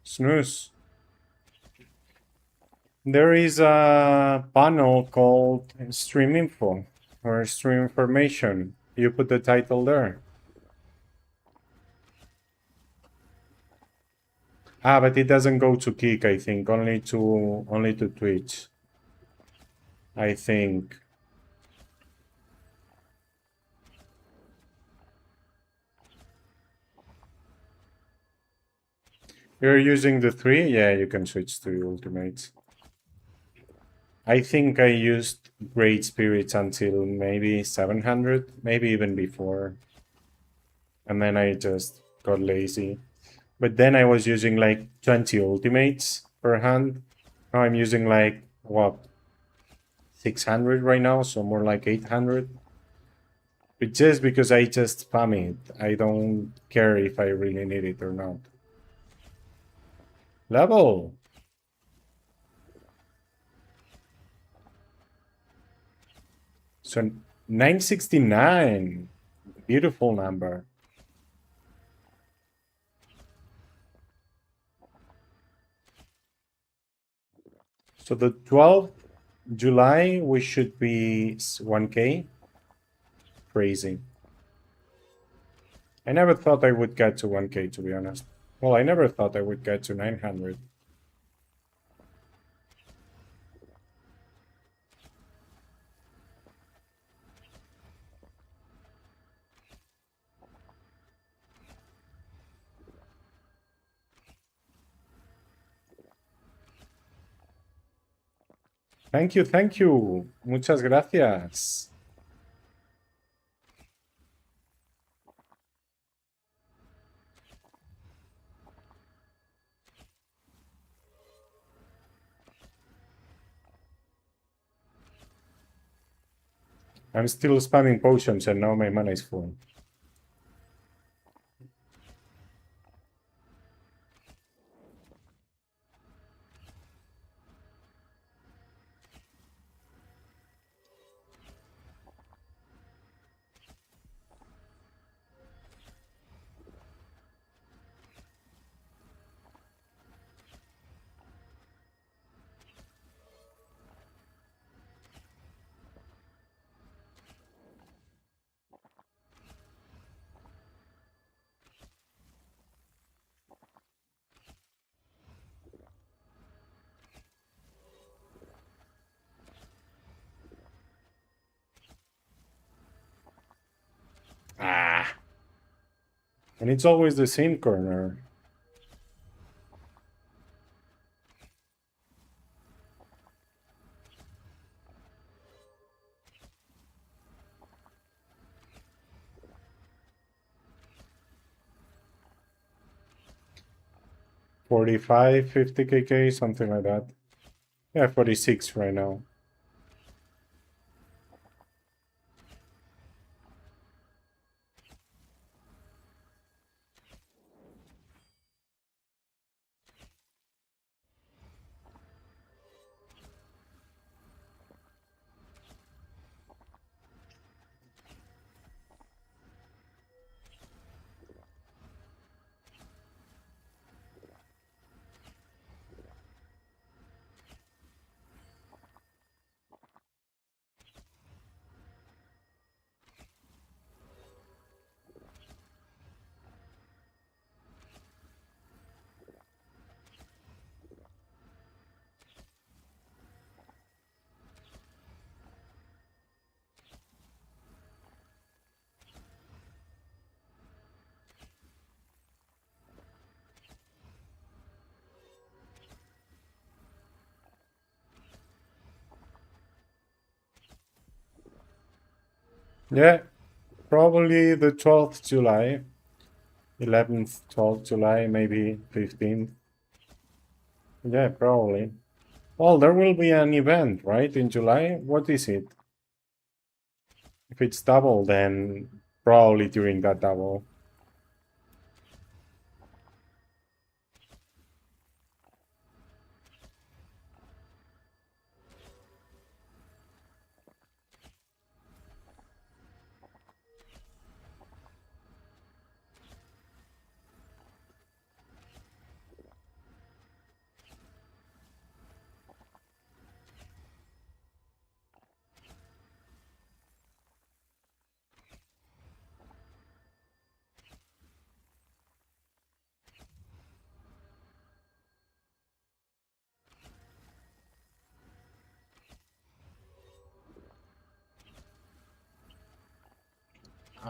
Snooze. There is a panel called Stream Info or Stream Information. You put the title there. Ah, but it doesn't go to Kick, I think. Only to Twitch. I think. You're using the 3? Yeah, you can switch to Ultimates. I think I used Great Spirits until maybe 700, maybe even before. And then I just got lazy. But then I was using like 20 Ultimates per hand. Now I'm using like, what, 600 right now, so more like 800. But just because I just spam it, I don't care if I really need it or not. Level! So 969. Beautiful number. So the 12th July, we should be 1K. Crazy. I never thought I would get to 1K, to be honest. Well, I never thought I would get to 900. Thank you, thank you. Muchas gracias. I'm still spamming potions and now my mana is full. Ah! And it's always the same corner. $45, $50 KK, something like that. Yeah, 46 right now. Yeah, probably the 12th July. 11th, 12th July, maybe 15th. Yeah, probably. Well, there will be an event, right, in July? What is it? If it's double, then probably during that double.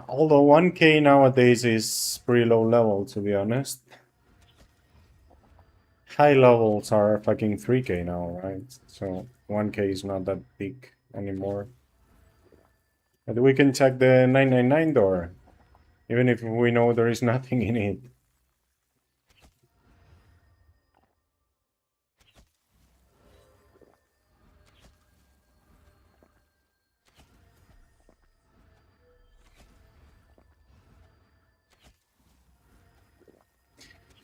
Although 1K nowadays is pretty low level, to be honest. High levels are fucking 3K now, right? So 1K is not that big anymore. But we can check the 999 door, even if we know there is nothing in it.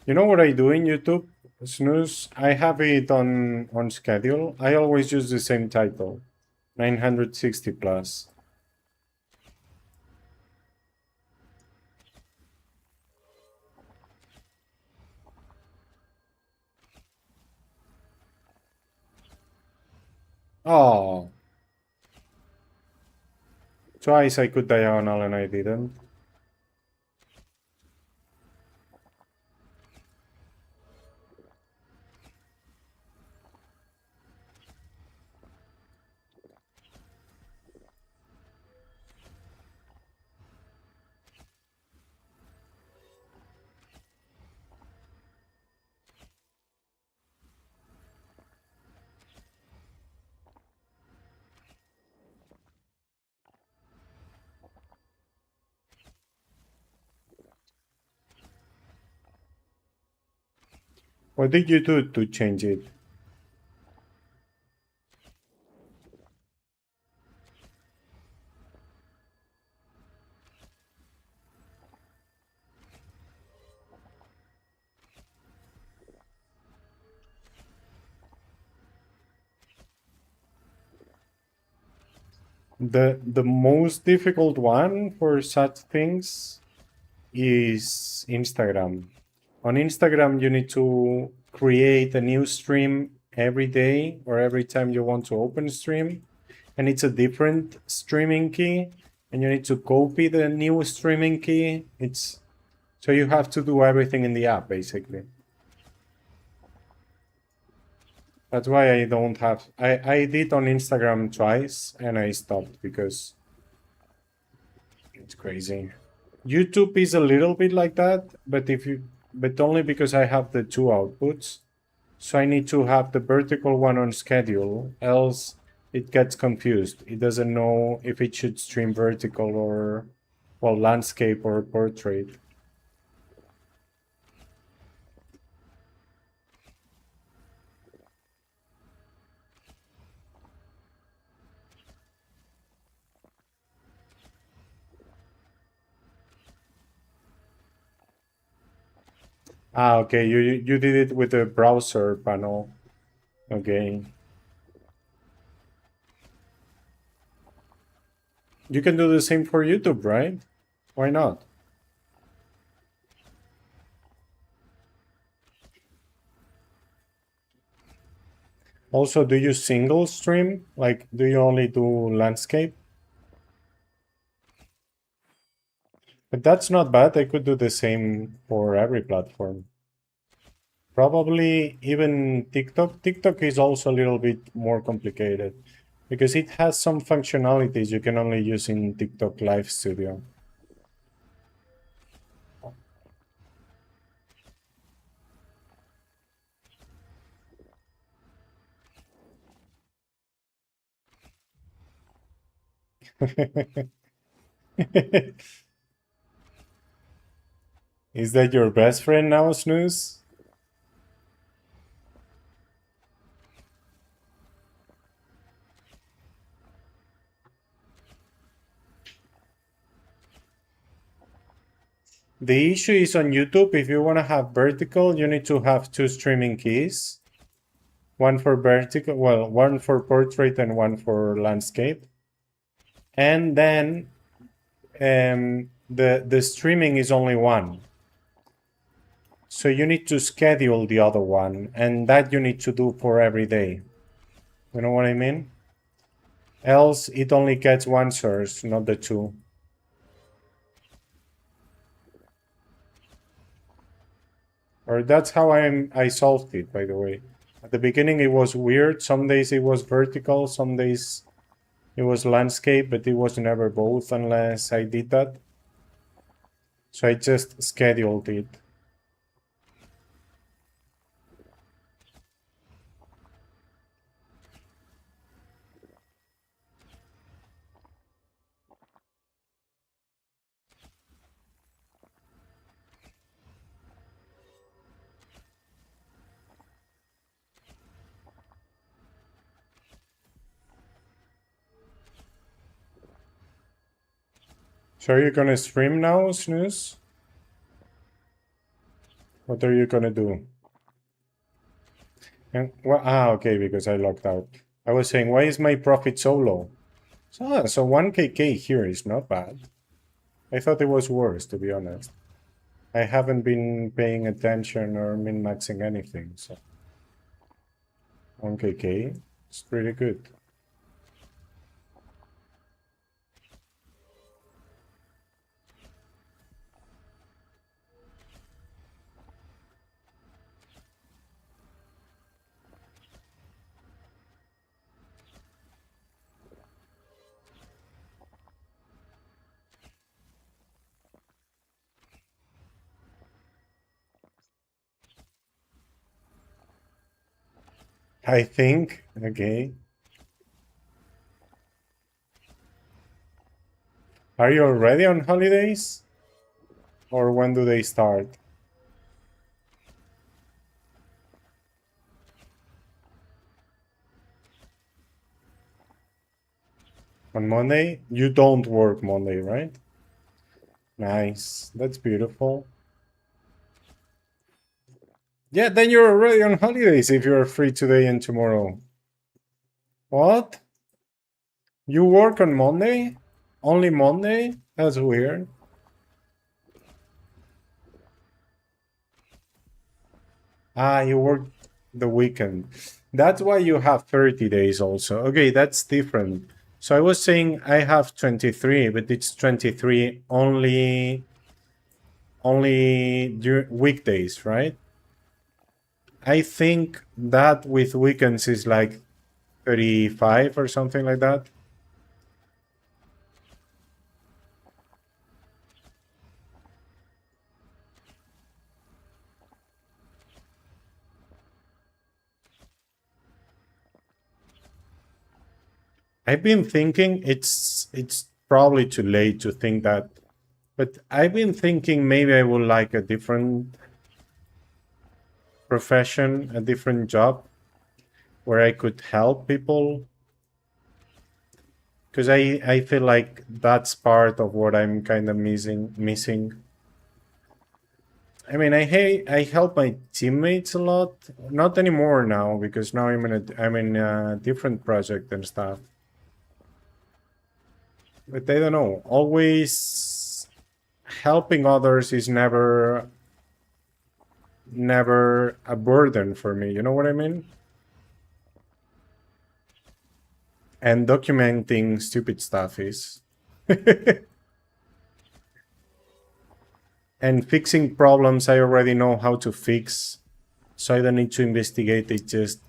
You know what I do in YouTube? Snooze, I have it on schedule. I always use the same title, 960 plus. Oh, twice I could diagonal and I didn't. What did you do to change it? The most difficult one for such things is Instagram. On Instagram, you need to create a new stream every day or every time you want to open stream, and it's a different streaming key, and you need to copy the new streaming key. It's so you have to do everything in the app basically. That's why I don't have. I did on Instagram twice and I stopped because it's crazy. YouTube is a little bit like that, but only because I have the two outputs. So I need to have the vertical one on schedule, else it gets confused. It doesn't know if it should stream vertical or, well, landscape or portrait. Ah, okay, you did it with the browser panel. Okay. You can do the same for YouTube, right? Why not? Also, do you single stream? Like, do you only do landscape? But that's not bad. I could do the same for every platform. Probably even TikTok. TikTok is also a little bit more complicated because it has some functionalities you can only use in TikTok Live Studio. Is that your best friend now, Snooze? The issue is on YouTube, if you want to have vertical, you need to have two streaming keys. One for vertical, well, one for portrait and one for landscape. And then the streaming is only one. So you need to schedule the other one, and that you need to do for every day. You know what I mean? Else it only gets one source, not the two. Or that's how I solved it, by the way. At the beginning it was weird. Some days it was vertical, some days it was landscape, but it was never both unless I did that. So I just scheduled it. So are you gonna stream now, Snooze? What are you gonna do? And, well, okay, because I logged out. I was saying, why is my profit so low? So 1kk here is not bad. I thought it was worse, to be honest. I haven't been paying attention or min-maxing anything, so 1kk is pretty good. I think, okay. Are you already on holidays? Or when do they start? On Monday? You don't work Monday, right? Nice. That's beautiful. Yeah, then you're already on holidays if you're free today and tomorrow. What? You work on Monday? Only Monday? That's weird. Ah, you work the weekend. That's why you have 30 days also. Okay, that's different. So I was saying I have 23, but it's 23 only during weekdays, right? I think that with weekends is like 35 or something like that. I've been thinking it's probably too late to think that, but I've been thinking maybe I would like a different profession, a different job where I could help people. Because I feel like that's part of what I'm kind of missing. I mean, I help my teammates a lot. Not anymore now because now I'm in a different project and stuff. But I don't know. Always helping others is never a burden for me. You know what I mean? And documenting stupid stuff is. And fixing problems I already know how to fix. So I don't need to investigate it, just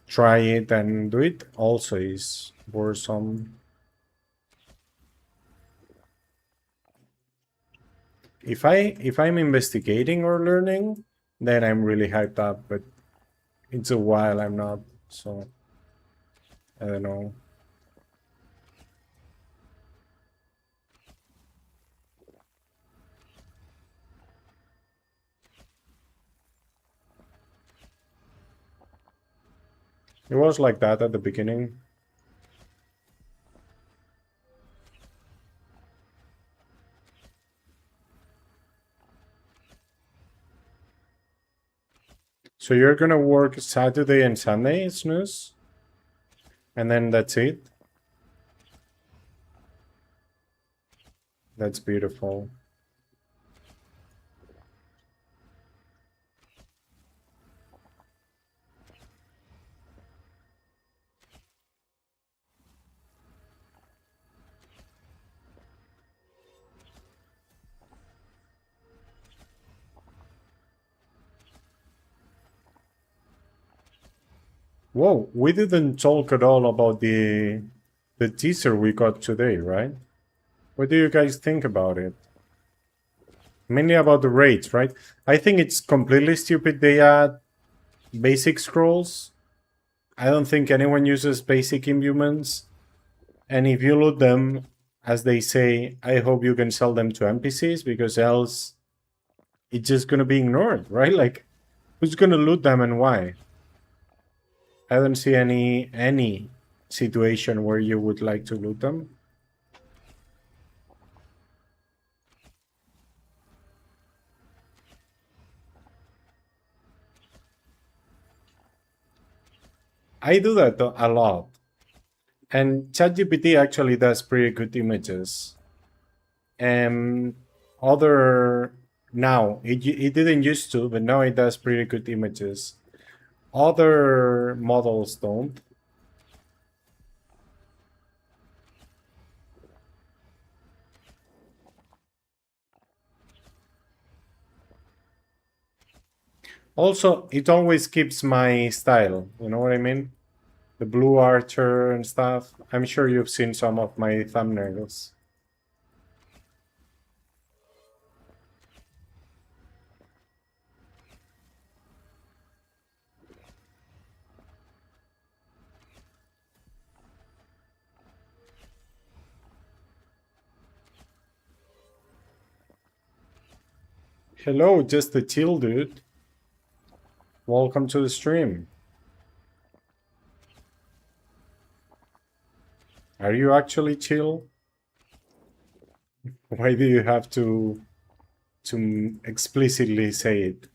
try it and do it also is worrisome. If I'm investigating or learning, then I'm really hyped up, but it's a while I'm not, so I don't know. It was like that at the beginning. So you're gonna work Saturday and Sunday, Snooze? And then that's it? That's beautiful. Whoa, we didn't talk at all about the teaser we got today, right? What do you guys think about it? Mainly about the raids, right? I think it's completely stupid they add basic scrolls. I don't think anyone uses basic imbuements. And if you loot them, as they say, I hope you can sell them to NPCs, because else it's just gonna be ignored, right? Like, who's gonna loot them and why? I don't see any situation where you would like to loot them. I do that a lot. And ChatGPT actually does pretty good images. And other now it didn't used to, but now it does pretty good images. Other models don't. Also, it always keeps my style. You know what I mean? The blue archer and stuff. I'm sure you've seen some of my thumbnails. Hello, just a chill dude. Welcome to the stream. Are you actually chill? Why do you have to explicitly say it?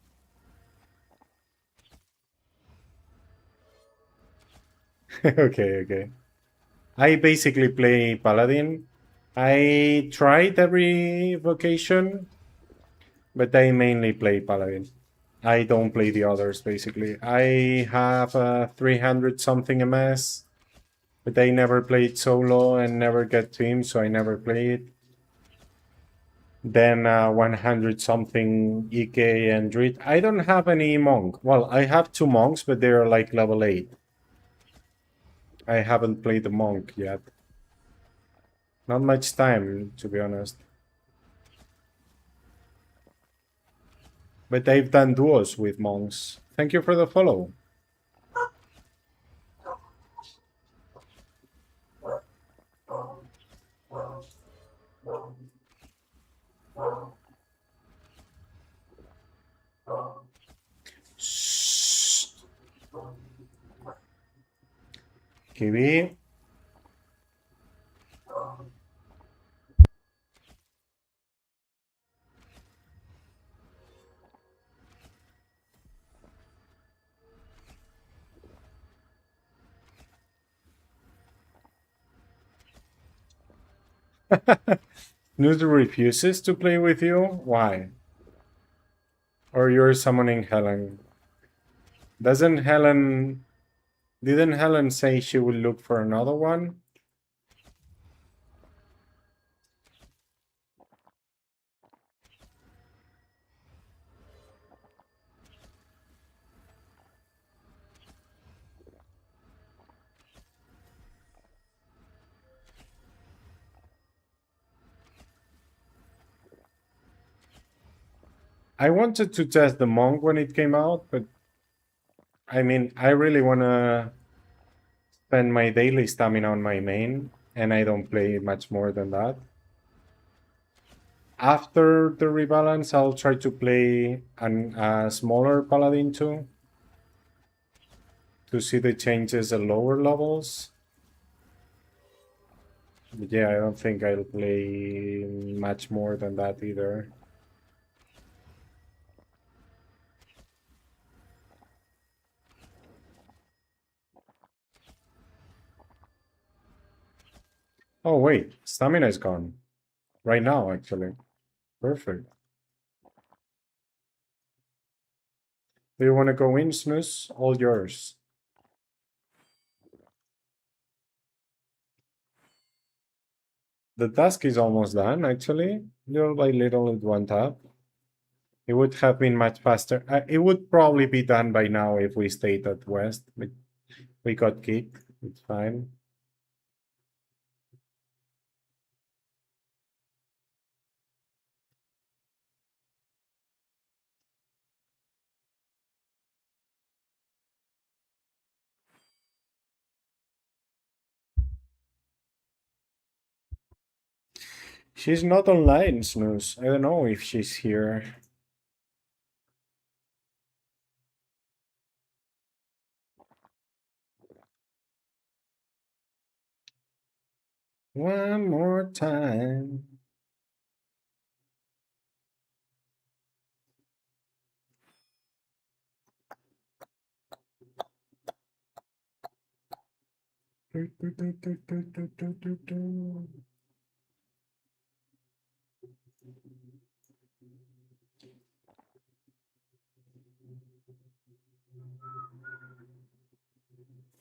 Okay. I basically play Paladin. I tried every vocation, but I mainly play Paladin. I don't play the others, basically. I have 300 something MS, but I never played solo and never get teams, so I never play it. Then 100 something EK and Druid. I don't have any monk. Well, I have 2 monks, but they're like level 8. I haven't played the monk yet. Not much time, to be honest. But I've done duos with monks. Thank you for the follow. Shh. Kiwi. Noodle refuses to play with you? Why? Or you're summoning Helen? Didn't Helen say she would look for another one? I wanted to test the monk when it came out, but I mean, I really want to spend my daily stamina on my main, and I don't play much more than that. After the rebalance, I'll try to play a smaller Paladin too, to see the changes at lower levels. But yeah, I don't think I'll play much more than that either. Oh wait, stamina is gone. Right now, actually. Perfect. Do you want to go in, Snooze? All yours. The task is almost done, actually. Little by little it went up. It would have been much faster. It would probably be done by now if we stayed at West, but we got kicked. It's fine. She's not online, Snooze. I don't know if she's here. One more time.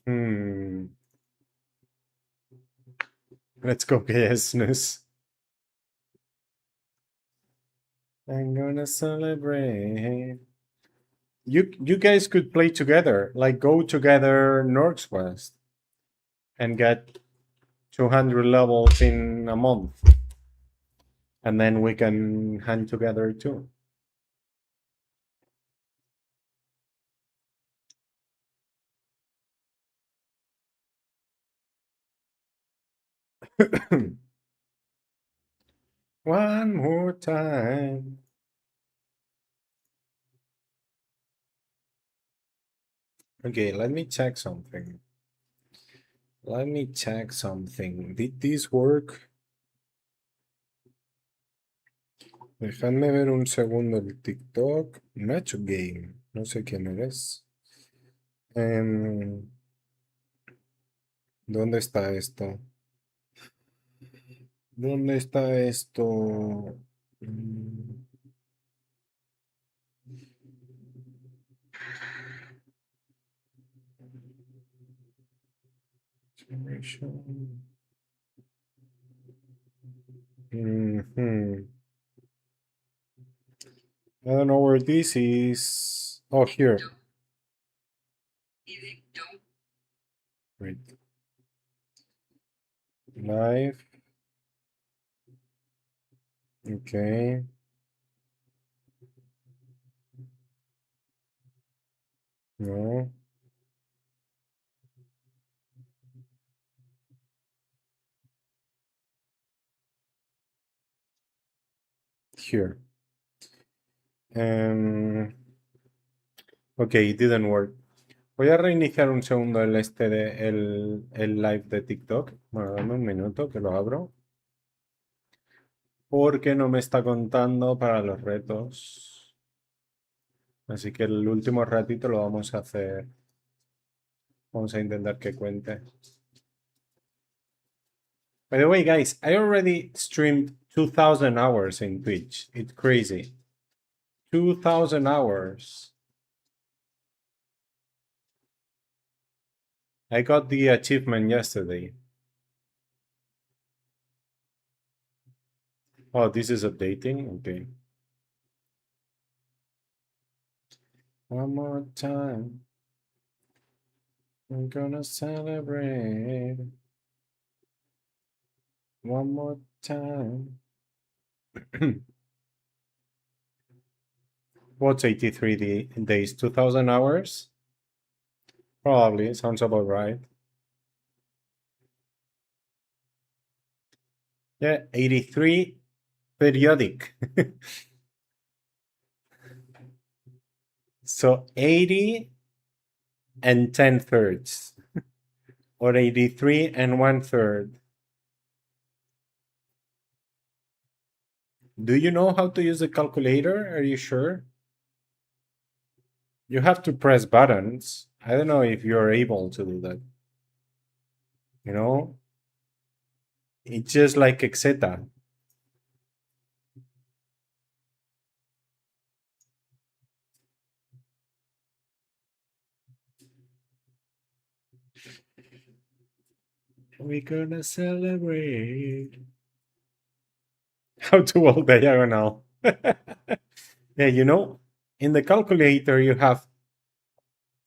Hmm. Let's go, yes, Snooze. I'm gonna celebrate. You guys could play together, like go together North West and get 200 levels in a month. And then we can hunt together too. One more time. Okay, let me check something. Let me check something. Did this work? Dejadme ver un segundo el TikTok. Nacho Game. No sé quién eres. ¿Dónde está esto? ¿Dónde está esto? Mm, generation. Mhm. I don't know where this is. Oh, here. Wait. Live. Okay. No. Here. Ok, it didn't work. Voy a reiniciar un segundo el live de TikTok. Bueno, dame un minuto que lo abro. Porque no me está contando para los retos. Así que el último ratito lo vamos a hacer. Vamos a intentar que cuente. By the way, guys, I already streamed 2,000 hours in Twitch. It's crazy. 2,000 hours. I got the achievement yesterday. Oh, this is updating? Okay. One more time. I'm gonna celebrate. One more time. What's 83 days? 2,000 hours? Probably. Sounds about right. Yeah, 83 periodic. So 80 and 10/3, or 83 and 1/3. Do you know how to use a calculator? Are you sure? You have to press buttons. I don't know if you're able to do that. You know? It's just like Exeta. We're gonna celebrate. How to walk diagonal. Yeah, you know, in the calculator you have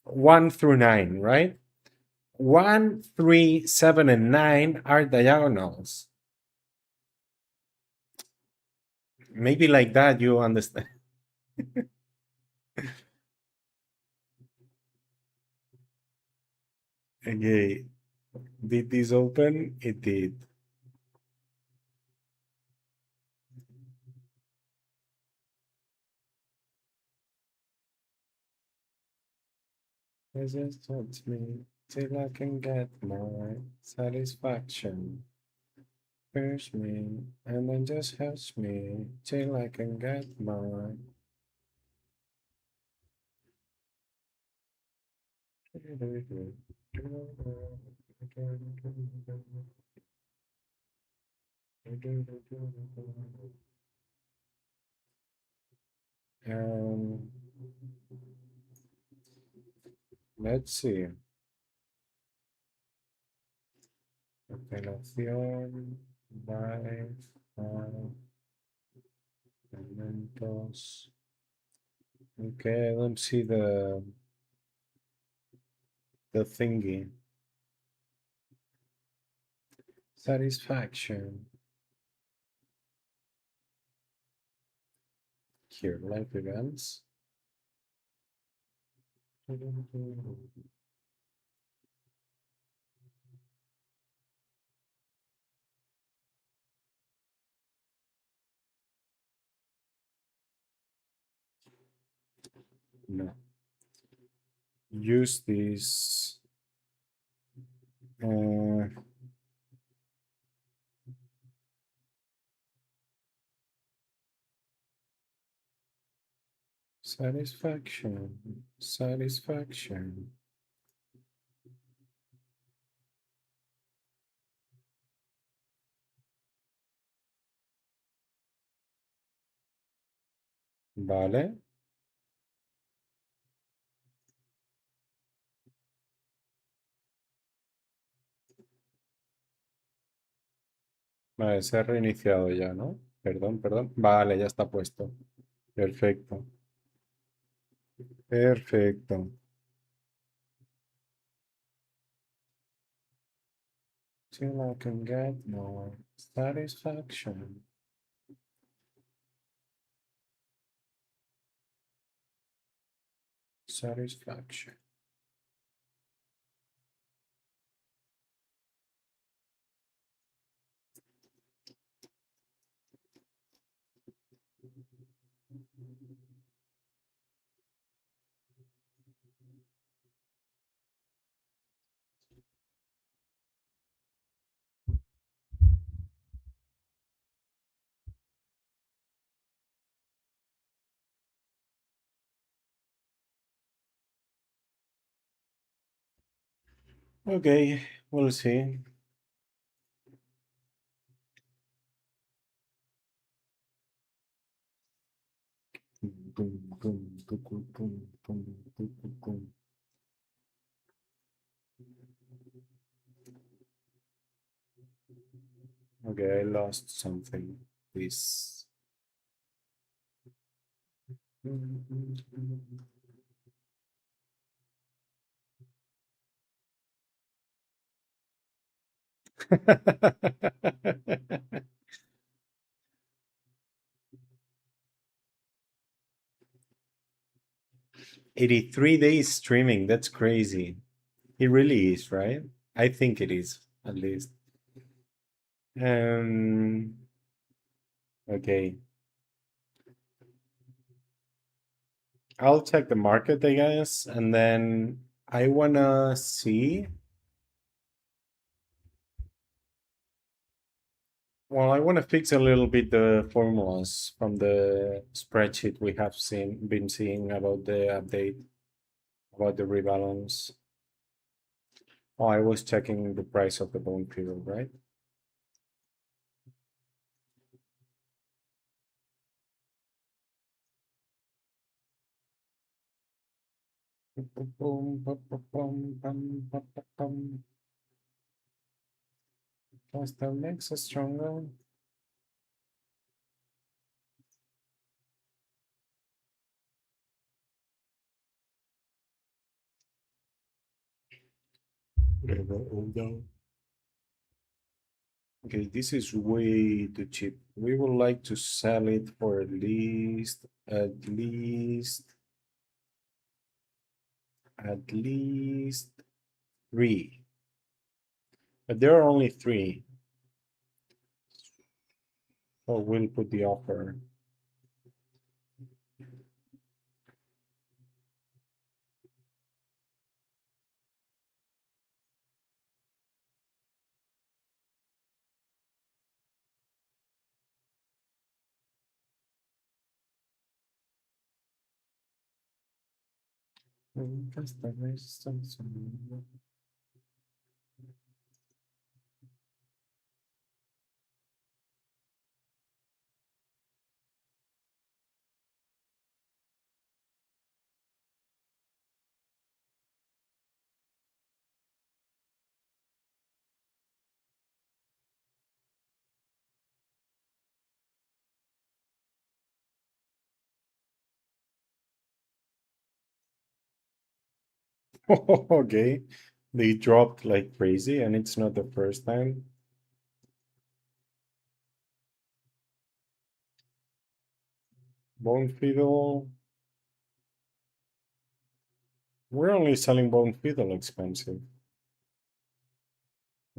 1 through 9, right? 1, 3, 7, and 9 are diagonals. Maybe like that you understand. Okay. Did this open? It did. Just touch me till I can get my satisfaction. Push me and then just hush me till I can get my. Um, let's see. Apelación, live, elementos. Okay, I don't see the thingy. Satisfaction. Here, live events. No. Use this. Satisfaction. Satisfaction. Vale. Vale, se ha reiniciado ya, ¿no? Perdón, perdón. Vale, ya está puesto. Perfecto. Perfecto. Till I can get more satisfaction. Satisfaction. Okay, we'll see. Okay, I lost something. Please. 83 days streaming. That's crazy. It really is, right? I think it is, at least. Um, okay. I'll check the market, I guess, and then I wanna see. Well, I wanna fix a little bit the formulas from the spreadsheet we have been seeing about the update, about the rebalance. Oh, I was checking the price of the bone field, right? That makes us stronger. Okay, this is way too cheap. We would like to sell it for at least three. But there are only three. So we'll put the offer. Nunca esta vez tan solo. Okay, they dropped like crazy, and it's not the first time. Bone Fiddle. We're only selling Bone Fiddle expensive.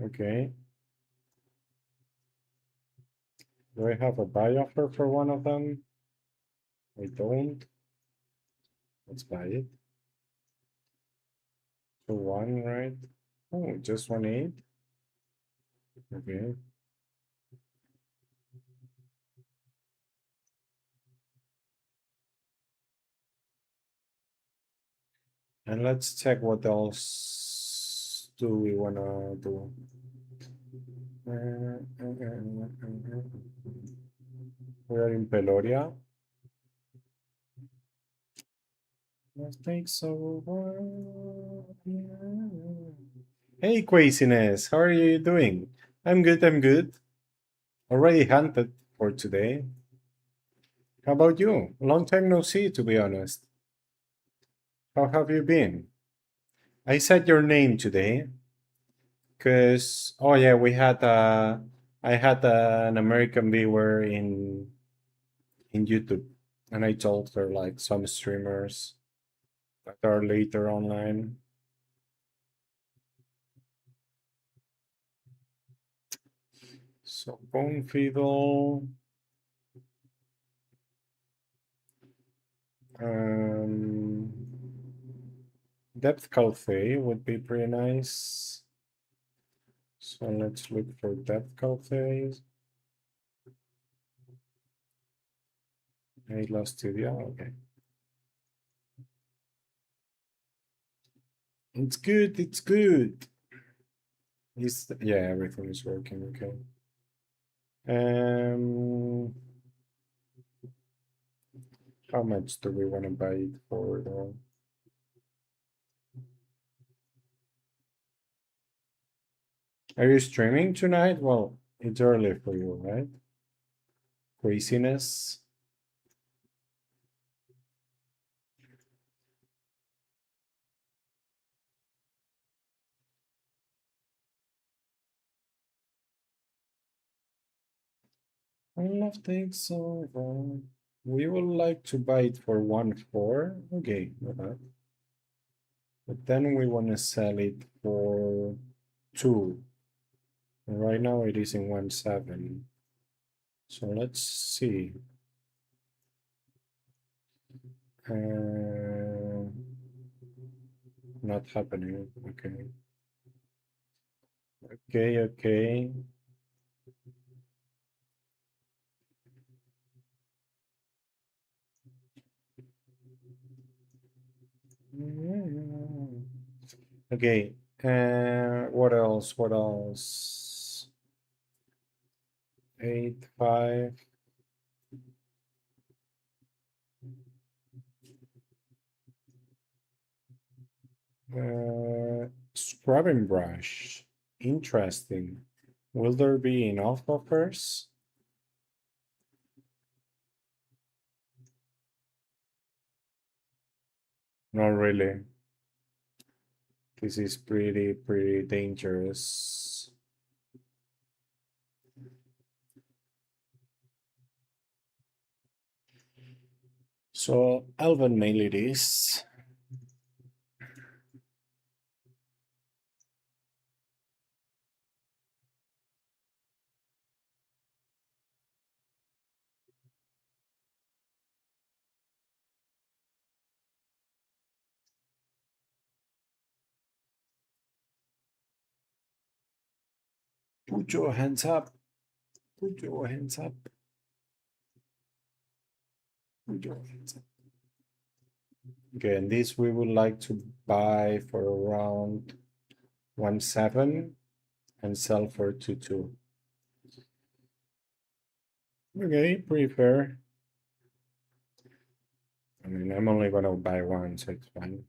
Okay. Do I have a buy offer for one of them? I don't. Let's buy it. For one, right? Oh, just 1.8. Okay. And let's check what else do we wanna do. We are in Peloria. Mistakes over. Hey, Craziness, how are you doing? I'm good, I'm good. Already hunted for today. How about you? Long time no see, to be honest. How have you been? I said your name today because, oh yeah, I had an American viewer in YouTube, and I told her like some streamers that are later online. So Bone Fiddle, um, Depth Calfe would be pretty nice. So let's look for Depth Calfe. I lost Tibia. Okay, it's good. It's good. Yeah, everything is working. Okay. Um, how much do we want to buy it for though? Are you streaming tonight? Well, it's early for you, right? Craziness. I love takes over. We would like to buy it for 1.4. Okay, not bad. But then we want to sell it for 2. And right now it is in 1.7. So let's see. Not happening. Okay. Okay, okay. Okay. What else? What else? 8.5. Scrubbing brush. Interesting. Will there be enough offers? Not really. This is pretty dangerous. So Alvin mail it is. Put your hands up. Put your hands up. Put your hands up. Okay, and this we would like to buy for around 1.7 and sell for 2.2. Okay, pretty fair. I mean, I'm only gonna buy one, so it's fine.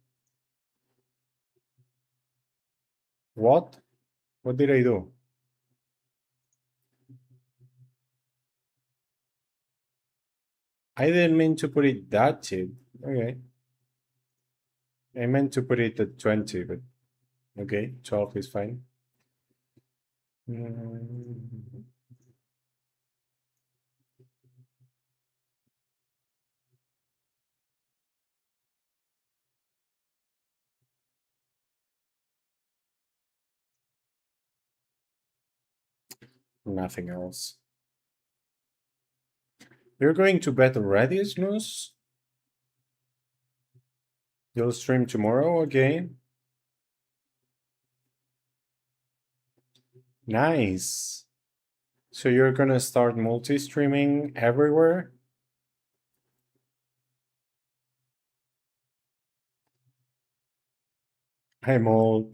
What? What did I do? I didn't mean to put it that cheap. Okay. I meant to put it at 20, but okay, 12 is fine. Mm, nothing else. You're going to bed already, Snooze? You'll stream tomorrow again? Nice. So you're gonna start multi-streaming everywhere? I'm old.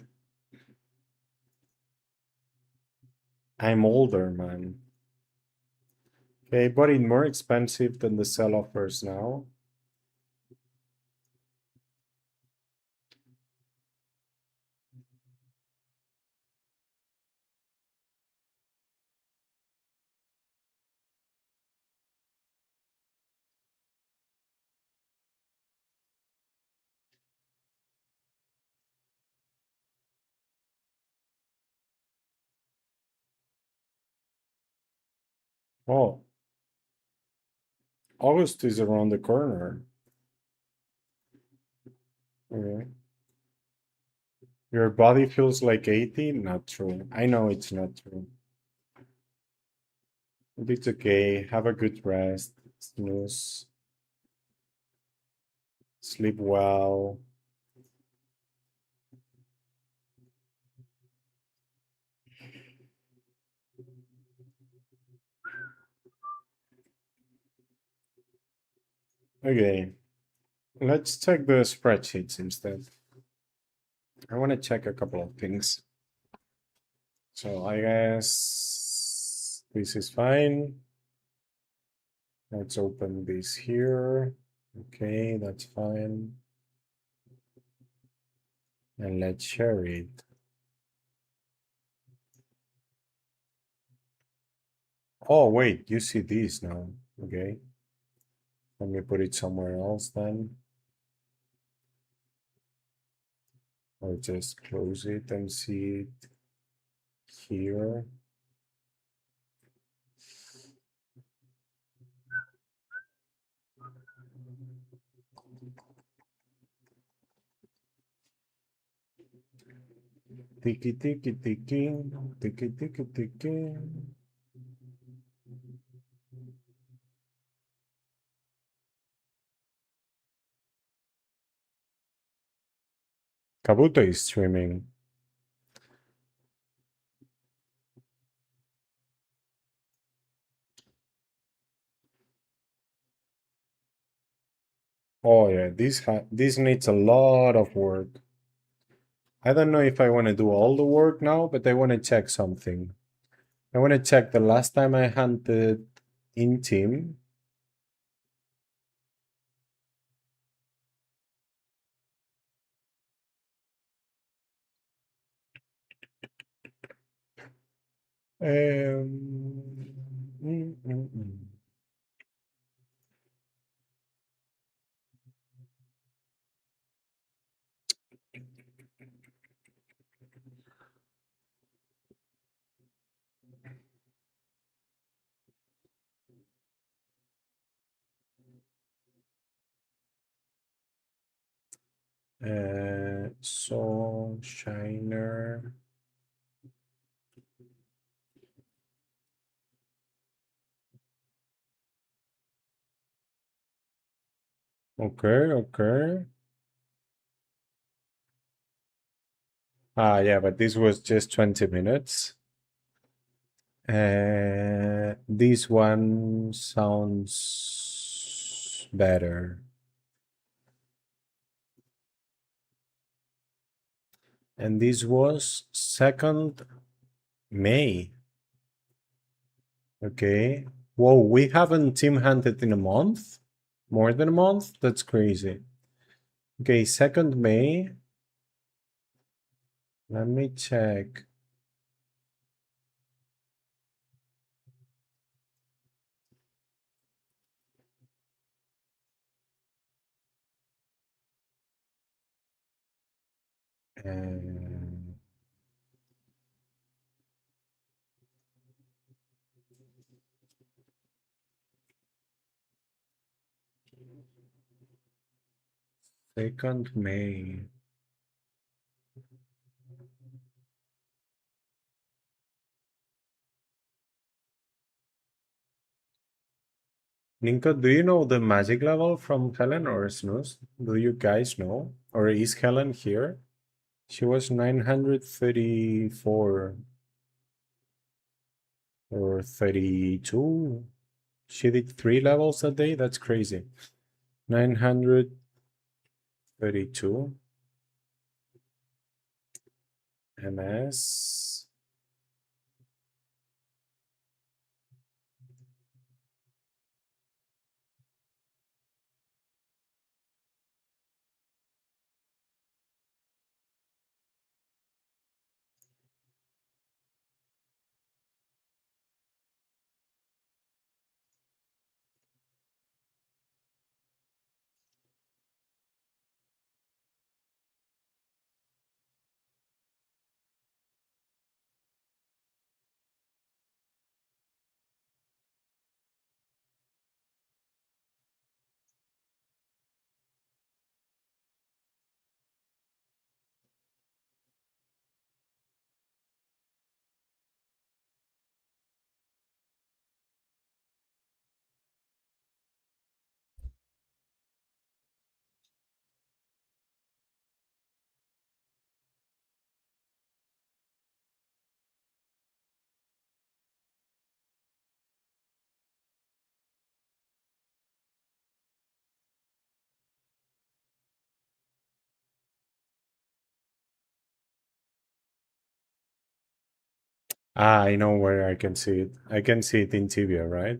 I'm older, man. Okay, but it's more expensive than the sell offers now. Oh, August is around the corner. Okay. Your body feels like 80? Not true. I know it's not true. But it's okay. Have a good rest. Snooze. Sleep well. Okay. Let's check the spreadsheets instead. I want to check a couple of things. So I guess this is fine. Let's open this here. Okay, that's fine. And let's share it. Oh, wait, you see this now. Okay. Let me put it somewhere else then. Or just close it and see it here. Tiki tiki tiki, tiki tiki tiki. Kabuto is streaming. Oh yeah, this needs a lot of work. I don't know if I want to do all the work now, but I want to check something. I want to check the last time I hunted in team. Mm, mm, mm. So Shiner. Okay, okay. Ah, yeah, but this was just 20 minutes. This one sounds better. And this was 2nd May. Okay. Whoa, we haven't team hunted in a month? More than a month? That's crazy. Okay, 2nd May. Let me check. Uh, 2nd May. Ninko, do you know the magic level from Helen or Snooze? Do you guys know? Or is Helen here? She was 934 or 32. She did 3 levels a day? That's crazy. 932 MS. Ah, I know where I can see it. I can see it in Tibia, right?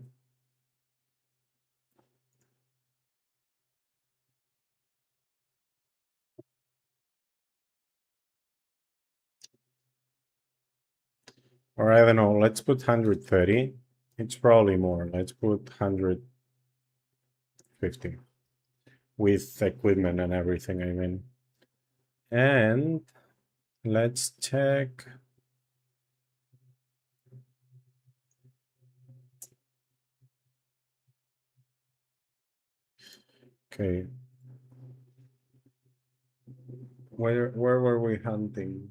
Or I don't know, let's put 130. It's probably more. Let's put 150 with equipment and everything, I mean. And let's check. Okay. Where were we hunting?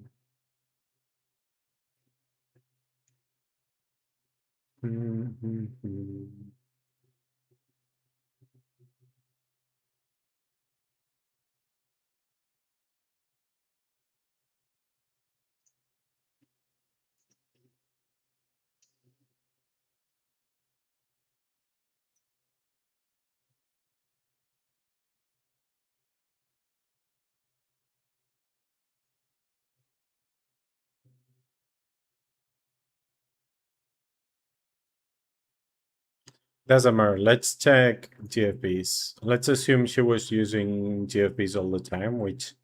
Doesn't matter. Let's check GFPs. Let's assume she was using GFPs all the time, which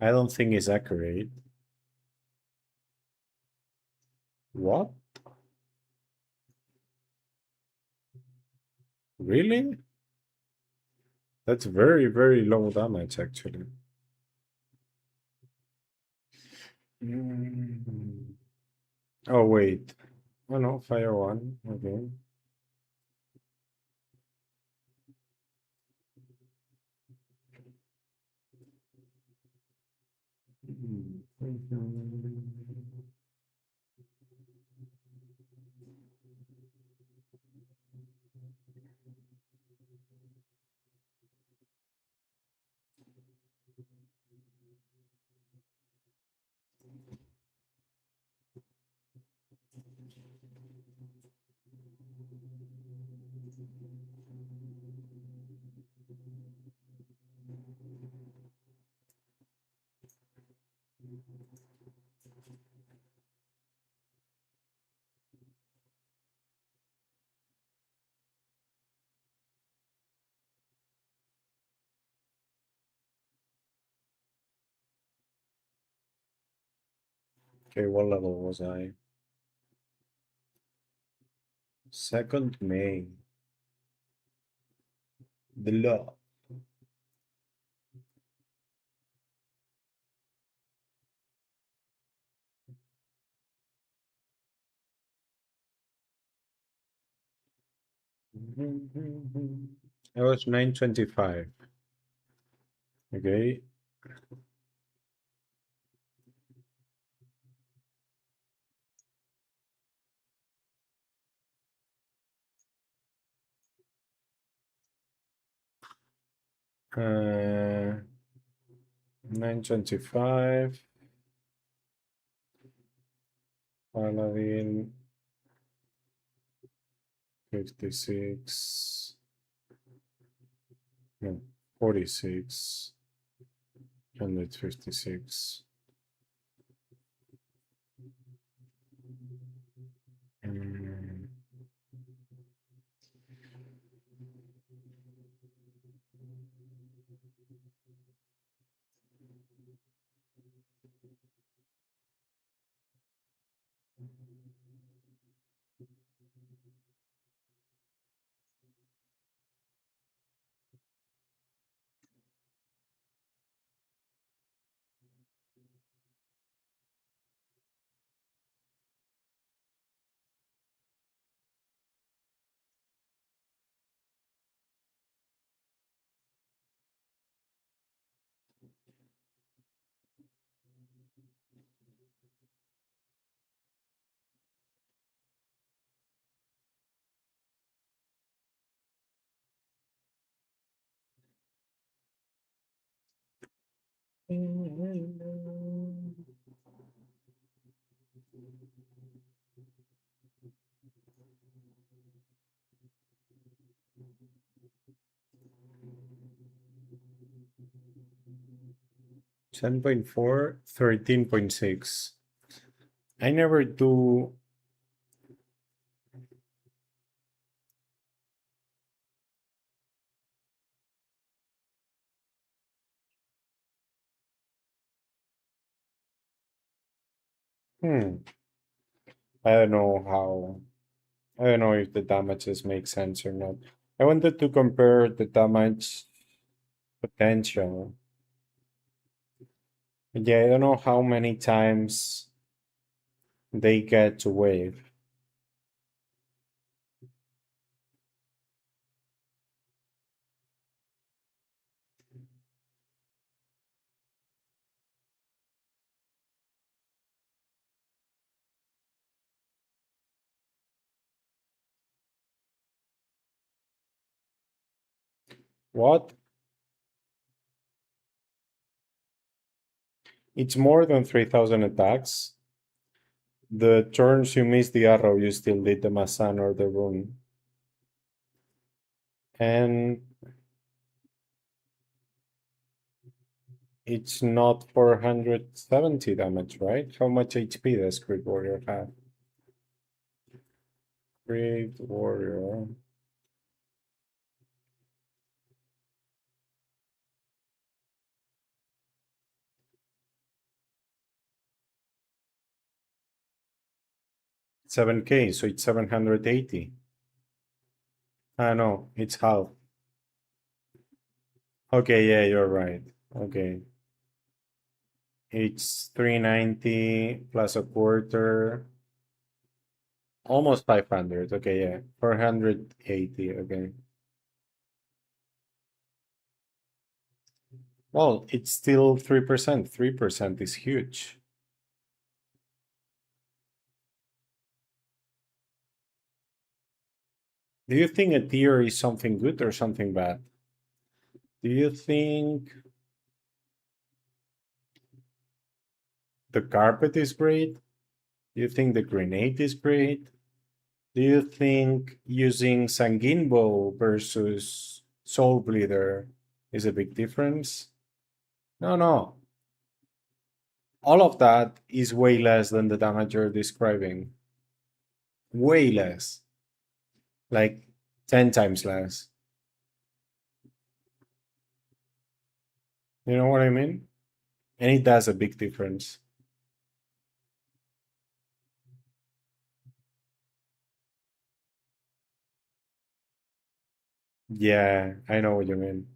I don't think is accurate. What? Really? That's very, very low damage, actually. Oh, wait. Oh, no, fire 1. Okay. Okay, what level was I? Second main. The law. I was 925. Okay. Uh, 925. Paladin 56. No, 46. 156. Mm, 10.4, 13.6. I never do. I don't know how. I don't know if the damages make sense or not. I wanted to compare the damage potential. Yeah, I don't know how many times they get to wave. What? It's more than 3,000 attacks. The turns you miss the arrow, you still did the Masan or the rune. And it's not 470 damage, right? How much HP does Great Warrior have? Great Warrior. Seven K, so it's 780. Ah, no, it's half. Okay, yeah, you're right. Okay. It's 390 plus a quarter. Almost 500. Okay, yeah. 480. Okay. Well, it's still 3%. 3% is huge. Do you think a tier is something good or something bad? Do you think the carpet is great? Do you think the grenade is great? Do you think using Sanguine Bow versus Soul Bleeder is a big difference? No, no. All of that is way less than the damage you're describing. Way less. Like 10 times less. You know what I mean? And it does a big difference. Yeah, I know what you mean.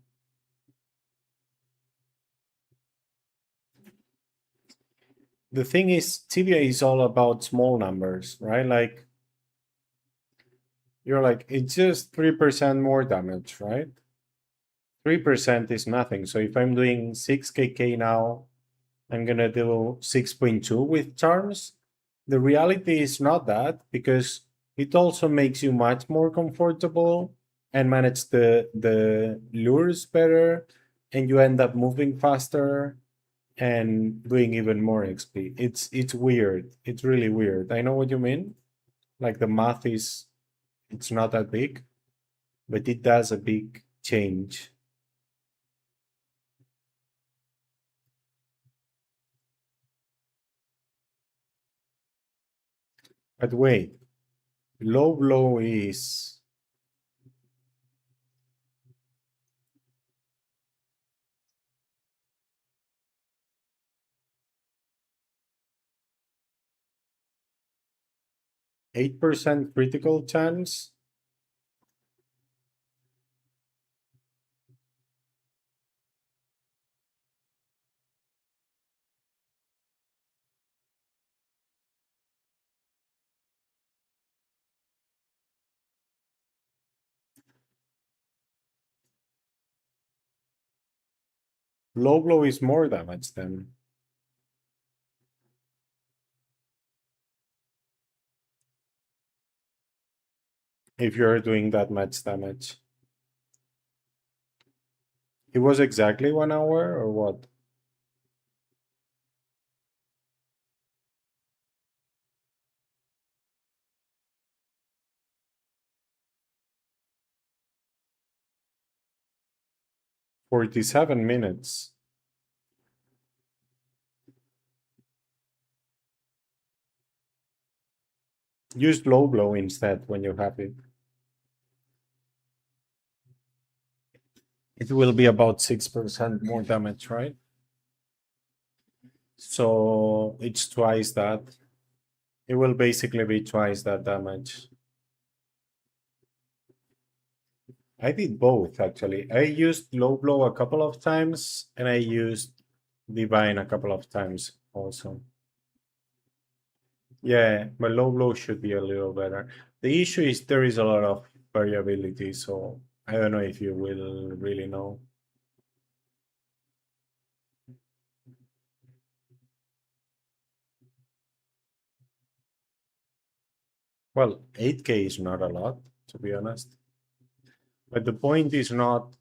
The thing is, Tibia is all about small numbers, right? Like, you're like, it's just 3% more damage, right? 3% is nothing. So if I'm doing 6 kk now, I'm gonna do 6.2 with charms. The reality is not that because it also makes you much more comfortable and manage the lures better, and you end up moving faster and doing even more XP. It's weird. It's really weird. I know what you mean. Like the math is it's not that big, but it does a big change. But wait, low blow is 8% critical chance. Low blow is more damage than if you're doing that much damage. It was exactly 1 hour or what? 47 minutes. Use low blow instead when you have it. It will be about 6% more damage, right? So it's twice that. It will basically be twice that damage. I did both actually. I used low blow a couple of times and I used divine a couple of times also. Yeah, but low blow should be a little better. The issue is there is a lot of variability, so I don't know if you will really know. Well, 8k is not a lot, to be honest. But the point is not,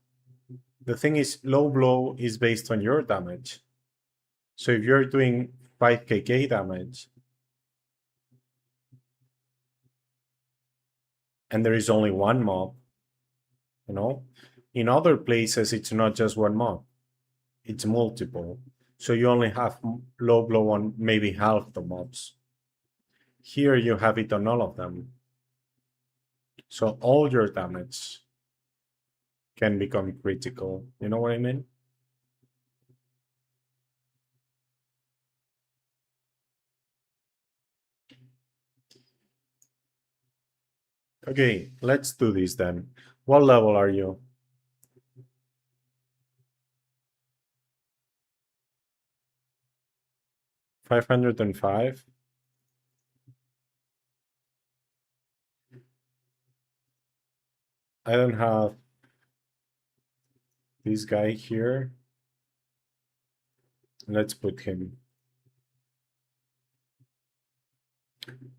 the thing is, low blow is based on your damage. So if you're doing 5kk damage and there is only one mob, you know, in other places it's not just one mob, it's multiple. So you only have low blow on maybe half the mobs. Here you have it on all of them. So all your damage can become critical. You know what I mean? Okay, let's do this then. What level are you? 505? I don't have this guy here. Let's put him.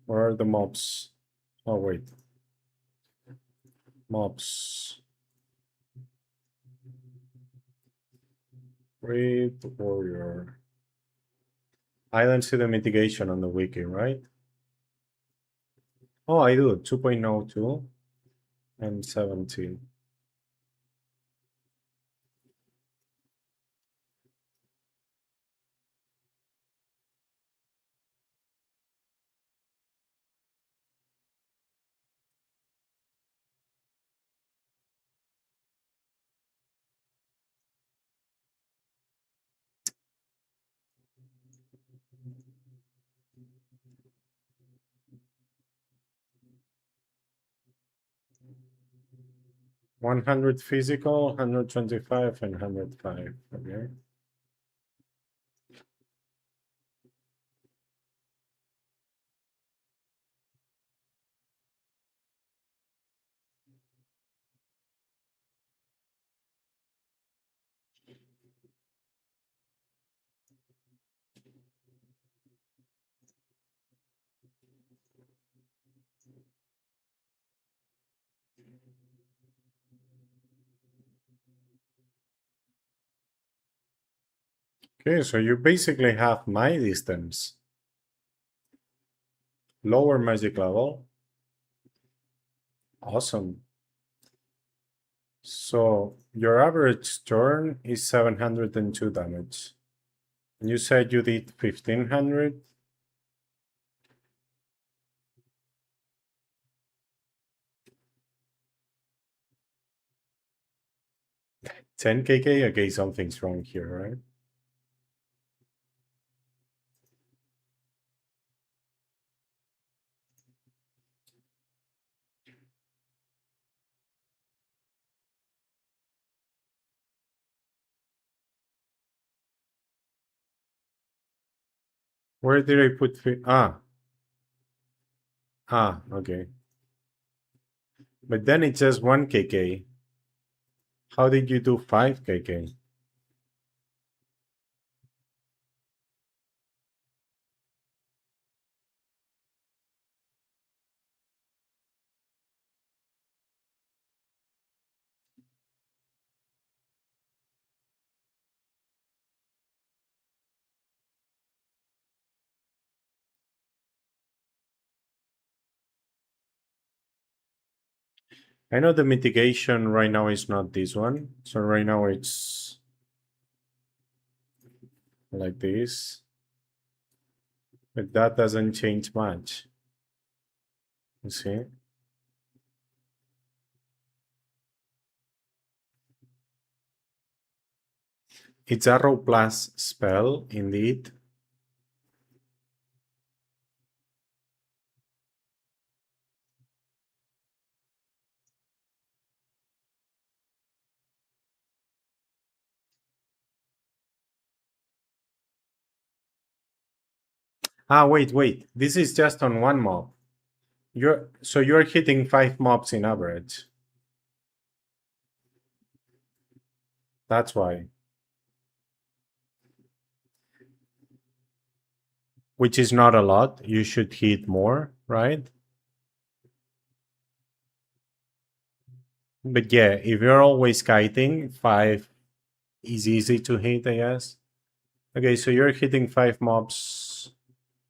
Where are the mobs? Oh, wait. Mobs. Great warrior. I don't see the mitigation on the wiki, right? Oh, I do. 2.02 and 17. 100 physical, 125, and 105. Okay. Okay, so you basically have my distance. Lower magic level. Awesome. So your average turn is 702 damage. And you said you did 1500. 10 kk? Okay, something's wrong here, right? Where did I put okay. But then it says 1 kk. How did you do 5 kk? I know the mitigation right now is not this one. So right now it's like this. But that doesn't change much. You see? It's arrow plus spell, indeed. Ah, wait. This is just on one mob. You're hitting 5 mobs in average. That's why. Which is not a lot. You should hit more, right? But yeah, if you're always kiting, 5 is easy to hit, I guess. Okay, so you're hitting 5 mobs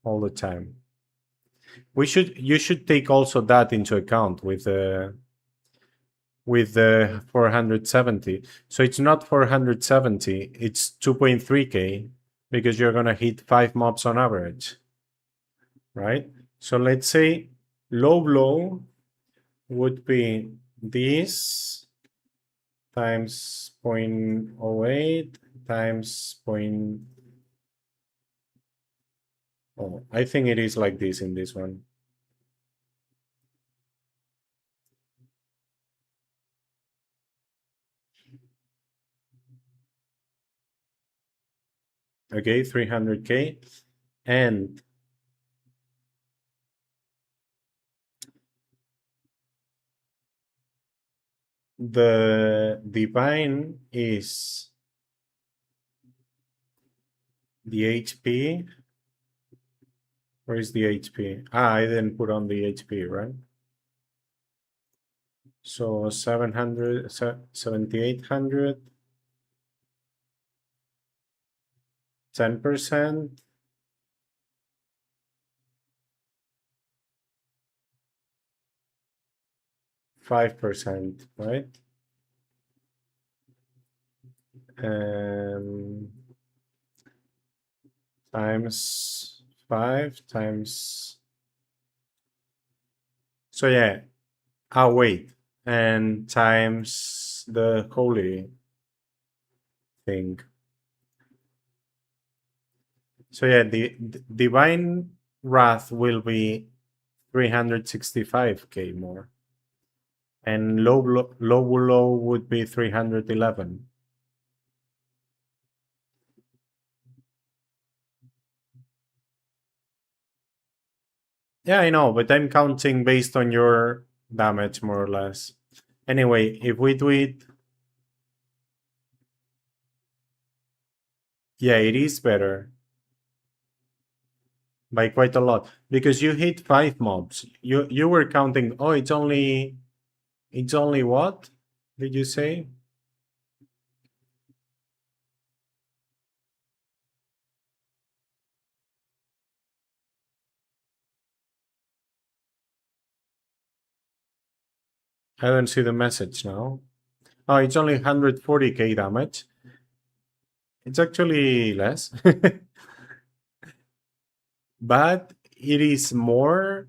all the time. You should take also that into account with the 470. So it's not 470, it's 2.3k because you're gonna hit 5 mobs on average, right? So let's say low blow would be this times 0.08 times point. Oh, I think it is like this in this one. Okay, 300k. And the divine is the HP. Where is the HP? Ah, I didn't put on the HP, right? So 700, 7,800, 10%. 5%, right? Times 5 times. So yeah. Ah, wait. And times the holy thing. So yeah, the divine wrath will be 365k more. And low would be 311. Yeah, I know, but I'm counting based on your damage, more or less. Anyway, if we do it... Yeah, it is better. By quite a lot. Because you hit 5 mobs. You were counting... Oh, it's only... It's only what? Did you say? I don't see the message now. Oh, it's only 140k damage. It's actually less. But it is more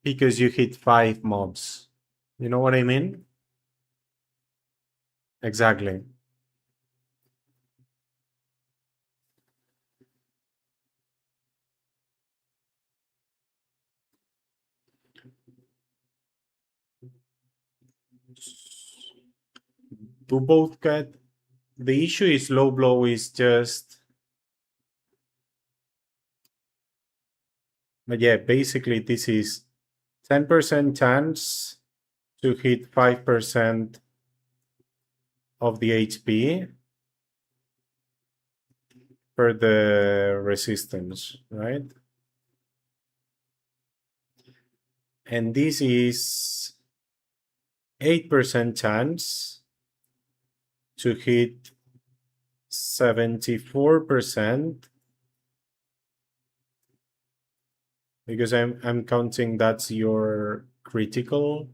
because you hit 5 mobs. You know what I mean? Exactly. Do both get... The issue is low blow is just... But yeah, basically this is 10% chance to hit 5% of the HP per the resistance, right? And this is 8% chance to hit 74%, because I'm counting that's your critical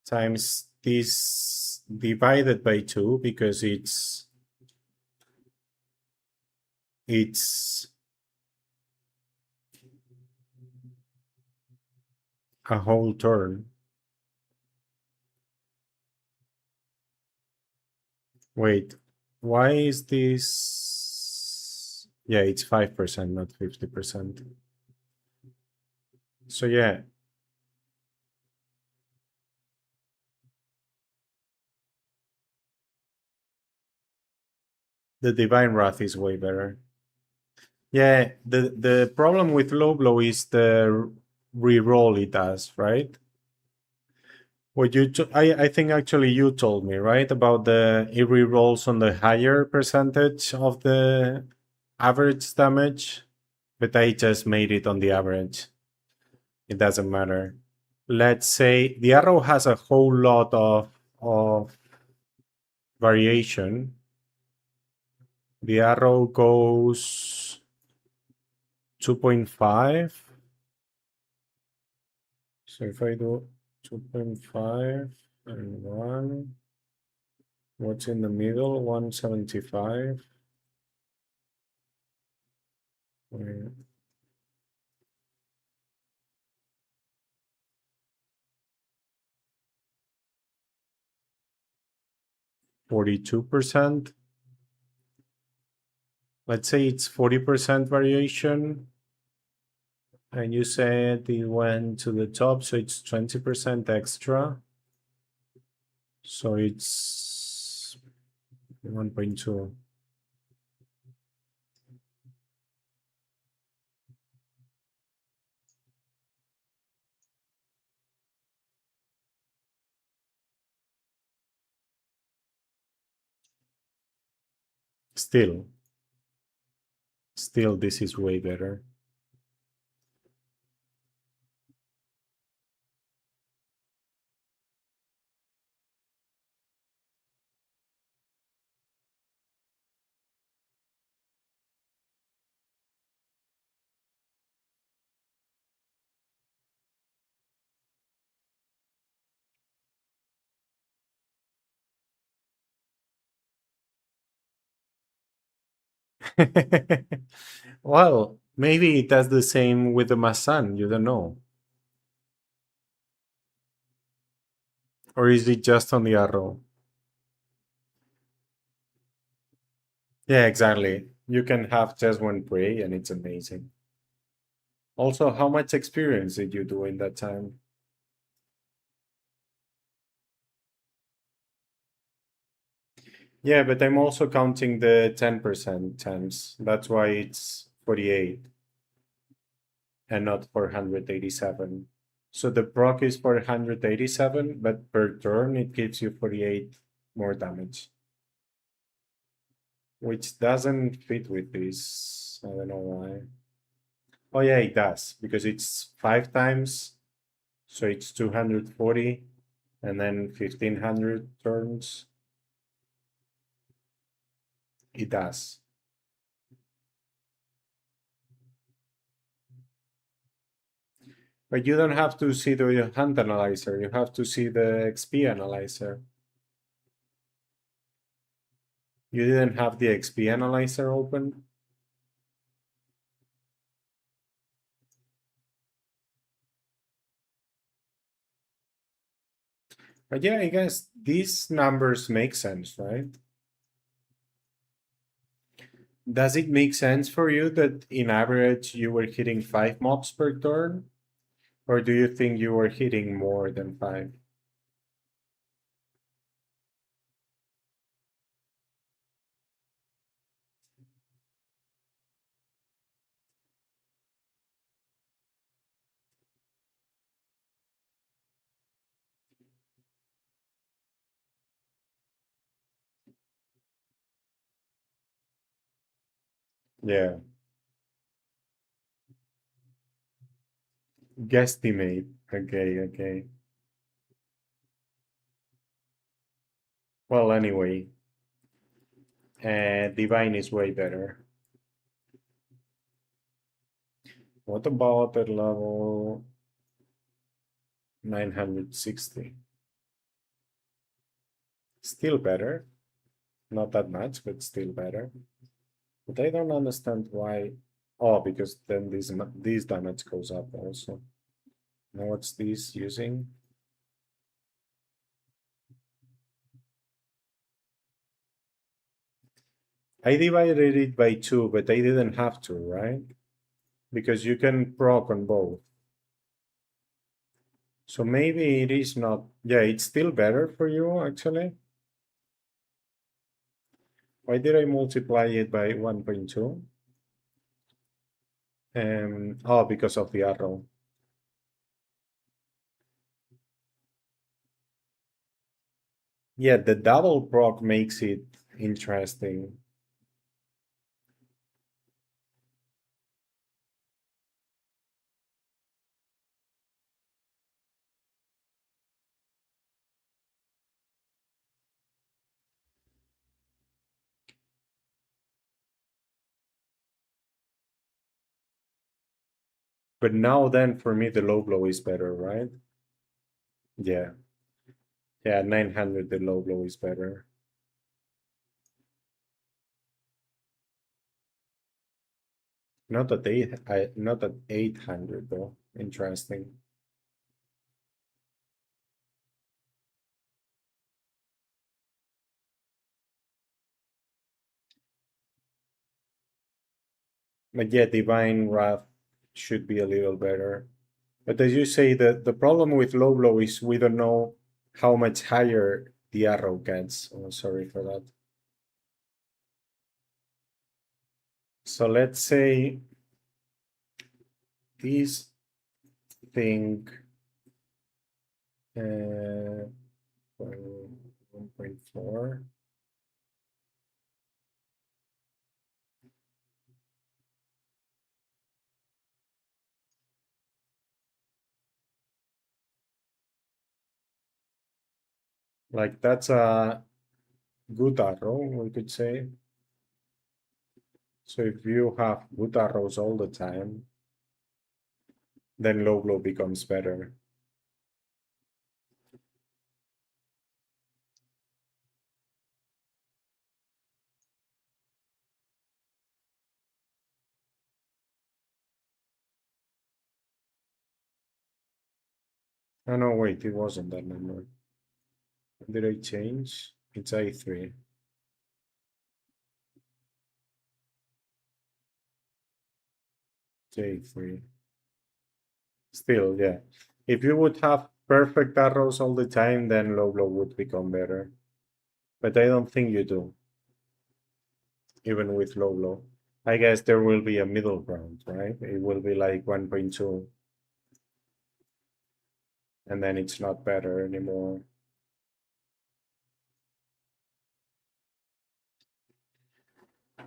times this divided by 2, because it's a whole turn. Wait, why is this? Yeah, it's 5%, not 50%. So yeah. The Divine Wrath is way better. Yeah, the problem with low blow is the reroll it does, right? What I think actually you told me, right, about it rerolls on the higher percentage of the average damage, but I just made it on the average. It doesn't matter. Let's say the arrow has a whole lot of variation. The arrow goes 2.5. So if I do 2.5 and 1, what's in the middle? 175. 42%. Let's say it's 40% variation. And you said it went to the top, so it's 20% extra. So it's 1.2. Still, this is way better. Well, maybe it does the same with the Masan, you don't know. Or is it just on the arrow? Yeah, exactly. You can have just one prey and it's amazing. Also, how much experience did you do in that time? Yeah, but I'm also counting the 10% chance. That's why it's 48 and not 487. So the proc is 487, but per turn it gives you 48 more damage. Which doesn't fit with this. I don't know why. Oh yeah, it does, because it's 5 times, so it's 240, and then 1500 turns. It does. But you don't have to see the hunt analyzer, you have to see the XP analyzer. You didn't have the XP analyzer open? But yeah, I guess these numbers make sense, right? Does it make sense for you that in average you were hitting 5 mobs per turn? Or do you think you were hitting more than 5? Yeah, guesstimate. Okay, okay. Well, anyway, Divine is way better. What about at level 960? Still better. Not that much, but still better. But I don't understand why. Oh, because then this damage goes up also. Now what's this using? I divided it by 2, but I didn't have to, right? Because you can proc on both. So maybe it is not. Yeah, it's still better for you, actually. Why did I multiply it by 1.2? Oh, because of the arrow. Yeah, the double proc makes it interesting. But now then, for me, the low blow is better, right? Yeah. Yeah, 900, the low blow is better. Not at 800 though. Interesting. But yeah, Divine Wrath should be a little better. But as you say, the problem with low blow is we don't know how much higher the arrow gets. Oh, sorry for that. So let's say this thing uh, 1.4. Like that's a good arrow, we could say. So if you have good arrows all the time, then low blow becomes better. Oh no, wait, it wasn't that number. Did I change? It's A3. J3. still, yeah. If you would have perfect arrows all the time, then low blow would become better. But I don't think you do. Even with low blow. I guess there will be a middle ground, right? It will be like 1.2. And then it's not better anymore.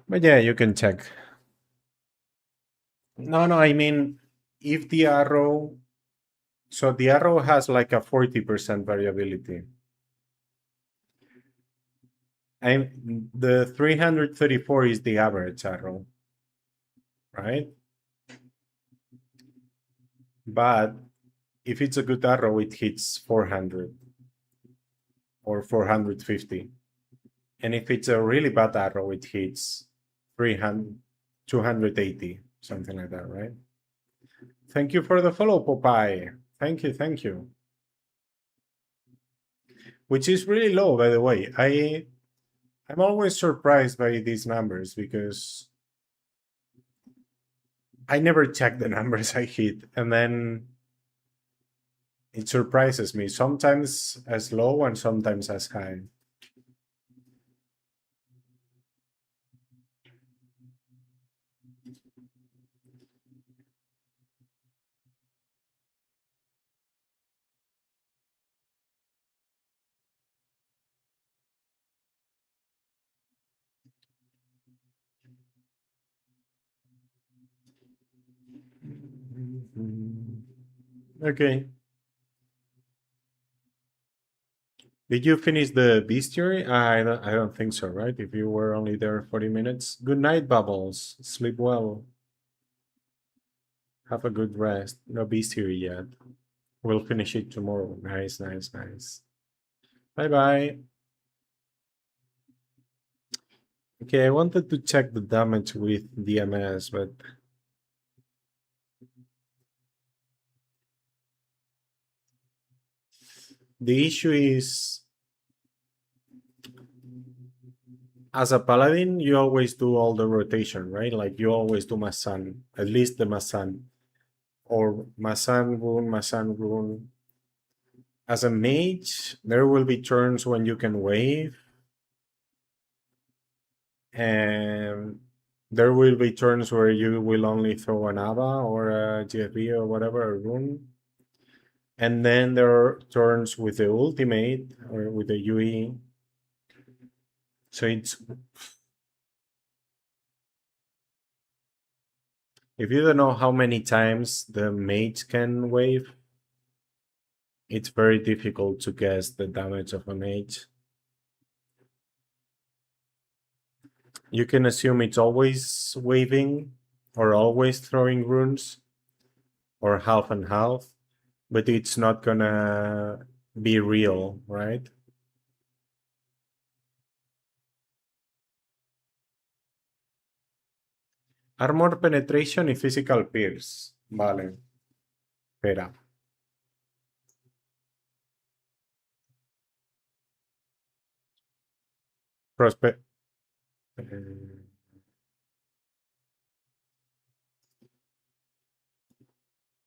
But yeah, you can check. No, I mean, if the arrow... So the arrow has like a 40% variability. And the 334 is the average arrow, right? But if it's a good arrow, it hits 400 or 450. And if it's a really bad arrow, it hits 300, 280, something like that, right? Thank you for the follow, Popeye. Thank you. Which is really low, by the way. I'm always surprised by these numbers because I never check the numbers I hit, and then it surprises me. Sometimes as low and sometimes as high. Okay. Did you finish the Bestiary? I don't think so, right? If you were only there 40 minutes. Good night, Bubbles. Sleep well. Have a good rest. No Bestiary yet. We'll finish it tomorrow. Nice. Bye-bye. Okay, I wanted to check the damage with DMS, but... The issue is... As a Paladin, you always do all the rotation, right? Like, you always do Masan. At least the Masan. Or Masan rune. As a mage, there will be turns when you can wave. And there will be turns where you will only throw an ABA or a GFB or whatever, a rune. And then there are turns with the ultimate or with the UE. So it's... If you don't know how many times the mage can wave, it's very difficult to guess the damage of a mage. You can assume it's always waving or always throwing runes or half and half, but it's not gonna be real, right? Armor penetration y physical pierce. Vale. Espera. Prospect.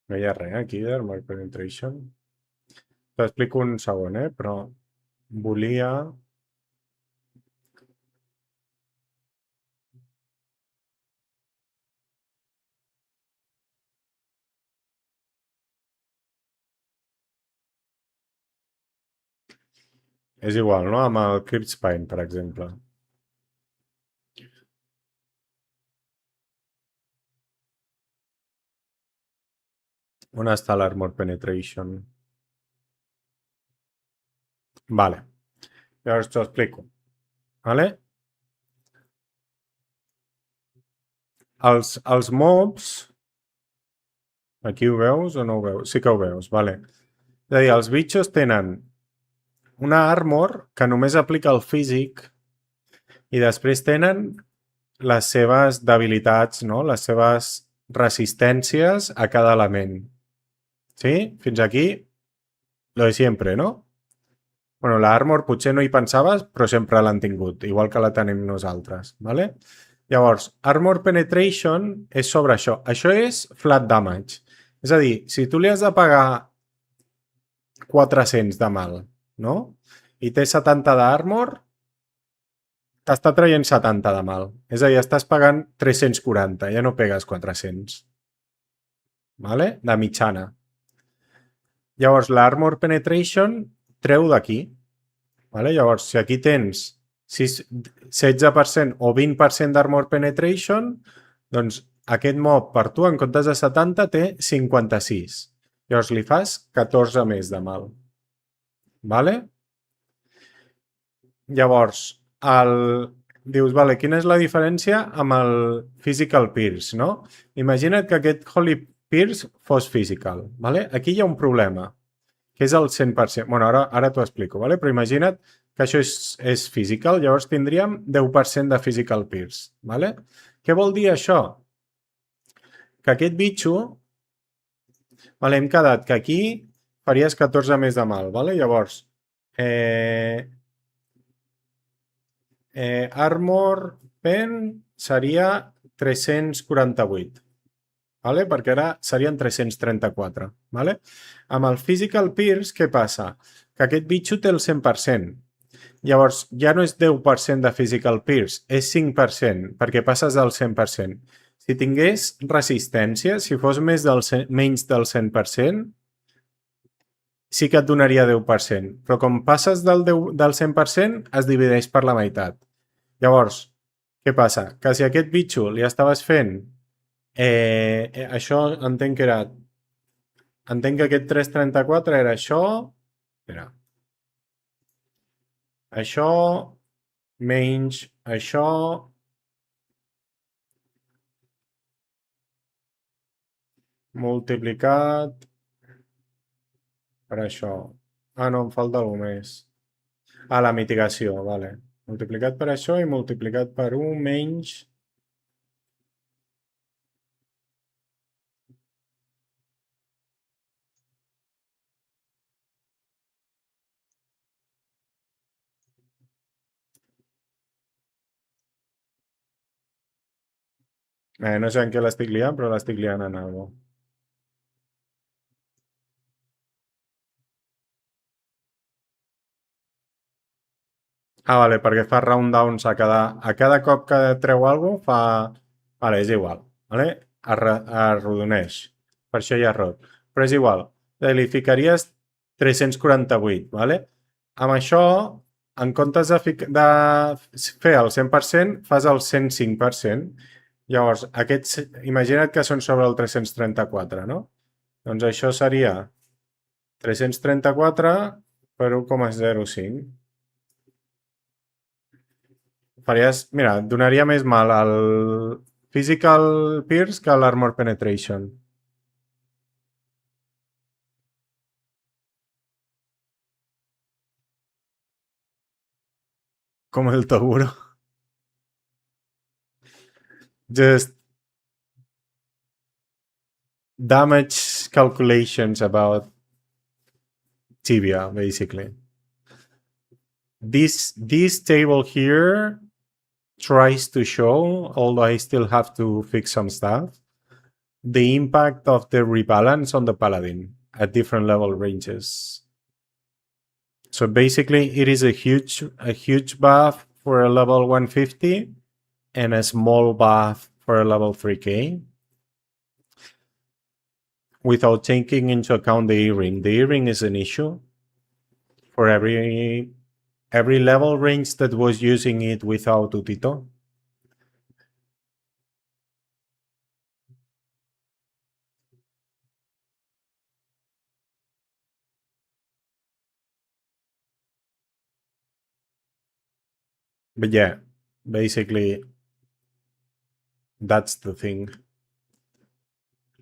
No hi ha res aquí d'Armor penetration. T'explico un segon, però volia... És igual, no? Amb el Crypt Spine, per exemple. On està l'Armor Penetration? Vale. Llavors t'ho explico. Vale? Els mobs... Aquí ho veus o no ho veus? Sí que ho veus, vale. És a dir, els bitxos tenen una armor que només aplica el físic i després tenen les seves debilitats, no? Les seves resistències a cada element. Sí? Fins aquí, lo de siempre, no? Bueno, la armor potser no hi pensaves, però sempre l'han tingut, igual que la tenim nosaltres, ¿vale? Llavors, Armor Penetration és sobre això. Això és flat damage. És a dir, si tu li has de pagar 400 de mal, no? I té 70 d'armor, t'està traient 70 de mal. És a dir, estàs pagant 340, ja no pegues 400. Vale? De mitjana. Llavors, l'Armor Penetration treu d'aquí. Vale? Llavors, si aquí tens 16% o 20% d'Armor Penetration, doncs aquest mob per tu, en comptes de 70, té 56. Llavors li fas 14 més de mal. Vale? Llavors, dius, vale, quina és la diferència amb el Physical Pierce, no? Imagina't que aquest Holy Pierce fos physical, vale? Aquí hi ha un problema, que és el 100%. Bueno, ara t'ho explico, vale? Però imagina't que això és physical, llavors tindríem 10% de Physical Pierce, vale? Què vol dir això? Que aquest bitxo, vale, hem quedat que aquí faries 14 més de mal, vale? Llavors, Armor Pen seria 348, vale? Perquè ara serien 334. Vale? Amb el Physical Pierce, què passa? Que aquest bitxo té el 100%. Llavors, ja no és 10% de Physical Pierce, és 5%, perquè passes del 100%. Si tingués resistència, si fos menys del 100%, sí que et donaria 10%. Però com passes del 100%, es divideix per la meitat. Llavors, què passa? Que si a aquest bitxo li estaves fent això entenc que era... Entenc que aquest 334 era això... Espera. Això menys això... multiplicat per això. Ah, no, em falta alguna més. Ah, la mitigació, vale. Multiplicat per això i multiplicat per 1 menys... no sé en què l'estic liant, però l'estic liant en alguna cosa. Ah, vale, perquè fa round downs a cada cop que treu alguna cosa, fa... Vale, és igual, vale? Arrodoneix. Per això hi ha error. Però és igual. Li ficaries 348, vale? Amb això, en comptes de fer el 100%, fas el 105%. Llavors, aquests, imagina't que són sobre el 334, no? Doncs això seria 334 per 1,05. Faries, mira, et donaria més mal al Physical Pierce que a l'Armor Penetration. Com el Toguro. Just damage calculations about Tibia, basically. This table here tries to show, although I still have to fix some stuff, the impact of the rebalance on the Paladin at different level ranges. So basically, it is a huge buff for a level 150 and a small buff for a level 3k. Without taking into account the earring. The earring is an issue for every level range that was using it without Utito. But yeah, basically, that's the thing.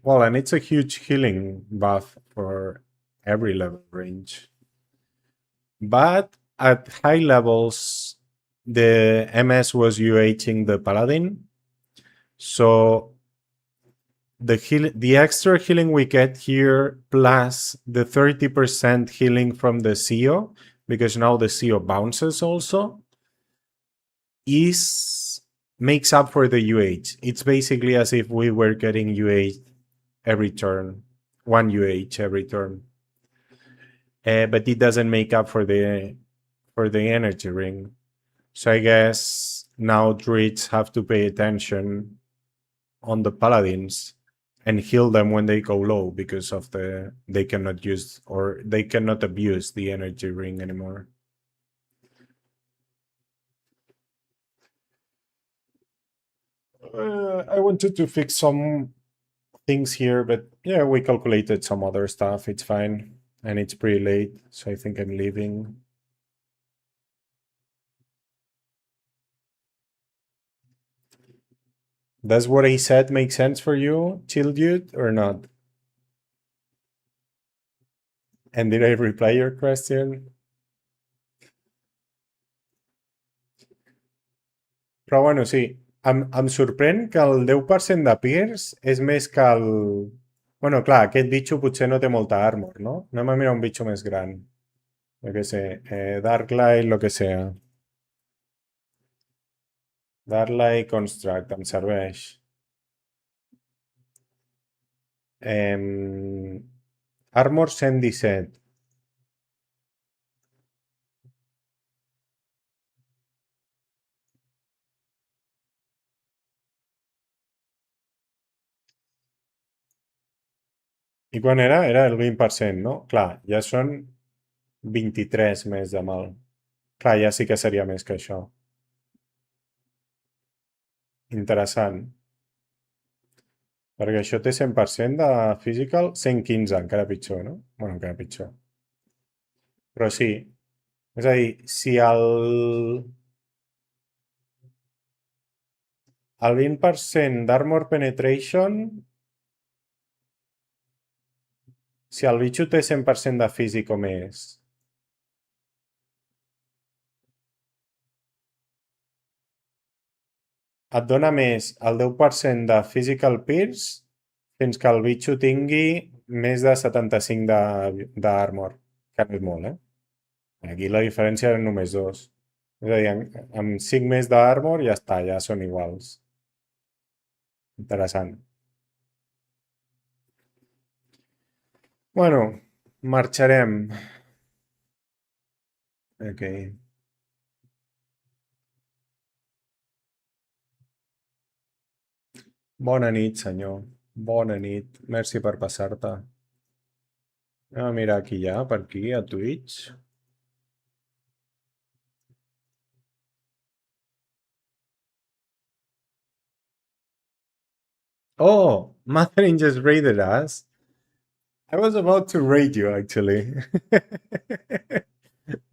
Well, and it's a huge healing buff for every level range. But at high levels, the MS was UHing the Paladin. So the extra healing we get here plus the 30% healing from the CO, because now the CO bounces also, makes up for the UH. It's basically as if we were getting UH every turn. 1 UH every turn. But it doesn't make up for the energy ring. So I guess now druids have to pay attention on the paladins and heal them when they go low because of they cannot use or they cannot abuse the energy ring anymore. I wanted to fix some things here, but yeah, we calculated some other stuff. It's fine. And it's pretty late, so I think I'm leaving. Does what I said make sense for you, chill dude, or not? And did I reply your question? Però bueno, sí, em sorprèn que el 10% de Pierce és més que el... Bueno, clar, aquest bitxo potser no té molta armor, no? Anem a mirar un bitxo més gran. Jo què sé, Darklight, lo que sea. Darklight Construct, em serveix. Armor 117. I quan era? Era el 20%, no? Clar, ja són 23 més de mal. Clar, ja sí que seria més que això. Interessant. Perquè això té 100% de physical, 115, encara pitjor, no? Bueno, encara pitjor. Però sí. És a dir, si el 20% d'Armor Penetration, si el bitxo té 100% de físic o més, et dona més el 10% de Physical Pierce fins que el bitxo tingui més de 75 d'Armor. Que no és molt, eh? Aquí la diferència eren només 2. És a dir, amb 5 més d'Armor ja està, ja són iguals. Interessant. Bueno, marxarem. Ok. Bona nit, senyor. Bona nit. Merci per passar-te. Mira aquí ja, per aquí, a Twitch. Oh, Matherin just raided us. I was about to raid you, actually.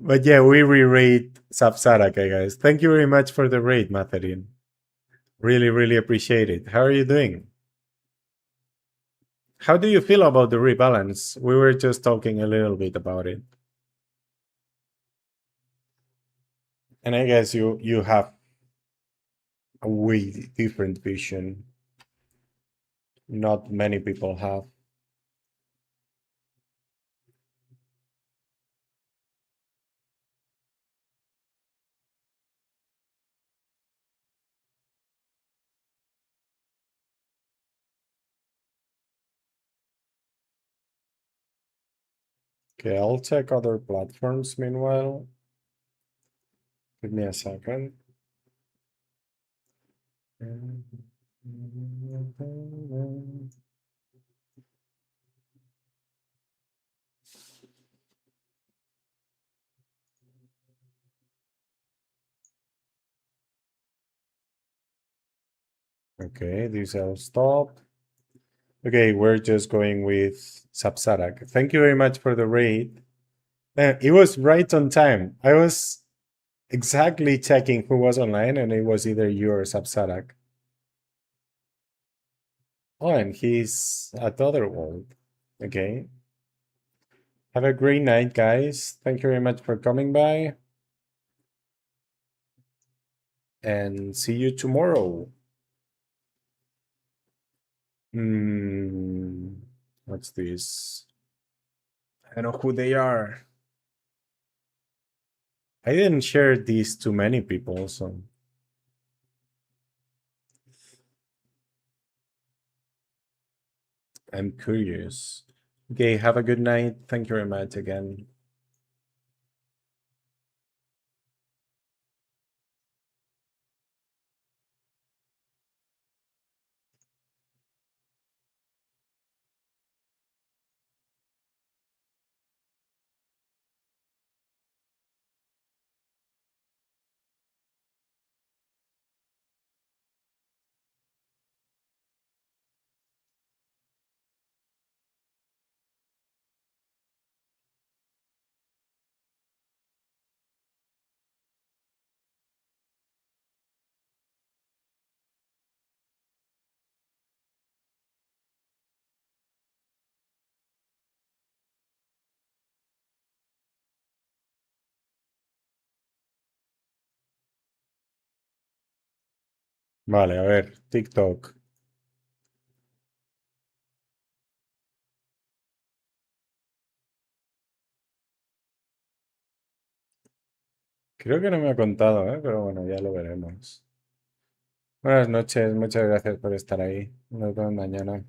But yeah, we re-raid Sapsaraka, guys. Thank you very much for the raid, Matherin. Really, really appreciate it. How are you doing? How do you feel about the rebalance? We were just talking a little bit about it. And I guess you have a way different vision. Not many people have. Okay, I'll check other platforms meanwhile. Give me a second. Okay, these will stop. Okay, we're just going with Sapsarak. Thank you very much for the raid. It was right on time. I was exactly checking who was online, and it was either you or Sapsarak. Oh, and he's at Otherworld. Okay. Have a great night, guys. Thank you very much for coming by. And see you tomorrow. What's this? I don't know who they are. I didn't share these to many people, so. I'm curious. Okay, have a good night. Thank you very much again. Vale, a ver, TikTok. Creo que no me ha contado, ¿eh? Pero bueno, ya lo veremos. Buenas noches, muchas gracias por estar ahí. Nos vemos mañana.